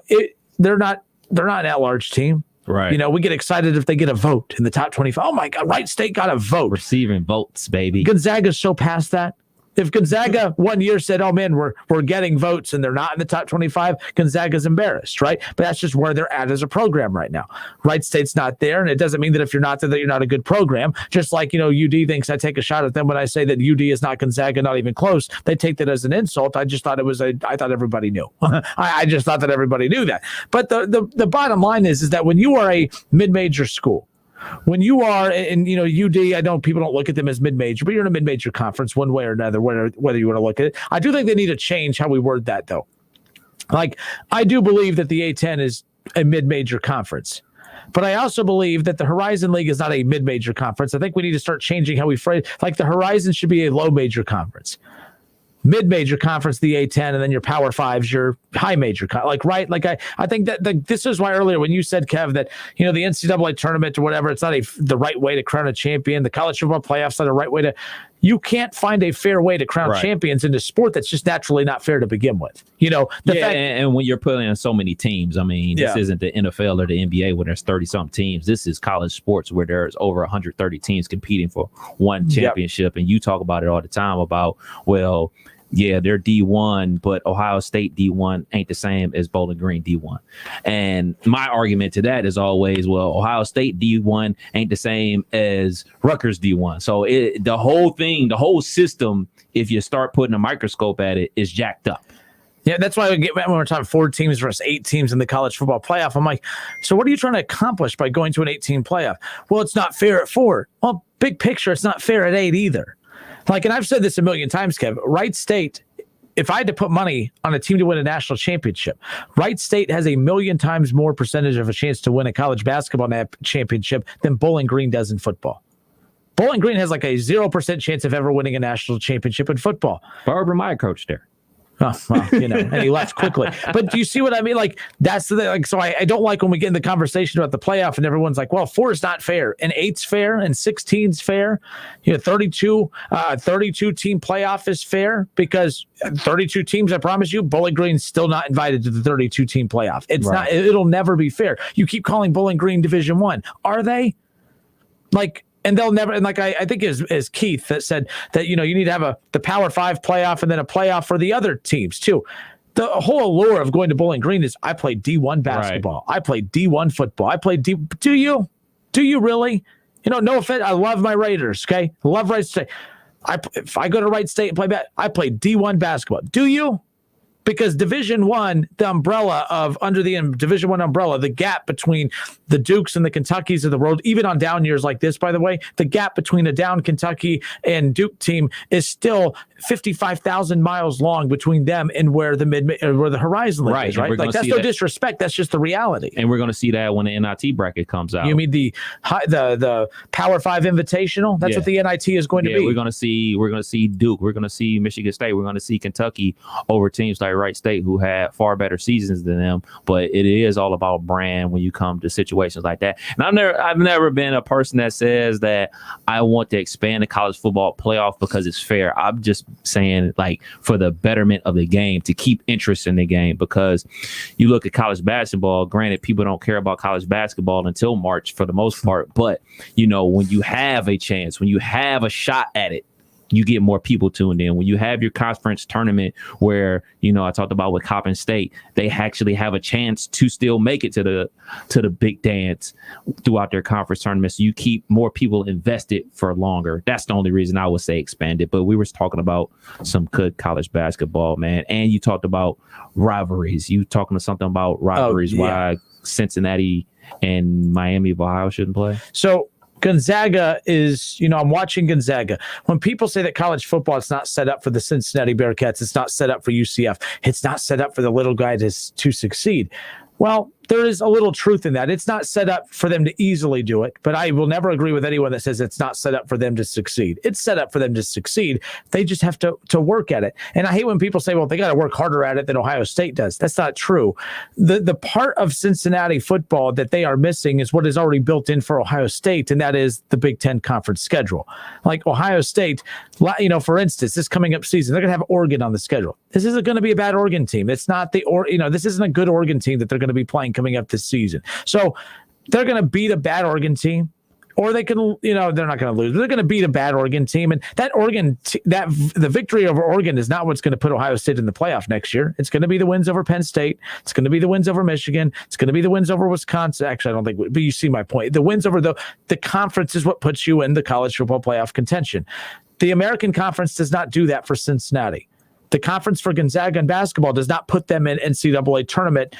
they're not an at-large team. Right. You know, we get excited if they get a vote in the top 25. Oh, my God, Wright State got a vote. Receiving votes, baby. Gonzaga's so past that. If Gonzaga one year said, oh, man, we're getting votes and they're not in the top 25, Gonzaga's embarrassed, right? But that's just where they're at as a program right now. Wright State's not there, and it doesn't mean that if you're not there that you're not a good program. Just like, you know, UD thinks I take a shot at them when I say that UD is not Gonzaga, not even close. They take that as an insult. I just thought I thought everybody knew. I just thought that everybody knew that. But the bottom line is that when you are a mid-major school, when you are in, you know, UD, I know people don't look at them as mid-major, but you're in a mid-major conference one way or another, whether you want to look at it. I do think they need to change how we word that, though. Like, I do believe that the A-10 is a mid-major conference, but I also believe that the Horizon League is not a mid-major conference. I think we need to start changing how we phrase, like the Horizon should be a low-major conference. Mid-major conference, the A-10, and then your Power Fives, your high-major. Right? Like, I think that this is why earlier when you said, Kev, that, you know, the NCAA tournament or whatever, it's not the right way to crown a champion. The college football playoffs are the right way to. You can't find a fair way to crown champions in a sport that's just naturally not fair to begin with. You know, and when you're putting in so many teams, I mean, this isn't the NFL or the NBA where there's 30-something teams. This is college sports where there's over 130 teams competing for one championship. And you talk about it all the time about, well, yeah, they're D1, but Ohio State D1 ain't the same as Bowling Green D1. And my argument to that is always, well, Ohio State D1 ain't the same as Rutgers D1. So the whole system, if you start putting a microscope at it, is jacked up. Yeah, that's why when we're talking 4 teams versus 8 teams in the college football playoff, I'm like, so what are you trying to accomplish by going to an 18 playoff? Well, it's not fair at 4. Well, big picture, it's not fair at 8 either. Like, and I've said this a million times, Kev, Wright State if I had to put money on a team to win a national championship, Wright State has 1,000,000 times more percentage of a chance to win a college basketball championship than Bowling Green does in football. Bowling Green has like a 0% chance of ever winning a national championship in football. Barbara Meyer coached there. Oh, well, and he left quickly. But do you see what I mean? Like, that's the thing. Like, so I don't like when we get in the conversation about the playoff and everyone's like, well, 4 is not fair, and 8's fair, and 16's fair. 32 team playoff is fair because 32 teams. I promise you, Bowling Green's still not invited to the 32 team playoff. It's not. It'll never be fair. You keep calling Bowling Green Division I. Are they? Like. And they'll never, and like I think is Keith that said that, you need to have the Power 5 playoff and then a playoff for the other teams too. The whole allure of going to Bowling Green is I played D1 basketball. Right. I played D1 football. I played Do you really? No offense. I love my Raiders. Okay. Love Wright State. If I go to Wright State and play I played D1 basketball. Do you? Because Division I, the umbrella of under the Division I umbrella, the gap between the Dukes and the Kentuckys of the world, even on down years like this, by the way, the gap between a down Kentucky and Duke team is still 55,000 miles long between them and where the Horizon League is, right? Like that's no disrespect. That's just the reality. And we're going to see that when the NIT bracket comes out. You mean the Power 5 Invitational? That's what the NIT is going to be. We're going to see Duke. We're going to see Michigan State. We're going to see Kentucky over teams like Wright State who had far better seasons than them. But it is all about brand when you come to situations like that. And I've never been a person that says that I want to expand the college football playoff because it's fair. I'm just saying, like, for the betterment of the game, to keep interest in the game, because you look at college basketball, granted, people don't care about college basketball until March for the most part. But, when you have a chance, when you have a shot at it, you get more people tuned in. When you have your conference tournament where, I talked about with Coppin State, they actually have a chance to still make it to the big dance throughout their conference tournament. So you keep more people invested for longer. That's the only reason I would say expand it. But we were talking about some good college basketball, man. And you talked about rivalries. You talking something about rivalries, why Cincinnati and Miami of Ohio shouldn't play. So Gonzaga is, I'm watching Gonzaga. When people say that college football is not set up for the Cincinnati Bearcats, it's not set up for UCF, it's not set up for the little guy to succeed. Well, there is a little truth in that. It's not set up for them to easily do it, but I will never agree with anyone that says it's not set up for them to succeed. It's set up for them to succeed. They just have to work at it. And I hate when people say, well, they got to work harder at it than Ohio State does. That's not true. The part of Cincinnati football that they are missing is what is already built in for Ohio State, and that is the Big Ten conference schedule. Like Ohio State, for instance, this coming up season, they're going to have Oregon on the schedule. This isn't going to be a bad Oregon team. It's not this isn't a good Oregon team that they're going to be playing coming up this season. So they're going to beat a bad Oregon team, or they can, they're not going to lose. They're going to beat a bad Oregon team. And that the victory over Oregon is not what's going to put Ohio State in the playoff next year. It's going to be the wins over Penn State. It's going to be the wins over Michigan. It's going to be the wins over Wisconsin. Actually, I don't think, but you see my point. The wins over the conference is what puts you in the college football playoff contention. The American Conference does not do that for Cincinnati. The conference for Gonzaga and basketball does not put them in NCAA tournament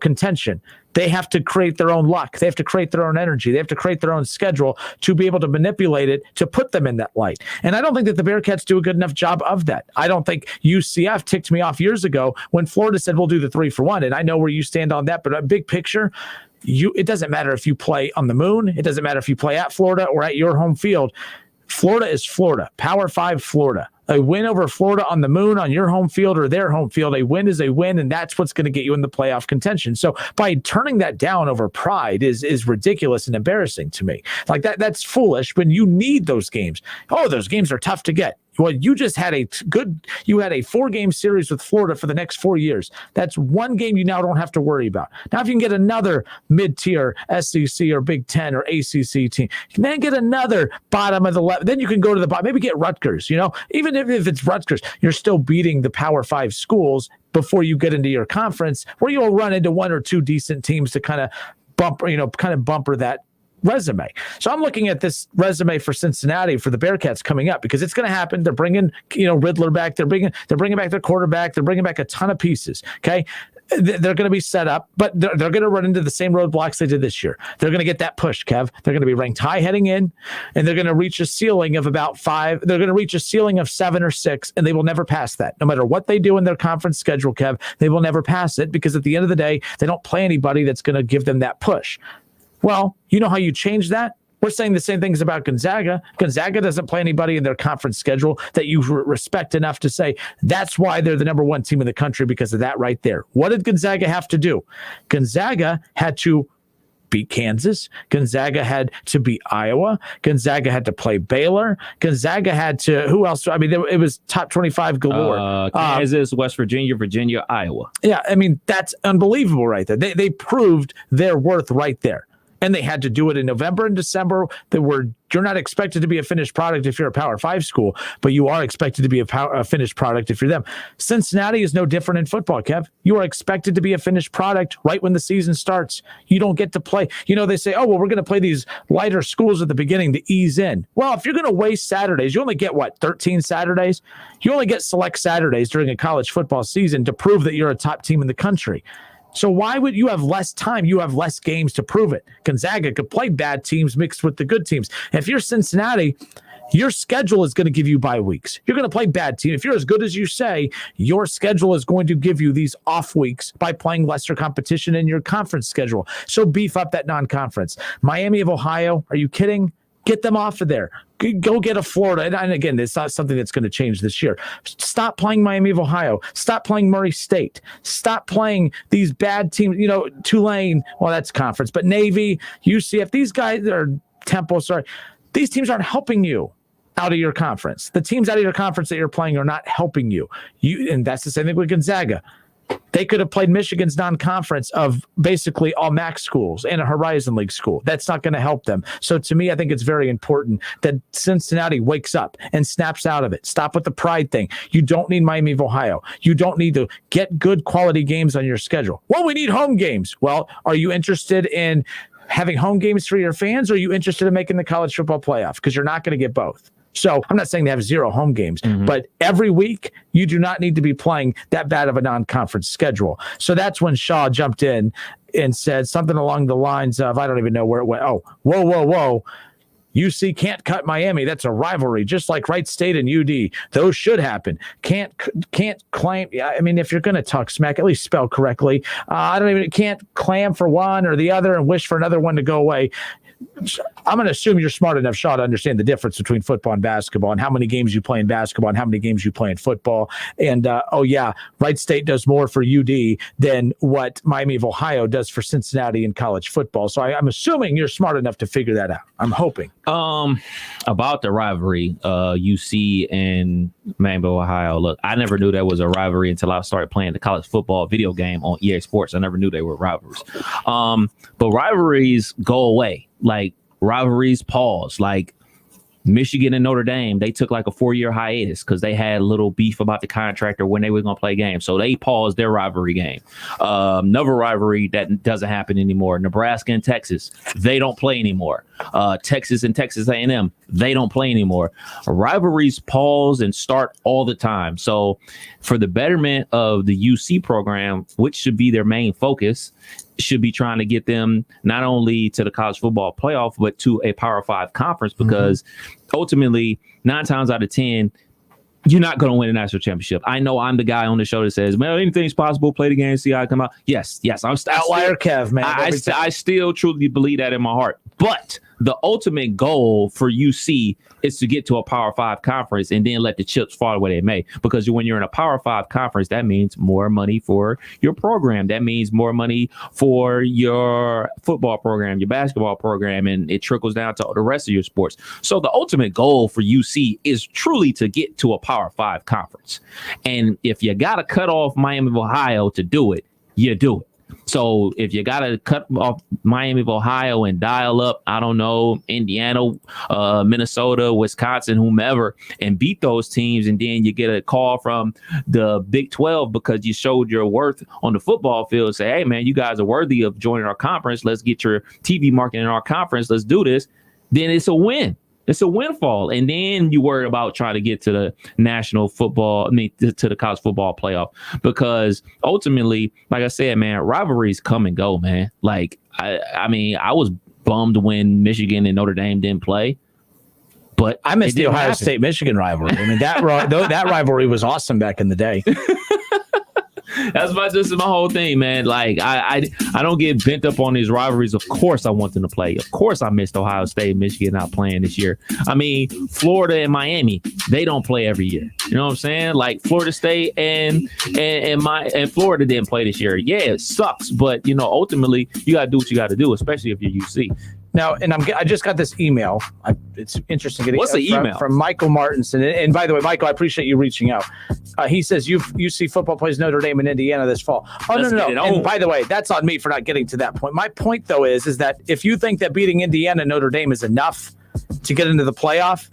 contention. They have to create their own luck. They have to create their own energy. They have to create their own schedule to be able to manipulate it to put them in that light. And I don't think that the Bearcats do a good enough job of that. I don't think UCF ticked me off years ago when Florida said, we'll do the 3-for-1. And I know where you stand on that, but a big picture, it doesn't matter if you play on the moon. It doesn't matter if you play at Florida or at your home field. Florida is Florida. Power 5 Florida. A win over Florida on the moon, on your home field or their home field, a win is a win, and that's what's going to get you in the playoff contention. So by turning that down over pride is ridiculous and embarrassing to me. Like that's foolish when you need those games. Oh, those games are tough to get. Well, you just had a 4-game series with Florida for the next 4 years. That's one game you now don't have to worry about. Now, if you can get another mid-tier SEC or Big Ten or ACC team, you can then get another bottom of the left. Then you can go to the bottom, maybe get Rutgers. Even if it's Rutgers, you're still beating the Power 5 schools before you get into your conference, where you'll run into one or two decent teams to kind of bumper that resume. So I'm looking at this resume for Cincinnati for the Bearcats coming up because it's going to happen. They're bringing, Riddler back. They're bringing back their quarterback. They're bringing back a ton of pieces. Okay. They're going to be set up, but they're going to run into the same roadblocks they did this year. They're going to get that push, Kev. They're going to be ranked high heading in, and they're going to reach a ceiling of about 5. They're going to reach a ceiling of 7 or 6, and they will never pass that. No matter what they do in their conference schedule, Kev, they will never pass it because at the end of the day, they don't play anybody that's going to give them that push. Well, you know how you change that? We're saying the same things about Gonzaga. Gonzaga doesn't play anybody in their conference schedule that you respect enough to say that's why they're the number 1 team in the country because of that right there. What did Gonzaga have to do? Gonzaga had to beat Kansas. Gonzaga had to beat Iowa. Gonzaga had to play Baylor. Gonzaga had to, who else? I mean, it was top 25 galore. Kansas, West Virginia, Iowa. Yeah, I mean, that's unbelievable right there. They proved their worth right there. And they had to do it in November and December. You're not expected to be a finished product if you're a Power 5 school, but you are expected to be a finished product if you're them. Cincinnati is no different in football, Kev. You are expected to be a finished product right when the season starts. You don't get to play. They say, oh, well, we're going to play these lighter schools at the beginning to ease in. Well, if you're going to waste Saturdays, you only get, 13 Saturdays? You only get select Saturdays during a college football season to prove that you're a top team in the country. So why would you have less time? You have less games to prove it. Gonzaga could play bad teams mixed with the good teams. And if you're Cincinnati, your schedule is going to give you bye weeks. You're going to play bad teams. If you're as good as you say, your schedule is going to give you these off weeks by playing lesser competition in your conference schedule. So beef up that non-conference. Miami of Ohio, are you kidding? Get them off of there. Go get a Florida. And again, it's not something that's going to change this year. Stop playing Miami of Ohio. Stop playing Murray State. Stop playing these bad teams. Tulane, well, that's conference. But Navy, UCF, these guys are Temple, these teams aren't helping you out of your conference. The teams out of your conference that you're playing are not helping you. And that's the same thing with Gonzaga. They could have played Michigan's non-conference of basically all MAC schools and a Horizon League school. That's not going to help them. So to me, I think it's very important that Cincinnati wakes up and snaps out of it. Stop with the pride thing. You don't need Miami of Ohio. You don't need to get good quality games on your schedule. Well, we need home games. Well, are you interested in having home games for your fans, or are you interested in making the college football playoff? Because you're not going to get both. So I'm not saying they have 0 home games, but every week you do not need to be playing that bad of a non-conference schedule. So that's when Shaw jumped in and said something along the lines of, I don't even know where it went. Oh, whoa. UC can't cut Miami. That's a rivalry, just like Wright State and UD. Those should happen. Can't claim. I mean, if you're going to talk smack, at least spell correctly. Can't clam for one or the other and wish for another one to go away. I'm going to assume you're smart enough, Shaw, to understand the difference between football and basketball and how many games you play in basketball and how many games you play in football. And, Wright State does more for UD than what Miami of Ohio does for Cincinnati in college football. So I'm assuming you're smart enough to figure that out. I'm hoping. About the rivalry, UC and Miami of Ohio. Look, I never knew that was a rivalry until I started playing the college football video game on EA Sports. I never knew they were rivalries. But rivalries go away. Like rivalries pause. Like Michigan and Notre Dame, they took like a 4-year hiatus because they had a little beef about the contract or when they were going to play games. So they paused their rivalry game. Another rivalry that doesn't happen anymore. Nebraska and Texas, they don't play anymore. Texas and Texas A&M, they don't play anymore. Rivalries pause and start all the time. So for the betterment of the UC program, which should be their main focus, should be trying to get them not only to the college football playoff, but to a Power 5 conference, because ultimately 9 times out of 10, you're not going to win a national championship. I know I'm the guy on the show that says, man, anything's possible. Play the game, see how it come out. Yes. I'm outlier Kev, man. I still truly believe that in my heart. But the ultimate goal for UC is to get to a Power 5 conference and then let the chips fall where they may. Because when you're in a Power 5 conference, that means more money for your program. That means more money for your football program, your basketball program, and it trickles down to the rest of your sports. So the ultimate goal for UC is truly to get to a Power 5 conference. And if you got to cut off Miami of Ohio to do it, you do it. So if you got to cut off Miami of Ohio and dial up, I don't know, Indiana, Minnesota, Wisconsin, whomever, and beat those teams, and then you get a call from the Big 12 because you showed your worth on the football field, say, hey, man, you guys are worthy of joining our conference. Let's get your TV market in our conference. Let's do this. Then it's a win. It's a windfall. And then you worry about trying to get to the national football, to the college football playoff. Because ultimately, like I said, man, rivalries come and go, man. Like, I was bummed when Michigan and Notre Dame didn't play. But I missed the Ohio State-Michigan rivalry. I mean, that rivalry was awesome back in the day. This is my whole thing, man. Like, I don't get bent up on these rivalries. Of course I want them to play. Of course I missed Ohio State and Michigan not playing this year. I mean, Florida and Miami, they don't play every year. You know what I'm saying? Like, Florida State and Florida didn't play this year. Yeah, it sucks, but ultimately you got to do what you got to do, especially if you're UC. Now, and I just got this email. It's interesting getting What's the email from Michael Martinson. And by the way, Michael, I appreciate you reaching out. He says UC football plays Notre Dame and Indiana this fall. No. And by the way, that's on me for not getting to that point. My point, though, is that if you think that beating Indiana and Notre Dame is enough to get into the playoff,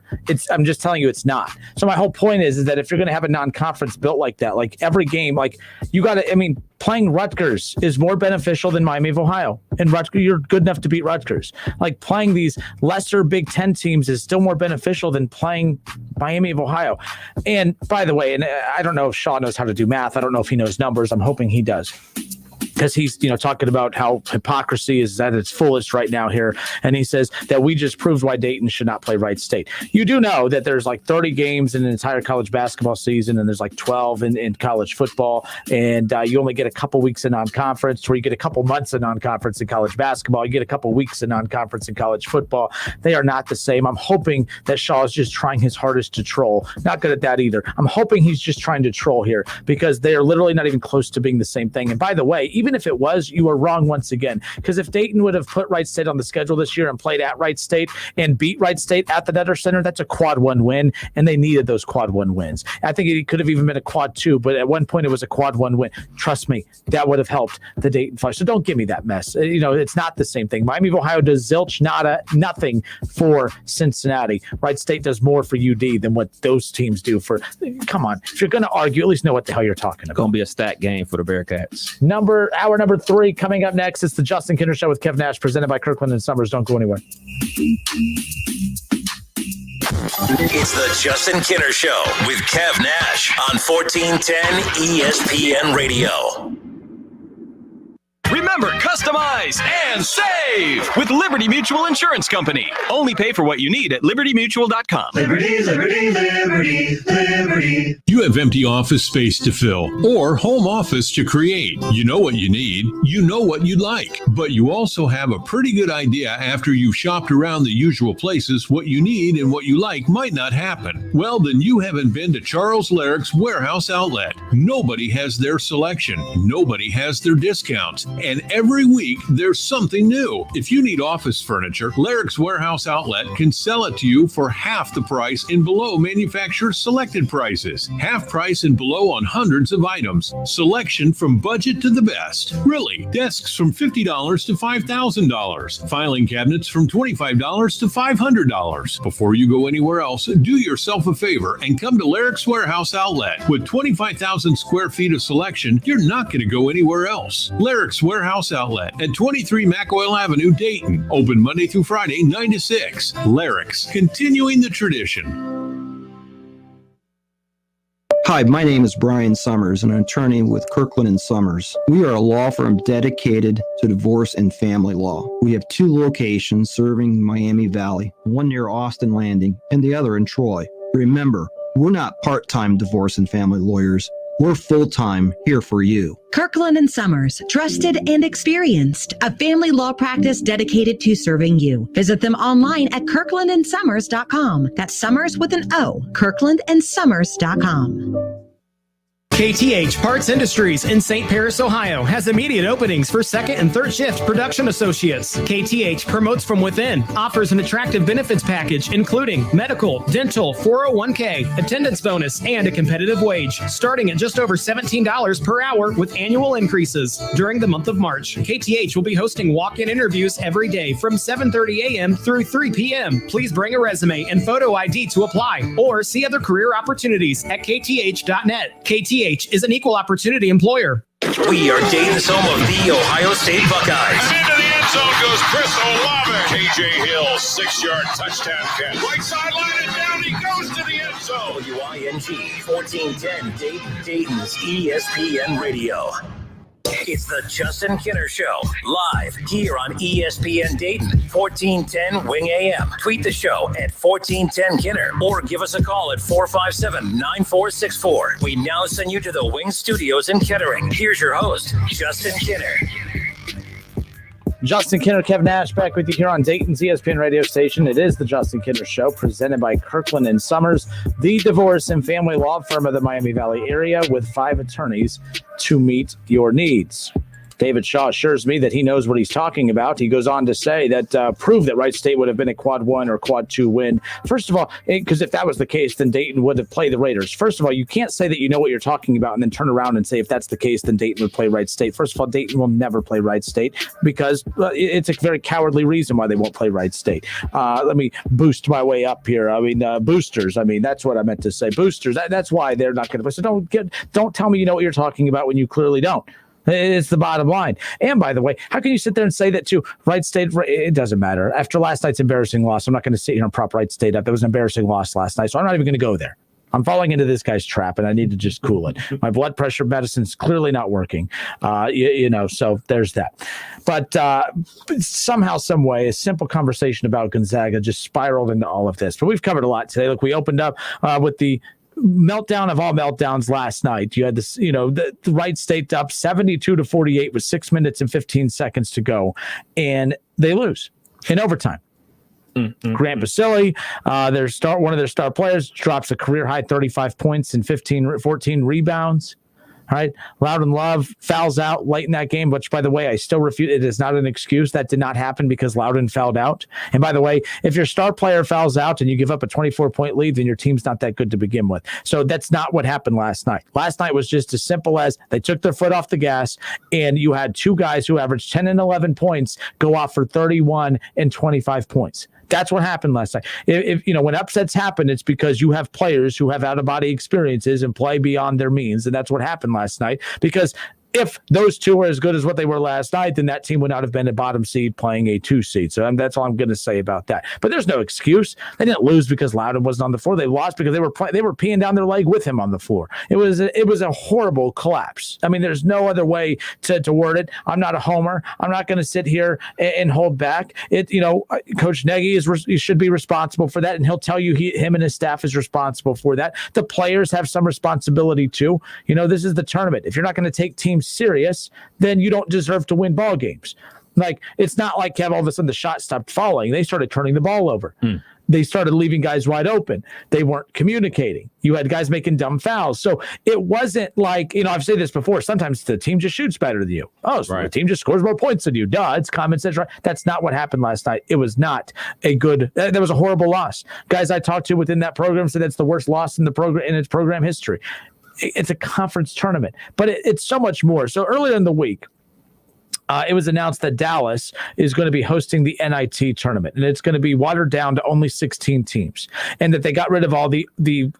I'm just telling you it's not. So my whole point is that if you're going to have a non-conference built like that, like every game, like you got to, playing Rutgers is more beneficial than Miami of Ohio. And Rutgers, you're good enough to beat Rutgers. Like, playing these lesser Big Ten teams is still more beneficial than playing Miami of Ohio. And by the way, and I don't know if Shaw knows how to do math. I don't know if he knows numbers. I'm hoping he does. Because he's, talking about how hypocrisy is at its fullest right now here. And he says that we just proved why Dayton should not play Wright State. You do know that there's like 30 games in an entire college basketball season, and there's like 12 in college football. And you only get a couple weeks in non-conference, where you get a couple months in non-conference in college basketball. You get a couple weeks in non-conference in college football. They are not the same. I'm hoping that Shaw is just trying his hardest to troll. Not good at that either. I'm hoping he's just trying to troll here, because they are literally not even close to being the same thing. And by the way, even if it was, you are wrong once again. Because if Dayton would have put Wright State on the schedule this year and played at Wright State and beat Wright State at the Netter Center, that's a quad 1 win, and they needed those quad 1 wins. I think it could have even been a quad 2, but at one point it was a quad 1 win. Trust me, that would have helped the Dayton Flash. So don't give me that mess. It's not the same thing. Miami of Ohio does zilch, nada, nothing for Cincinnati. Wright State does more for UD than what those teams do for. Come on, if you're going to argue, at least know what the hell you're talking about. Going to be a stat game for the Bearcats. Hour number 3 coming up next. It's the Justin Kinder Show with Kev Nash, presented by Kirkland and Sommers. Don't go anywhere. It's the Justin Kinder Show with Kev Nash on 1410 ESPN Radio. Remember, customize and save with Liberty Mutual Insurance Company. Only pay for what you need at libertymutual.com. Liberty, liberty, liberty, liberty. You have empty office space to fill or home office to create. You know what you need. You know what you'd like. But you also have a pretty good idea after you've shopped around the usual places what you need and what you like might not happen. Well, then you haven't been to Charles Larrick's Warehouse Outlet. Nobody has their selection. Nobody has their discounts. And every week, there's something new. If you need office furniture, Larrick's Warehouse Outlet can sell it to you for half the price and below manufacturer's selected prices. Half price and below on hundreds of items. Selection from budget to the best. Really, desks from $50 to $5,000. Filing cabinets from $25 to $500. Before you go anywhere else, do yourself a favor and come to Larrick's Warehouse Outlet. With 25,000 square feet of selection, you're not going to go anywhere else. Larrick's Warehouse Outlet at 23 McOil Avenue, Dayton. Open Monday through Friday, 9 to 6. Larrick's, continuing the tradition. Hi, my name is Brian Summers, an attorney with Kirkland Sommers. We are a law firm dedicated to divorce and family law. We have 2 locations serving Miami Valley, one near Austin Landing and the other in Troy. Remember, we're not part-time divorce and family lawyers. We're full-time here for you. Kirkland & Sommers, trusted and experienced, a family law practice dedicated to serving you. Visit them online at kirklandandsommers.com. That's Sommers with an O, kirklandandsommers.com. KTH Parts Industries in St. Paris, Ohio has immediate openings for second and third shift production associates. KTH promotes from within, offers an attractive benefits package including medical, dental, 401k, attendance bonus, and a competitive wage, starting at just over $17 per hour with annual increases. During the month of March, KTH will be hosting walk-in interviews every day from 7:30 a.m. through 3 p.m. Please bring a resume and photo ID to apply or see other career opportunities at kth.net. KTH is an equal opportunity employer. We are Dayton's home of the Ohio State Buckeyes. And into the end zone goes Chris Olave. KJ Hill, 6-yard touchdown catch. Right sideline and down he goes to the end zone. WING 1410 Dayton's ESPN Radio. It's the Justin Kinner Show, live here on ESPN Dayton, 1410 Wing AM. Tweet the show at 1410 Kinner or give us a call at 457-9464. We now send you to the Wing Studios in Kettering. Here's your host, Justin Kinner. Justin Kinner, Kev Nash, back with you here on Dayton's ESPN radio station. It is the Justin Kinner Show, presented by Kirkland Sommers, the divorce and family law firm of the Miami Valley area, with 5 attorneys to meet your needs. David Shaw assures me that he knows what he's talking about. He goes on to say that prove that Wright State would have been a quad 1 or quad 2 win. First of all, because if that was the case, then Dayton would have played the Raiders. First of all, you can't say that you know what you're talking about and then turn around and say if that's the case, then Dayton would play Wright State. First of all, Dayton will never play Wright State because it's a very cowardly reason why they won't play Wright State. Let me boost my way up here. Boosters. That's what I meant to say. Boosters. That's why they're not going to play. So don't tell me you know what you're talking about when you clearly don't. It's the bottom line. And by the way, how can you sit there and say that to Wright State? It doesn't matter. After last night's embarrassing loss, I'm not going to sit here and prop Wright State up. It was an embarrassing loss last night, so I'm not even going to go there. I'm falling into this guy's trap, and I need to just cool it. My blood pressure medicine's clearly not working. So there's that. But somehow, some way, a simple conversation about Gonzaga just spiraled into all of this. But we've covered a lot today. Look, we opened up with the meltdown of all meltdowns last night. You had this, the Wright State up 72-48 with 6 minutes and 15 seconds to go, and they lose in overtime. Grant Basile, one of their star players, drops a career high 35 points and 14 rebounds. All right. Loudon Love fouls out late in that game, which, by the way, I still refute. It is not an excuse. That did not happen because Loudon fouled out. And by the way, if your star player fouls out and you give up a 24-point lead, then your team's not that good to begin with. So that's not what happened last night. Last night was just as simple as they took their foot off the gas, and you had 2 guys who averaged 10 and 11 points go off for 31 and 25 points. That's what happened last night. If when upsets happen, it's because you have players who have out-of-body experiences and play beyond their means, and that's what happened last night. Because if those 2 were as good as what they were last night, then that team would not have been a bottom seed playing a 2 seed. So that's all I'm going to say about that. But there's no excuse. They didn't lose because Loudon wasn't on the floor. They lost because they were peeing down their leg with him on the floor. It was a horrible collapse. There's no other way to word it. I'm not a homer. I'm not going to sit here and hold back. Coach Nagy should be responsible for that, and he'll tell you him and his staff is responsible for that. The players have some responsibility too. This is the tournament. If you're not going to take teams serious, then you don't deserve to win ball games. It's not like all of a sudden the shot stopped falling. They started turning the ball over. They started leaving guys wide open. They weren't communicating. You had guys making dumb fouls. So it wasn't like, I've said this before, sometimes the team just shoots better than you. Oh, so the team just scores more points than you. Duh, it's common sense, right? That's not what happened last night. It was not that was a horrible loss. Guys I talked to within that program said that's the worst loss in its program history. It's a conference tournament, but it's so much more. So earlier in the week, it was announced that Dallas is going to be hosting the NIT tournament, and it's going to be watered down to only 16 teams, and that they got rid of all the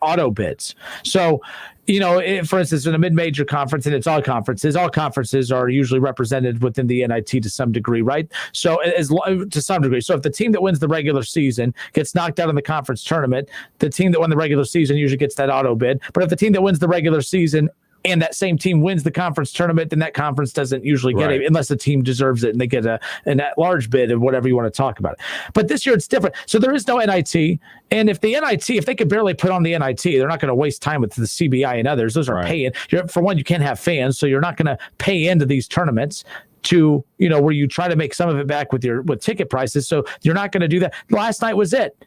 auto bids. So, for instance, in a mid-major conference, and it's all conferences are usually represented within the NIT to some degree, right? So to some degree. So if the team that wins the regular season gets knocked out in the conference tournament, the team that won the regular season usually gets that auto bid. But if the team that wins the regular season and that same team wins the conference tournament, then that conference doesn't usually get it unless the team deserves it and they get an at-large bid of whatever you want to talk about it. But this year it's different. So there is no NIT. And if they could barely put on the NIT, they're not going to waste time with the CBI and others. Those are paying. For one, you can't have fans, so you're not going to pay into these tournaments to, where you try to make some of it back with ticket prices. So you're not going to do that. Last night was it.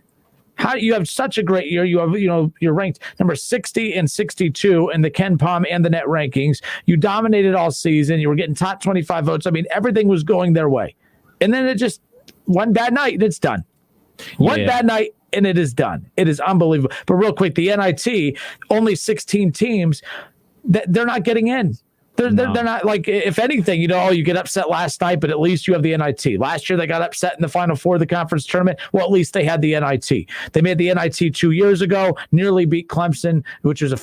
How you have such a great year? You have, you're ranked number 60 and 62 in the Ken Pom and the net rankings. You dominated all season. You were getting top 25 votes. I mean, everything was going their way. And then it just one bad night and it's done. One bad night and it is done. It is unbelievable. But real quick, the NIT, only 16 teams, they're not getting in. They're not, like, if anything, you get upset last night, but at least you have the NIT. Last year, they got upset in the Final Four of the conference tournament. Well, at least they had the NIT. They made the NIT 2 years ago, nearly beat Clemson, which was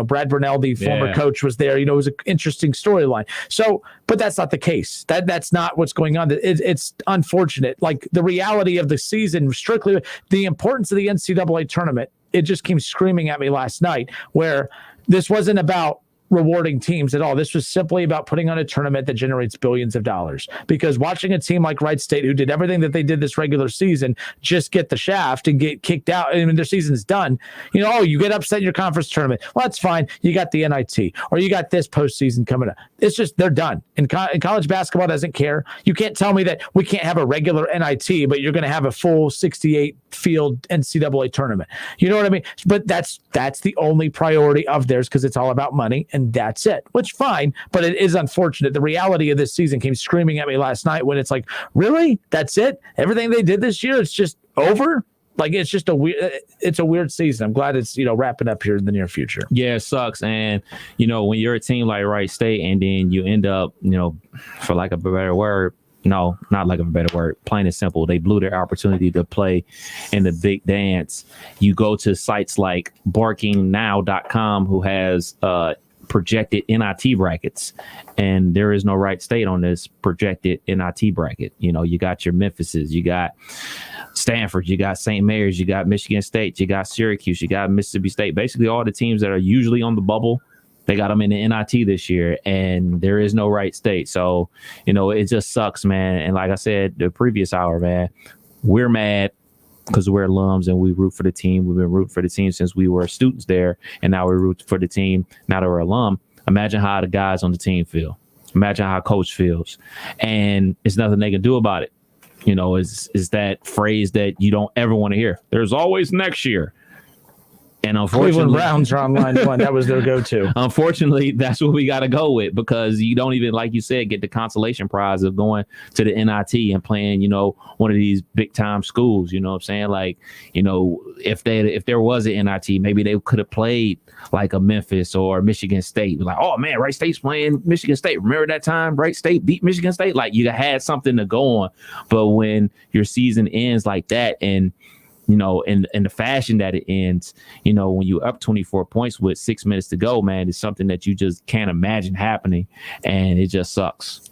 Brad Burnell, the former coach, was there. It was an interesting storyline. So, but that's not the case. That's not what's going on. It's unfortunate. Like, the reality of the season, strictly the importance of the NCAA tournament, it just came screaming at me last night, where this wasn't about rewarding teams at all. This was simply about putting on a tournament that generates billions of dollars. Because watching a team like Wright State, who did everything that they did this regular season, just get the shaft and get kicked out, I mean, their season's done. You get upset in your conference tournament. Well, that's fine. You got the NIT, or you got this postseason coming up. It's just, they're done. And college basketball doesn't care. You can't tell me that we can't have a regular NIT, but you're going to have a full 68 field NCAA tournament. You know what I mean? But that's the only priority of theirs, because it's all about money. And that's it, which fine, but it is unfortunate. The reality of this season came screaming at me last night, when it's like, really? That's it? Everything they did this year, it's just over? Like, it's just a weird season. I'm glad it's, wrapping up here in the near future. Yeah, it sucks. And, when you're a team like Wright State and then you end up, for lack of a better word, no, not like a better word, plain and simple, they blew their opportunity to play in the big dance. You go to sites like barkingnow.com, who has projected NIT brackets, and there is no Wright State on this projected NIT bracket. You got your Memphises, you got Stanford, you got St. Mary's, you got Michigan State, you got Syracuse, you got Mississippi State. Basically all the teams that are usually on the bubble, they got them in the NIT this year, and there is no Wright State. So, it just sucks, man. And like I said the previous hour, man, we're mad because we're alums and we root for the team. We've been rooting for the team since we were students there, and now we root for the team now that we're alum. Imagine how the guys on the team feel. Imagine how coach feels. And it's nothing they can do about it. Is that phrase that you don't ever want to hear. There's always next year. And unfortunately, Cleveland Browns are on line one. That was their go-to. Unfortunately, that's what we got to go with, because you don't even, like you said, get the consolation prize of going to the NIT and playing, one of these big-time schools. You know what I'm saying? Like, if there was an NIT, maybe they could have played like a Memphis or Michigan State. Like, oh man, Wright State's playing Michigan State. Remember that time Wright State beat Michigan State? Like, you had something to go on. But when your season ends like that, and in the fashion that it ends, when you're up 24 points with 6 minutes to go, man, it's something that you just can't imagine happening. And it just sucks.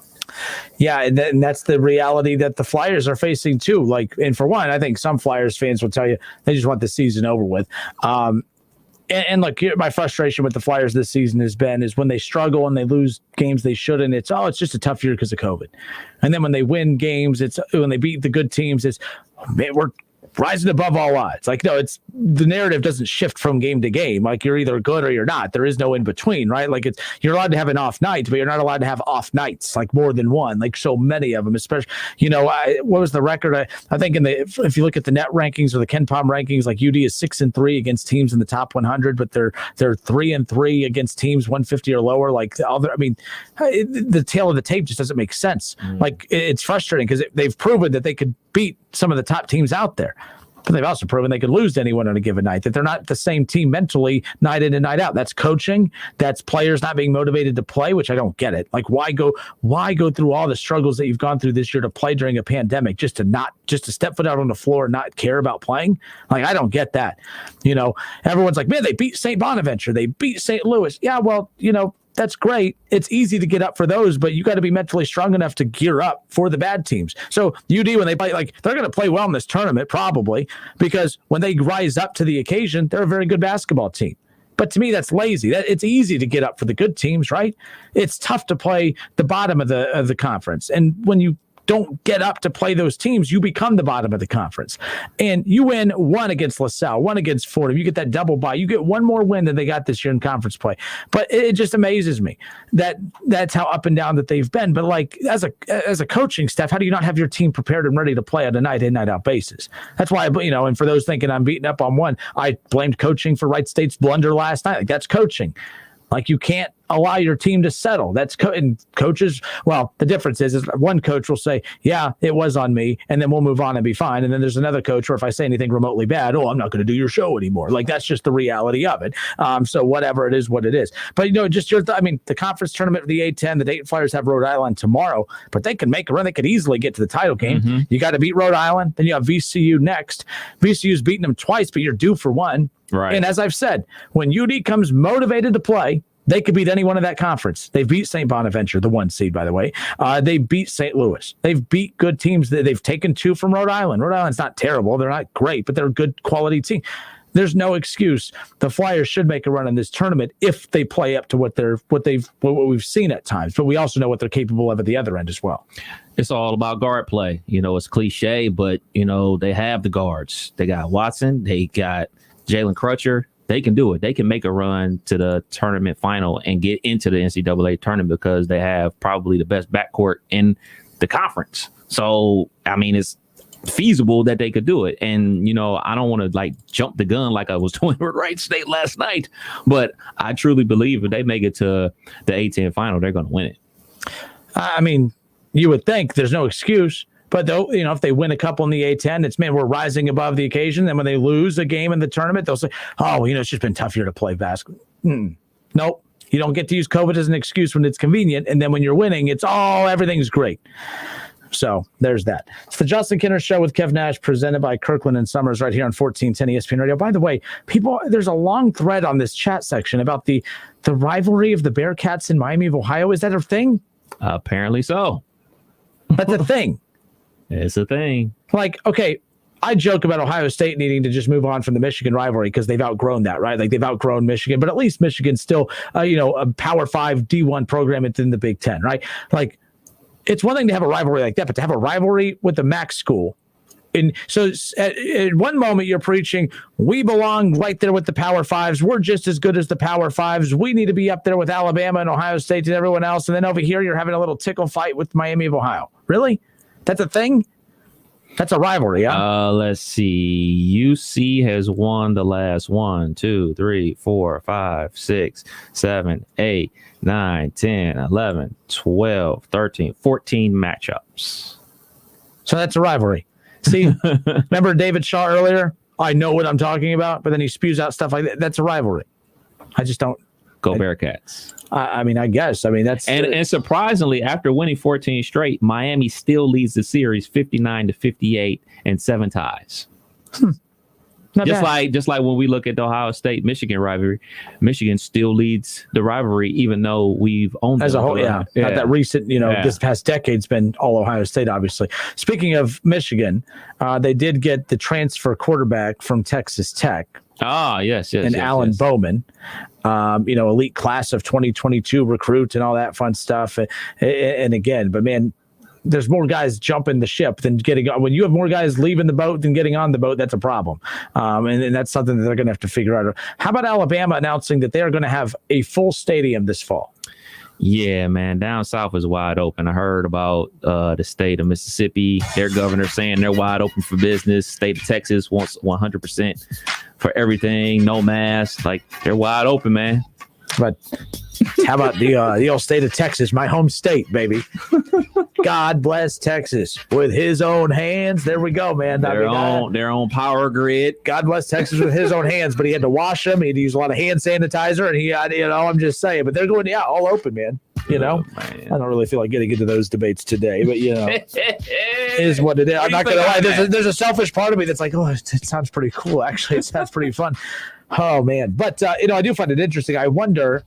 Yeah, and that's the reality that the Flyers are facing too. Like, and for one, I think some Flyers fans will tell you they just want the season over with. And look, my frustration with the Flyers this season is when they struggle and they lose games they shouldn't. It's just a tough year because of COVID. And then when they win games, when they beat the good teams, we're rising above all odds. Like, no, it's the narrative doesn't shift from game to game. Like, you're either good or you're not. There is no in between, right? Like, you're allowed to have an off night, but you're not allowed to have off nights, like more than one, like so many of them, especially, what was the record? I think if you look at the net rankings or the Ken Pom rankings, like UD is 6-3 against teams in the top 100, but they're 3-3 against teams 150 or lower. Like, the tail of the tape just doesn't make sense. Like, it's frustrating because they've proven that they could beat some of the top teams out there. But they've also proven they could lose to anyone on a given night, that they're not the same team mentally night in and night out. That's coaching. That's players not being motivated to play, which I don't get it. Like, why go through all the struggles that you've gone through this year to play during a pandemic just to step foot out on the floor and not care about playing? Like, I don't get that. Everyone's like, man, they beat St. Bonaventure. They beat St. Louis. Yeah, well, that's great. It's easy to get up for those, but you got to be mentally strong enough to gear up for the bad teams. So UD, when they play, they're going to play well in this tournament, probably, because when they rise up to the occasion, they're a very good basketball team. But to me, that's lazy. It's easy to get up for the good teams, right? It's tough to play the bottom of the conference. And when you don't get up to play those teams, you become the bottom of the conference. And you win one against LaSalle, one against Fordham. You get that double bye. You get one more win than they got this year in conference play. But it just amazes me that that's how up and down that they've been. But like as a coaching staff, how do you not have your team prepared and ready to play on a night in, night out basis? That's why, and for those thinking I'm beating up on one, I blamed coaching for Wright State's blunder last night. Like, that's coaching. Like, you can't allow your team to settle. That's and coaches. Well, the difference is one coach will say, yeah, it was on me, and then we'll move on and be fine. And then there's another coach where if I say anything remotely bad, I'm not going to do your show anymore. Like, that's just the reality of it. So whatever it is, what it is. But, the conference tournament for the A-10, the Dayton Flyers have Rhode Island tomorrow, but they can make a run. They could easily get to the title game. Mm-hmm. You got to beat Rhode Island. Then you have VCU next. VCU's beaten them twice, but you're due for one. Right. And as I've said, when UD comes motivated to play, they could beat anyone in that conference. They've beat St. Bonaventure, the 1 seed, by the way. They beat St. Louis. They've beat good teams. They've taken 2 from Rhode Island. Rhode Island's not terrible. They're not great, but they're a good quality team. There's no excuse. The Flyers should make a run in this tournament if they play up to what we've seen at times. But we also know what they're capable of at the other end as well. It's all about guard play. It's cliche, but they have the guards. They got Watson. They got Jalen Crutcher. They can do it. They can make a run to the tournament final and get into the NCAA tournament because they have probably the best backcourt in the conference. So, it's feasible that they could do it. And, I don't want to jump the gun like I was doing with Wright State last night, but I truly believe if they make it to the A-10 final, they're going to win it. You would think there's no excuse. But though, if they win a couple in the A-10, it's, we're rising above the occasion. Then when they lose a game in the tournament, they'll say, it's just been tough year to play basketball. Nope. You don't get to use COVID as an excuse when it's convenient. And then when you're winning, it's everything's great. So there's that. It's the Justin Kinner Show with Kev Nash, presented by Kirkland Sommers right here on 1410 ESPN Radio. By the way, there's a long thread on this chat section about the rivalry of the Bearcats in Miami of Ohio. Is that a thing? Apparently so. That's a thing. It's a thing. Okay, I joke about Ohio State needing to just move on from the Michigan rivalry because they've outgrown that, right? They've outgrown Michigan, but at least Michigan's still, a Power 5 D1 program within the Big Ten, right? It's one thing to have a rivalry like that, but to have a rivalry with the MAC school. And so at one moment you're preaching, we belong right there with the Power 5s. We're just as good as the Power 5s. We need to be up there with Alabama and Ohio State and everyone else. And then over here, you're having a little tickle fight with Miami of Ohio. Really? That's a thing? That's a rivalry, yeah? Let's see. UC has won the last 1, 2, 3, 4, 5, 6, 7, 8, 9, 10, 11, 12, 13, 14 matchups. So that's a rivalry. See, remember David Shaw earlier? I know what I'm talking about, but then he spews out stuff like that. That's a rivalry. I just don't. Go Bearcats. I guess. That's and surprisingly, after winning 14 straight, Miami still leads the series 59-58 and 7 ties. Just like when we look at the Ohio State Michigan rivalry, Michigan still leads the rivalry, even though we've owned as a whole. Yeah, not that recent. This past decade's been all Ohio State, obviously. Speaking of Michigan, they did get the transfer quarterback from Texas Tech. Yes. And Alan Bowman, elite class of 2022 recruit and all that fun stuff. And again, but man, there's more guys jumping the ship than getting on. When you have more guys leaving the boat than getting on the boat, that's a problem. And that's something that they're going to have to figure out. How about Alabama announcing that they are going to have a full stadium this fall? Yeah, man, down south is wide open. I heard about the state of Mississippi, their governor saying they're wide open for business. State of Texas wants 100% for everything, no mask. They're wide open, man. But how about the old state of Texas, my home state, baby? God bless Texas with his own hands. There we go, man. Their own power grid. God bless Texas with his own hands, but he had to wash them. He had to use a lot of hand sanitizer, and he had, I'm just saying. But they're going, all open, man. I don't really feel like getting into those debates today, but is what it is. I'm not gonna lie. There's a selfish part of me that's like, it sounds pretty cool. Actually, it sounds pretty fun. Oh man, but I do find it interesting. I wonder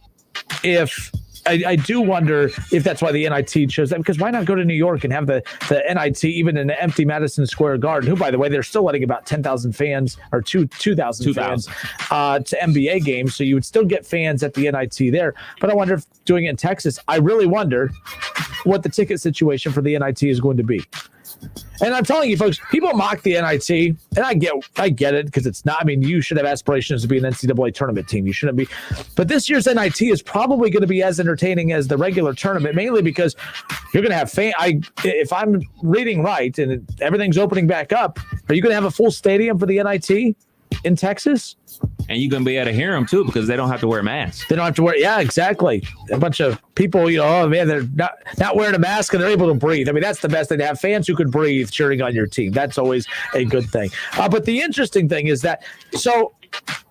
if I do wonder if that's why the NIT chose them, because why not go to New York and have the NIT even in the empty Madison Square Garden, who, by the way, they're still letting about 10,000 fans or 2,000 fans to NBA games, so you would still get fans at the NIT there. But I wonder if doing it in Texas, I really wonder what the ticket situation for the NIT is going to be. And I'm telling you, folks, people mock the NIT, and I get it, because it's not. I mean, you should have aspirations to be an NCAA tournament team. You shouldn't be. But this year's NIT is probably going to be as entertaining as the regular tournament, mainly because you're going to have if I'm reading right and everything's opening back up, are you going to have a full stadium for the NIT in Texas? And you're going to be able to hear them, too, because they don't have to wear masks. They don't have to wear – yeah, exactly. A bunch of people, oh, man, they're not wearing a mask and they're able to breathe. I mean, that's the best thing, to have fans who could breathe cheering on your team. That's always a good thing. But the interesting thing is that –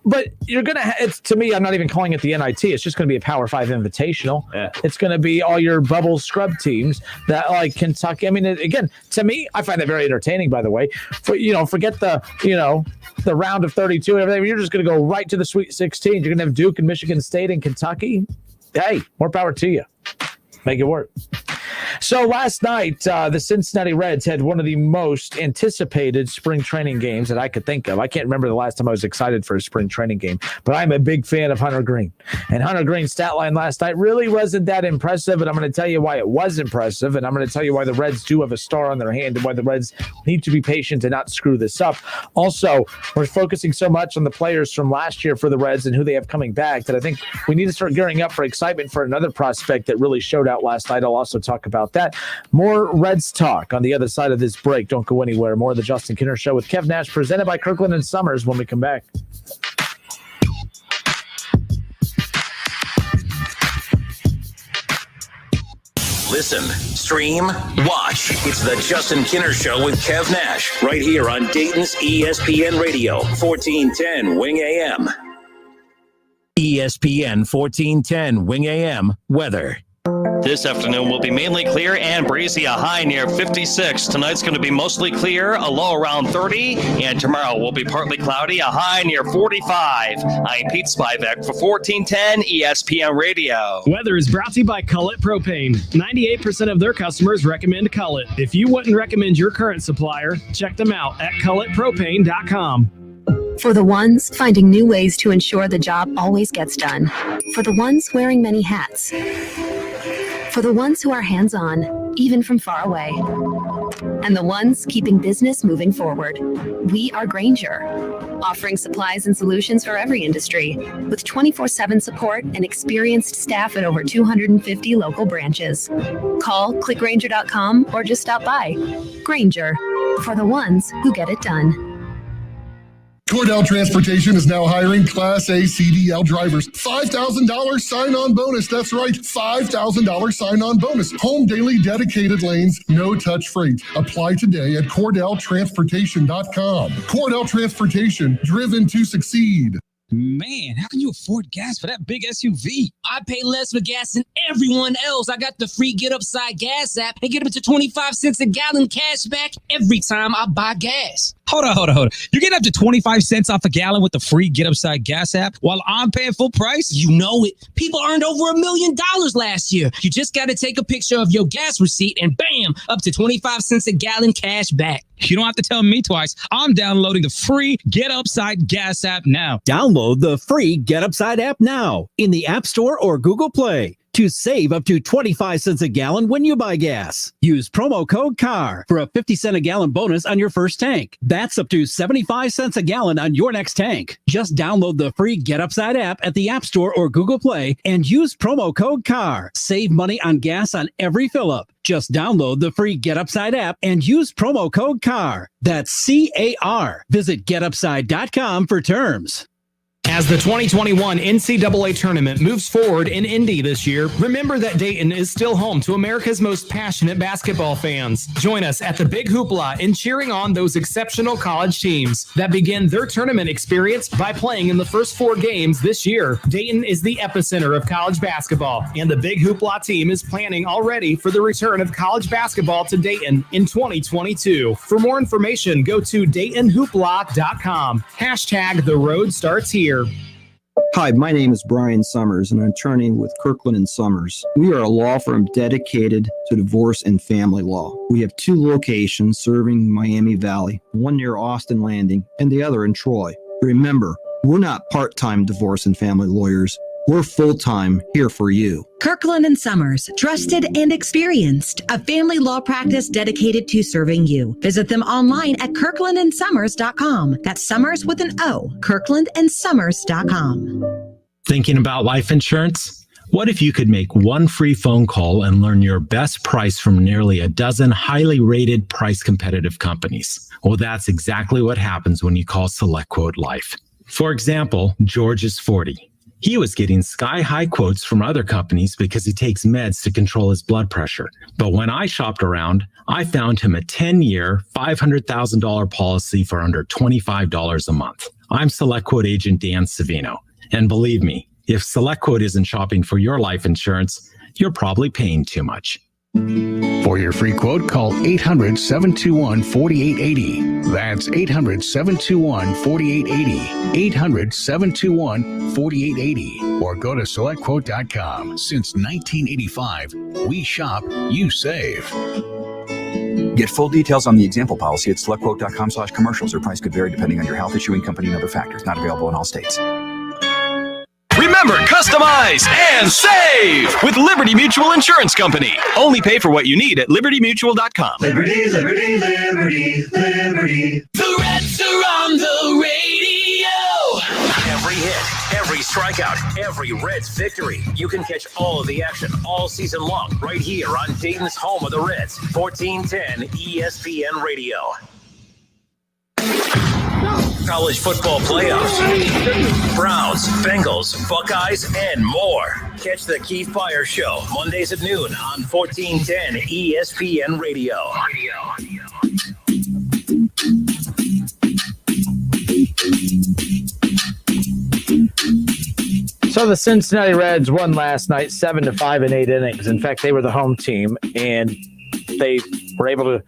but you're going to to me, I'm not even calling it the NIT. It's just going to be a Power 5 invitational. Yeah. It's going to be all your bubble scrub teams that like Kentucky. I mean, again, to me, I find that very entertaining, by the way. Forget the round of 32 and everything. You're just going to go right to the Sweet 16. You're going to have Duke and Michigan State and Kentucky. Hey, more power to you. Make it work. So last night, the Cincinnati Reds had one of the most anticipated spring training games that I could think of. I can't remember the last time I was excited for a spring training game, but I'm a big fan of Hunter Green. And Hunter Green's stat line last night really wasn't that impressive, and I'm going to tell you why it was impressive, and I'm going to tell you why the Reds do have a star on their hand and why the Reds need to be patient and not screw this up. Also, we're focusing so much on the players from last year for the Reds and who they have coming back that I think we need to start gearing up for excitement for another prospect that really showed out last night. I'll also talk about that. More Reds talk on the other side of this break. Don't go anywhere. More of the Justin Kinner Show with Kev Nash, presented by Kirkland Sommers, when we come back. Listen, stream, watch. It's the Justin Kinner Show with Kev Nash, right here on Dayton's ESPN Radio, 1410 Wing AM. ESPN 1410 Wing AM weather. This afternoon will be mainly clear and breezy, a high near 56. Tonight's going to be mostly clear, a low around 30. And tomorrow will be partly cloudy, a high near 45. I'm Pete Spivak for 1410 ESPN Radio. Weather is brought to you by Cullet Propane. 98% of their customers recommend Cullet. If you wouldn't recommend your current supplier, check them out at culletpropane.com. For the ones finding new ways to ensure the job always gets done. For the ones wearing many hats. For the ones who are hands-on, even from far away. And the ones keeping business moving forward. We are Grainger, offering supplies and solutions for every industry, with 24/7 support and experienced staff at over 250 local branches. Call, clickgrainger.com, or just stop by. Grainger, for the ones who get it done. Cordell Transportation is now hiring Class A CDL drivers. $5,000 sign-on bonus. That's right, $5,000 sign-on bonus. Home daily dedicated lanes, no-touch freight. Apply today at CordellTransportation.com. Cordell Transportation, driven to succeed. Man, how can you afford gas for that big SUV? I pay less for gas than everyone else. I got the free Get Upside Gas app and get up to 25 cents a gallon cash back every time I buy gas. Hold on. You're getting up to 25 cents off a gallon with the free Get Upside Gas app while I'm paying full price? You know it. People earned over $1 million last year. You just got to take a picture of your gas receipt and bam, up to 25 cents a gallon cash back. You don't have to tell me twice. I'm downloading the free Get Upside Gas app now. Download the free Get Upside app now in the App Store or Google Play to save up to 25 cents a gallon when you buy gas. Use promo code CAR for a 50-cent a gallon bonus on your first tank. That's up to 75 cents a gallon on your next tank. Just download the free Get Upside app at the App Store or Google Play and use promo code CAR. Save money on gas on every fill-up. Just download the free Get Upside app and use promo code CAR. That's CAR. Visit getupside.com for terms. As the 2021 NCAA tournament moves forward in Indy this year, remember that Dayton is still home to America's most passionate basketball fans. Join us at the Big Hoopla in cheering on those exceptional college teams that begin their tournament experience by playing in the first 4 games this year. Dayton is the epicenter of college basketball, and the Big Hoopla team is planning already for the return of college basketball to Dayton in 2022. For more information, go to DaytonHoopla.com. # The road starts here. Hi, my name is Brian Summers, and I'm an attorney with Kirkland Sommers. We are a law firm dedicated to divorce and family law. We have 2 locations serving Miami Valley, one near Austin Landing and the other in Troy. Remember, we're not part-time divorce and family lawyers. We're full-time here for you. Kirkland Sommers, trusted and experienced, a family law practice dedicated to serving you. Visit them online at kirklandandsummers.com. That's Summers with an O, kirklandandsummers.com. Thinking about life insurance? What if you could make one free phone call and learn your best price from nearly a dozen highly rated, price competitive companies? Well, that's exactly what happens when you call SelectQuote Life. For example, George is 40. He was getting sky-high quotes from other companies because he takes meds to control his blood pressure. But when I shopped around, I found him a 10-year, $500,000 policy for under $25 a month. I'm SelectQuote agent Dan Savino. And believe me, if SelectQuote isn't shopping for your life insurance, you're probably paying too much. For your free quote, call 800-721-4880. That's 800-721-4880. 800-721-4880. Or go to SelectQuote.com. Since 1985, we shop, you save. Get full details on the example policy at SelectQuote.com/commercials. Or price could vary depending on your health, issuing company, and other factors. Not available in all states. Remember, customize and save with Liberty Mutual Insurance Company. Only pay for what you need at libertymutual.com. Liberty, liberty, liberty, liberty. The Reds are on the radio. Every hit, every strikeout, every Reds victory. You can catch all of the action all season long right here on Dayton's home of the Reds, 1410 ESPN Radio. College football playoffs, Browns, Bengals, Buckeyes, and more. Catch the Keith Fire Show Mondays at noon on 1410 ESPN Radio. So the Cincinnati Reds won last night 7-5 in 8 innings. In fact, they were the home team, and they were able to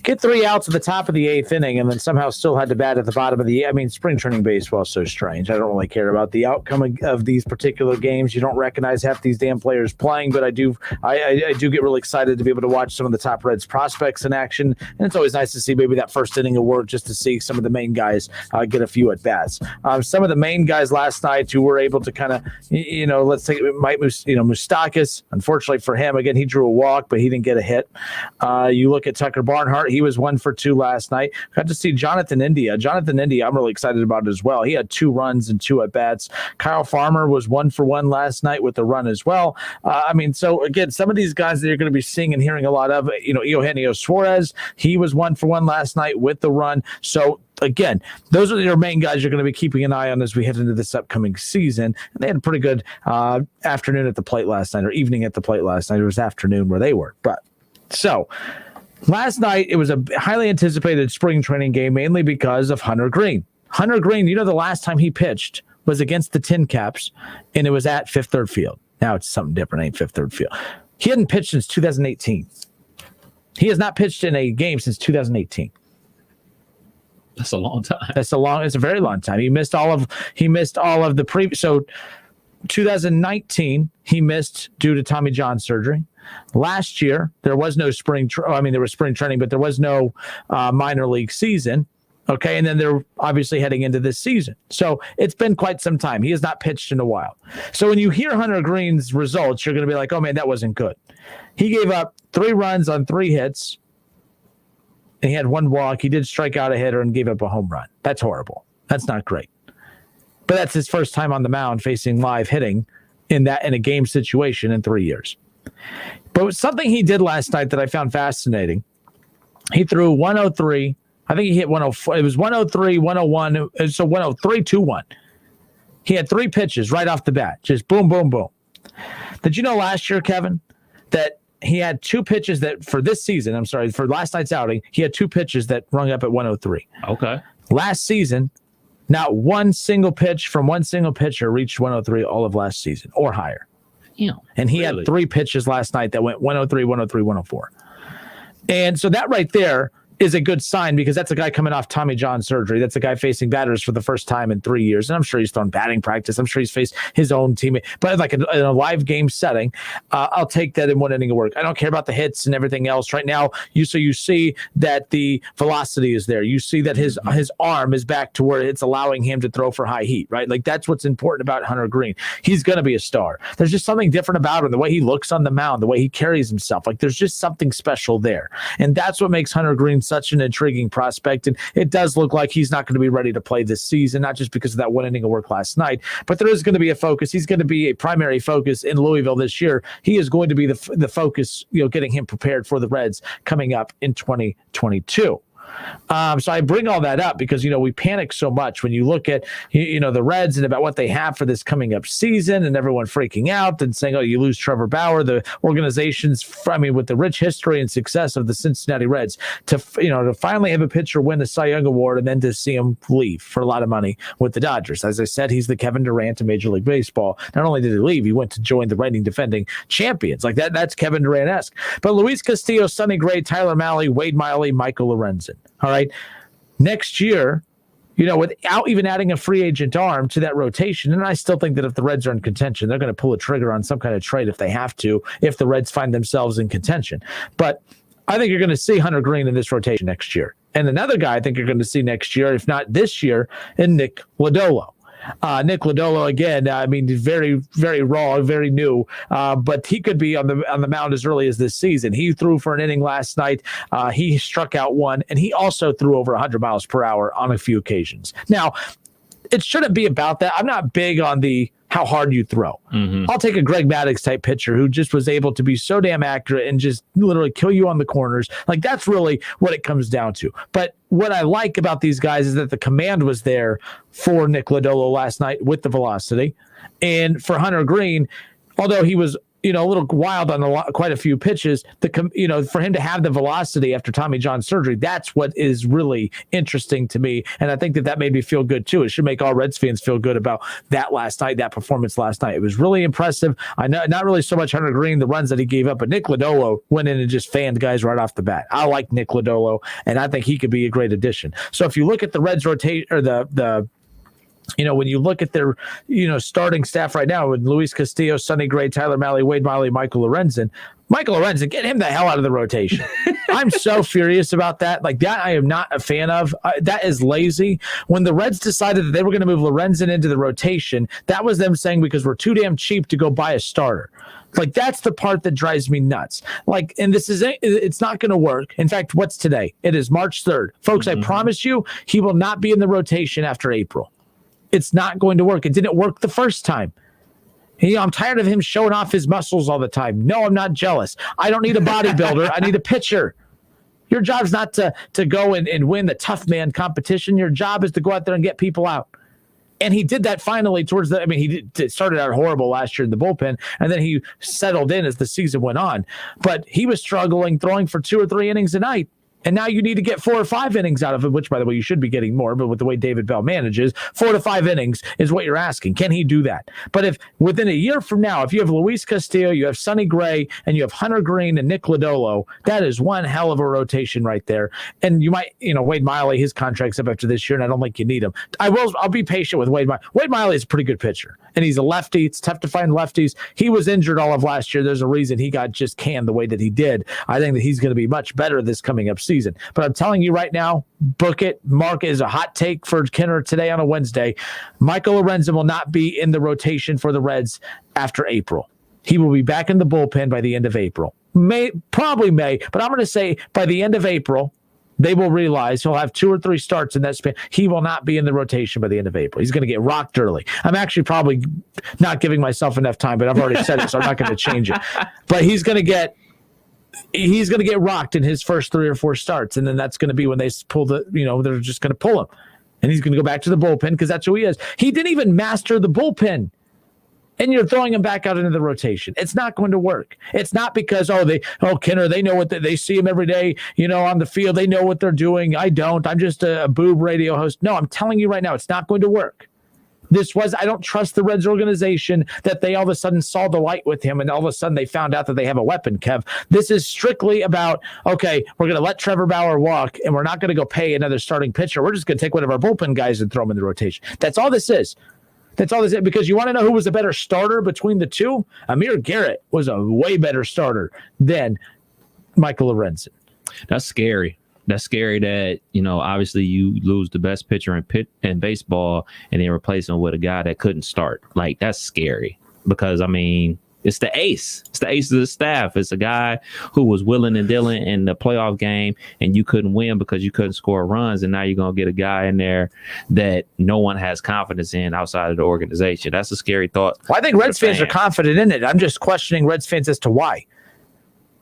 get 3 outs at the top of the 8th inning and then somehow still had to bat at the bottom of the – I mean, spring training baseball is so strange. I don't really care about the outcome of these particular games. You don't recognize half these damn players playing, but I do get really excited to be able to watch some of the top Reds prospects in action, and it's always nice to see maybe that first inning of work just to see some of the main guys get a few at-bats. Some of the main guys last night who were able to kind of, let's take Moustakas. Unfortunately for him, again, he drew a walk, but he didn't get a hit. You look at Tucker Barnhart. He was 1 for 2 last night. Got to see Jonathan India. I'm really excited about it as well. He had 2 runs and 2 at-bats. Kyle Farmer was 1 for 1 last night with a run as well. So again, some of these guys that you're going to be seeing and hearing a lot of, Eugenio Suarez, he was 1 for 1 last night with the run. So again, those are your main guys you're going to be keeping an eye on as we head into this upcoming season. And they had a pretty good afternoon at the plate last night, or evening at the plate last night. It was afternoon where they were. Last night, it was a highly anticipated spring training game, mainly because of Hunter Green. Hunter Green, the last time he pitched was against the Tin Caps, and it was at Fifth Third Field. Now it's something different, ain't Fifth Third Field. He hadn't pitched since 2018. He has not pitched in a game since 2018. That's a long time. It's a very long time. He missed all of the previous. So 2019, he missed due to Tommy John surgery. Last year, there was no there was spring training, but there was no minor league season. Okay, and then they're obviously heading into this season. So it's been quite some time. He has not pitched in a while. So when you hear Hunter Green's results, you're going to be like, oh, man, that wasn't good. He gave up 3 runs on 3 hits, and he had 1 walk. He did strike out a hitter and gave up a home run. That's horrible. That's not great. But that's his first time on the mound facing live hitting in a game situation in 3 years. But something he did last night that I found fascinating, he threw 103. I think he hit 104. It was 103, 101. So 103, 2-1. He had 3 pitches right off the bat. Just boom, boom, boom. Did you know last year, Kevin, that he had 2 pitches that for this season, for last night's outing, he had 2 pitches that rung up at 103. Okay. Last season, not one single pitch from one single pitcher reached 103 all of last season or higher. And he had 3 pitches last night that went 103, 103, 104. And so that right there is a good sign because that's a guy coming off Tommy John surgery. That's a guy facing batters for the first time in 3 years. And I'm sure he's thrown batting practice. I'm sure he's faced his own teammate. But like in a live game setting, I'll take that in one inning of work. I don't care about the hits and everything else. Right now, you see that the velocity is there. You see that his arm is back to where it's allowing him to throw for high heat, right? Like that's what's important about Hunter Greene. He's going to be a star. There's just something different about him, the way he looks on the mound, the way he carries himself. Like there's just something special there. And that's what makes Hunter Greene such an intriguing prospect. And it does look like he's not going to be ready to play this season, not just because of that one inning of work last night, but there is going to be a focus. He's going to be a primary focus in Louisville this year. He is going to be the focus, getting him prepared for the Reds coming up in 2022. So I bring all that up because, we panic so much when you look at, the Reds and about what they have for this coming up season and everyone freaking out and saying, oh, you lose Trevor Bauer, the organization's, with the rich history and success of the Cincinnati Reds to finally have a pitcher win the Cy Young Award and then to see him leave for a lot of money with the Dodgers. As I said, he's the Kevin Durant of Major League Baseball. Not only did he leave, he went to join the reigning defending champions. Like that's Kevin Durant-esque. But Luis Castillo, Sonny Gray, Tyler Mahle, Wade Miley, Michael Lorenzen. All right. Next year, without even adding a free agent arm to that rotation, and I still think that if the Reds are in contention, they're going to pull a trigger on some kind of trade if they have to, if the Reds find themselves in contention. But I think you're going to see Hunter Greene in this rotation next year. And another guy I think you're going to see next year, if not this year, is Nick Lodolo. Nick Lodolo, again, very, very raw, very new, but he could be on the mound as early as this season. He threw for an inning last night. He struck out one, and he also threw over 100 miles per hour on a few occasions. Now, it shouldn't be about that. I'm not big on how hard you throw. Mm-hmm. I'll take a Greg Maddux type pitcher who just was able to be so damn accurate and just literally kill you on the corners. Like that's really what it comes down to. But what I like about these guys is that the command was there for Nick Lodolo last night with the velocity. And for Hunter Greene, although he was a little wild on quite a few pitches, for him to have the velocity after Tommy John surgery, that's what is really interesting to me. And I think that made me feel good too. It should make all Reds fans feel good about that last night, that performance last night. It was really impressive. I know not really so much Hunter Greene, the runs that he gave up, but Nick Lodolo went in and just fanned guys right off the bat. I like Nick Lodolo, and I think he could be a great addition. So if you look at the Reds rotation or when you look at their, starting staff right now with Luis Castillo, Sonny Gray, Tyler Mahle, Wade Miley, Michael Lorenzen, get him the hell out of the rotation. I'm so furious about that. Like that, I am not a fan of. That is lazy. When the Reds decided that they were going to move Lorenzen into the rotation, that was them saying because we're too damn cheap to go buy a starter. Like that's the part that drives me nuts. Like, and it's not going to work. In fact, what's today? It is March 3rd. Folks, I promise you, he will not be in the rotation after April. It's not going to work. It didn't work the first time. I'm tired of him showing off his muscles all the time. No, I'm not jealous. I don't need a bodybuilder. I need a pitcher. Your job's not to go and win the tough man competition. Your job is to go out there and get people out. And he did that finally towards he started out horrible last year in the bullpen, and then he settled in as the season went on. But he was struggling, throwing for 2 or 3 innings a night. And now you need to get 4 or 5 innings out of him, which, by the way, you should be getting more. But with the way David Bell manages, 4 to 5 innings is what you're asking. Can he do that? But if within a year from now, if you have Luis Castillo, you have Sonny Gray, and you have Hunter Greene and Nick Lodolo, that is one hell of a rotation right there. And you might, Wade Miley, his contract's up after this year, and I don't think you need him. I'll be patient with Wade Miley. Wade Miley is a pretty good pitcher, and he's a lefty. It's tough to find lefties. He was injured all of last year. There's a reason he got just canned the way that he did. I think that he's going to be much better this coming up season. But I'm telling you right now, book it. Mark is a hot take for Kenner today on a Wednesday. Michael Lorenzen will not be in the rotation for the Reds after April. He will be back in the bullpen by the end of April. Probably May, but I'm going to say by the end of April, they will realize he'll have 2 or 3 starts in that span. He will not be in the rotation by the end of April. He's going to get rocked early. I'm actually probably not giving myself enough time, but I've already said it, so I'm not going to change it. But he's going to get rocked in his first 3 or 4 starts, and then that's going to be when they pull they're just going to pull him, and he's going to go back to the bullpen because that's who he is. He didn't even master the bullpen, and you're throwing him back out into the rotation. It's not going to work. It's not because Kenner, they know what they see him every day, on the field. They know what they're doing. I don't. I'm just a boob radio host. No, I'm telling you right now, it's not going to work. I don't trust the Reds organization that they all of a sudden saw the light with him and all of a sudden they found out that they have a weapon, Kev. This is strictly about, okay, we're going to let Trevor Bauer walk and we're not going to go pay another starting pitcher. We're just going to take one of our bullpen guys and throw him in the rotation. That's all this is. That's all this is. Because you want to know who was a better starter between the two? Amir Garrett was a way better starter than Michael Lorenzen. That's scary. That's scary that, obviously you lose the best pitcher in baseball and then replace him with a guy that couldn't start. Like, that's scary because, it's the ace. It's the ace of the staff. It's a guy who was willing and dealing in the playoff game and you couldn't win because you couldn't score runs. And now you're going to get a guy in there that no one has confidence in outside of the organization. That's a scary thought. Well, I think Reds fans are confident in it. I'm just questioning Reds fans as to why.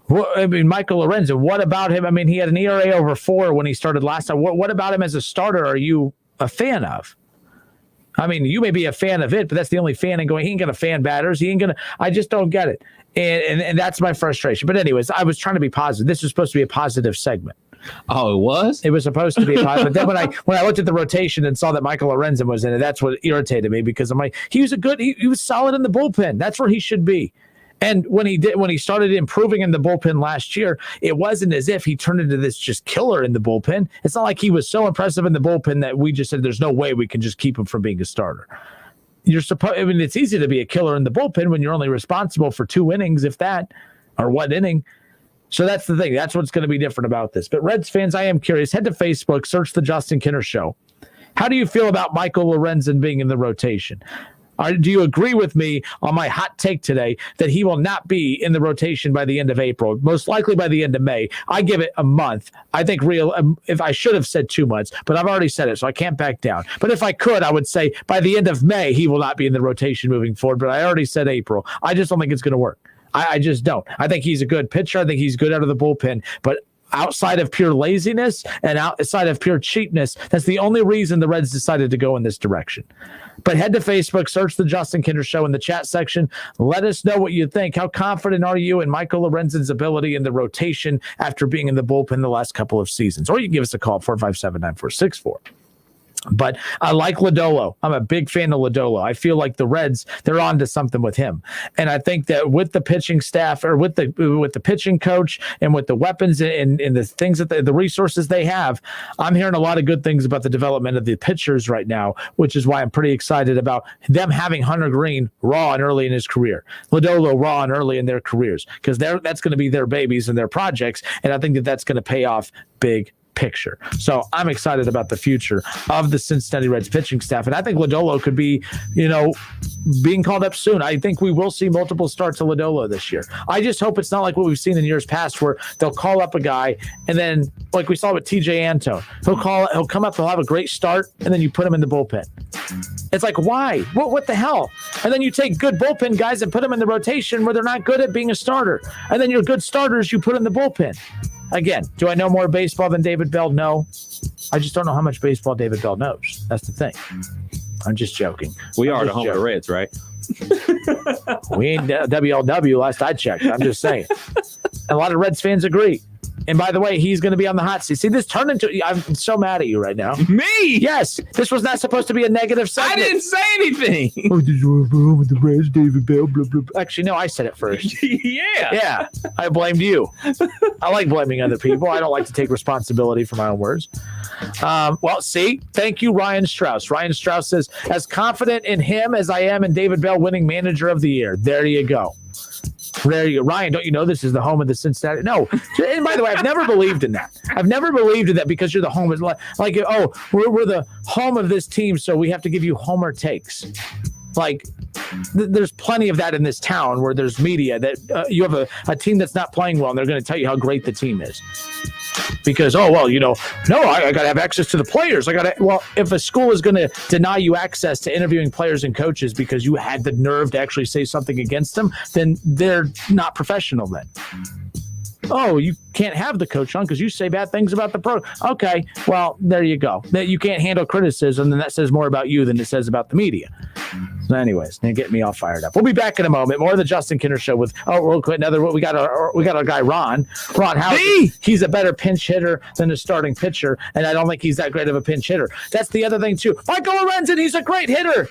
Michael Lorenzen, what about him? He had an ERA over 4 when he started last time. What about him as a starter are you a fan of? You may be a fan of it, but that's the only fan he ain't going to fan batters. I just don't get it. And that's my frustration. But anyways, I was trying to be positive. This was supposed to be a positive segment. Oh, it was? It was supposed to be a positive. But then when I looked at the rotation and saw that Michael Lorenzen was in it, that's what irritated me because I'm like, he was solid in the bullpen. That's where he should be. And when he started improving in the bullpen last year, it wasn't as if he turned into this just killer in the bullpen. It's not like he was so impressive in the bullpen that we just said there's no way we can just keep him from being a starter. It's easy to be a killer in the bullpen when you're only responsible for 2 innings, if that, or 1 inning. So that's the thing. That's what's going to be different about this. But Reds fans, I am curious. Head to Facebook, search the Justin Kinner Show. How do you feel about Michael Lorenzen being in the rotation? Do you agree with me on my hot take today that he will not be in the rotation by the end of April, most likely by the end of May? I give it a month. I think if I should have said 2 months, but I've already said it, so I can't back down. But if I could, I would say by the end of May, he will not be in the rotation moving forward. But I already said April. I just don't think it's going to work. I just don't. I think he's a good pitcher. I think he's good out of the bullpen. But outside of pure laziness and outside of pure cheapness, that's the only reason the Reds decided to go in this direction. But head to Facebook, search the Justin Kinder Show in the chat section. Let us know what you think. How confident are you in Michael Lorenzen's ability in the rotation after being in the bullpen the last couple of seasons? Or you can give us a call, 457-9464. But I like Lodolo. I'm a big fan of Lodolo. I feel like the Reds, they're on to something with him. And I think that with the pitching staff or with the pitching coach and with the weapons and the things that the resources they have, I'm hearing a lot of good things about the development of the pitchers right now, which is why I'm pretty excited about them having Hunter Green raw and early in his career, Lodolo raw and early in their careers, because that's going to be their babies and their projects. And I think that that's going to pay off big picture. So I'm excited about the future of the Cincinnati Reds pitching staff. And I think Lodolo could be, being called up soon. I think we will see multiple starts of Lodolo this year. I just hope it's not like what we've seen in years past where they'll call up a guy and then like we saw with TJ Antone, he'll come up, he'll have a great start and then you put him in the bullpen. It's like, why? What the hell? And then you take good bullpen guys and put them in the rotation where they're not good at being a starter. And then your good starters, you put in the bullpen. Again, do I know more baseball than David Bell? No. I just don't know how much baseball David Bell knows. That's the thing. I'm just joking. We are the home of the Reds, right? We ain't WLW last I checked. I'm just saying. A lot of Reds fans agree. And by the way, he's going to be on the hot seat. See, this turned into – I'm so mad at you right now. Me? Yes. This was not supposed to be a negative segment. I didn't say anything. Oh, this was wrong with the Reds, David Bell, blah, blah, blah. Actually, no, I said it first. Yeah. Yeah. I blamed you. I like blaming other people. I don't like to take responsibility for my own words. Well, see, thank you, Ryan Strauss. Ryan Strauss says, as confident in him as I am in David Bell winning Manager of the Year. There you go. There you go. Ryan, don't you know this is the home of the Cincinnati? No. And by the way, I've never believed in that. I've never believed in that because you're the home. It's like we're the home of this team, so we have to give you homer takes. Like, there's plenty of that in this town where there's media that you have a team that's not playing well, and they're going to tell you how great the team is. Because, I got to have access to the players. Well, if a school is going to deny you access to interviewing players and coaches because you had the nerve to actually say something against them, then they're not professional then. Oh, you can't have the coach on because you say bad things about the pro. Okay, well, there you go. That you can't handle criticism, then that says more about you than it says about the media. So anyways, they get me all fired up. We'll be back in a moment. More of the Justin Kinner Show with real quick. We got our guy Ron Howard. He's a better pinch hitter than a starting pitcher, and I don't think he's that great of a pinch hitter. That's the other thing too. Michael Lorenzen, he's a great hitter.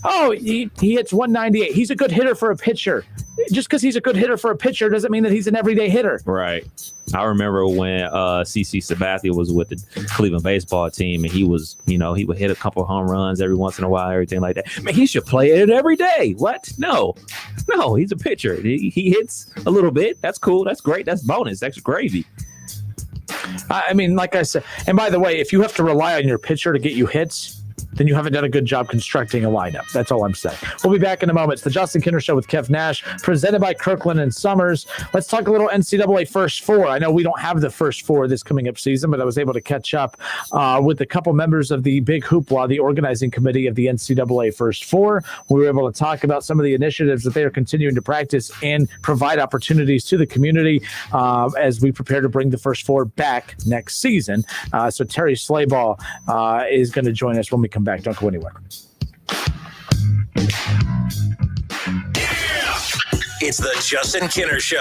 Oh, he hits 198. He's a good hitter for a pitcher. Just because he's a good hitter for a pitcher doesn't mean that he's an everyday hitter. Right. I remember when CC Sabathia was with the Cleveland baseball team, and he was, he would hit a couple home runs every once in a while, everything like that. Man, he should play it every day. What? No, he's a pitcher. He hits a little bit. That's cool. That's great. That's bonus. That's gravy. I mean, like I said, and by the way, if you have to rely on your pitcher to get you hits, then you haven't done a good job constructing a lineup. That's all I'm saying. We'll be back in a moment. It's the Justin Kinner Show with Kev Nash, presented by Kirkland and Sommers. Let's talk a little NCAA First Four. I know we don't have the First Four this coming up season, but I was able to catch up with a couple members of the Big Hoopla, the organizing committee of the NCAA First Four. We were able to talk about some of the initiatives that they are continuing to practice and provide opportunities to the community as we prepare to bring the First Four back next season. So Terry Slayball is going to join us when we come back. Don't go anywhere. It's the Justin Kinner Show.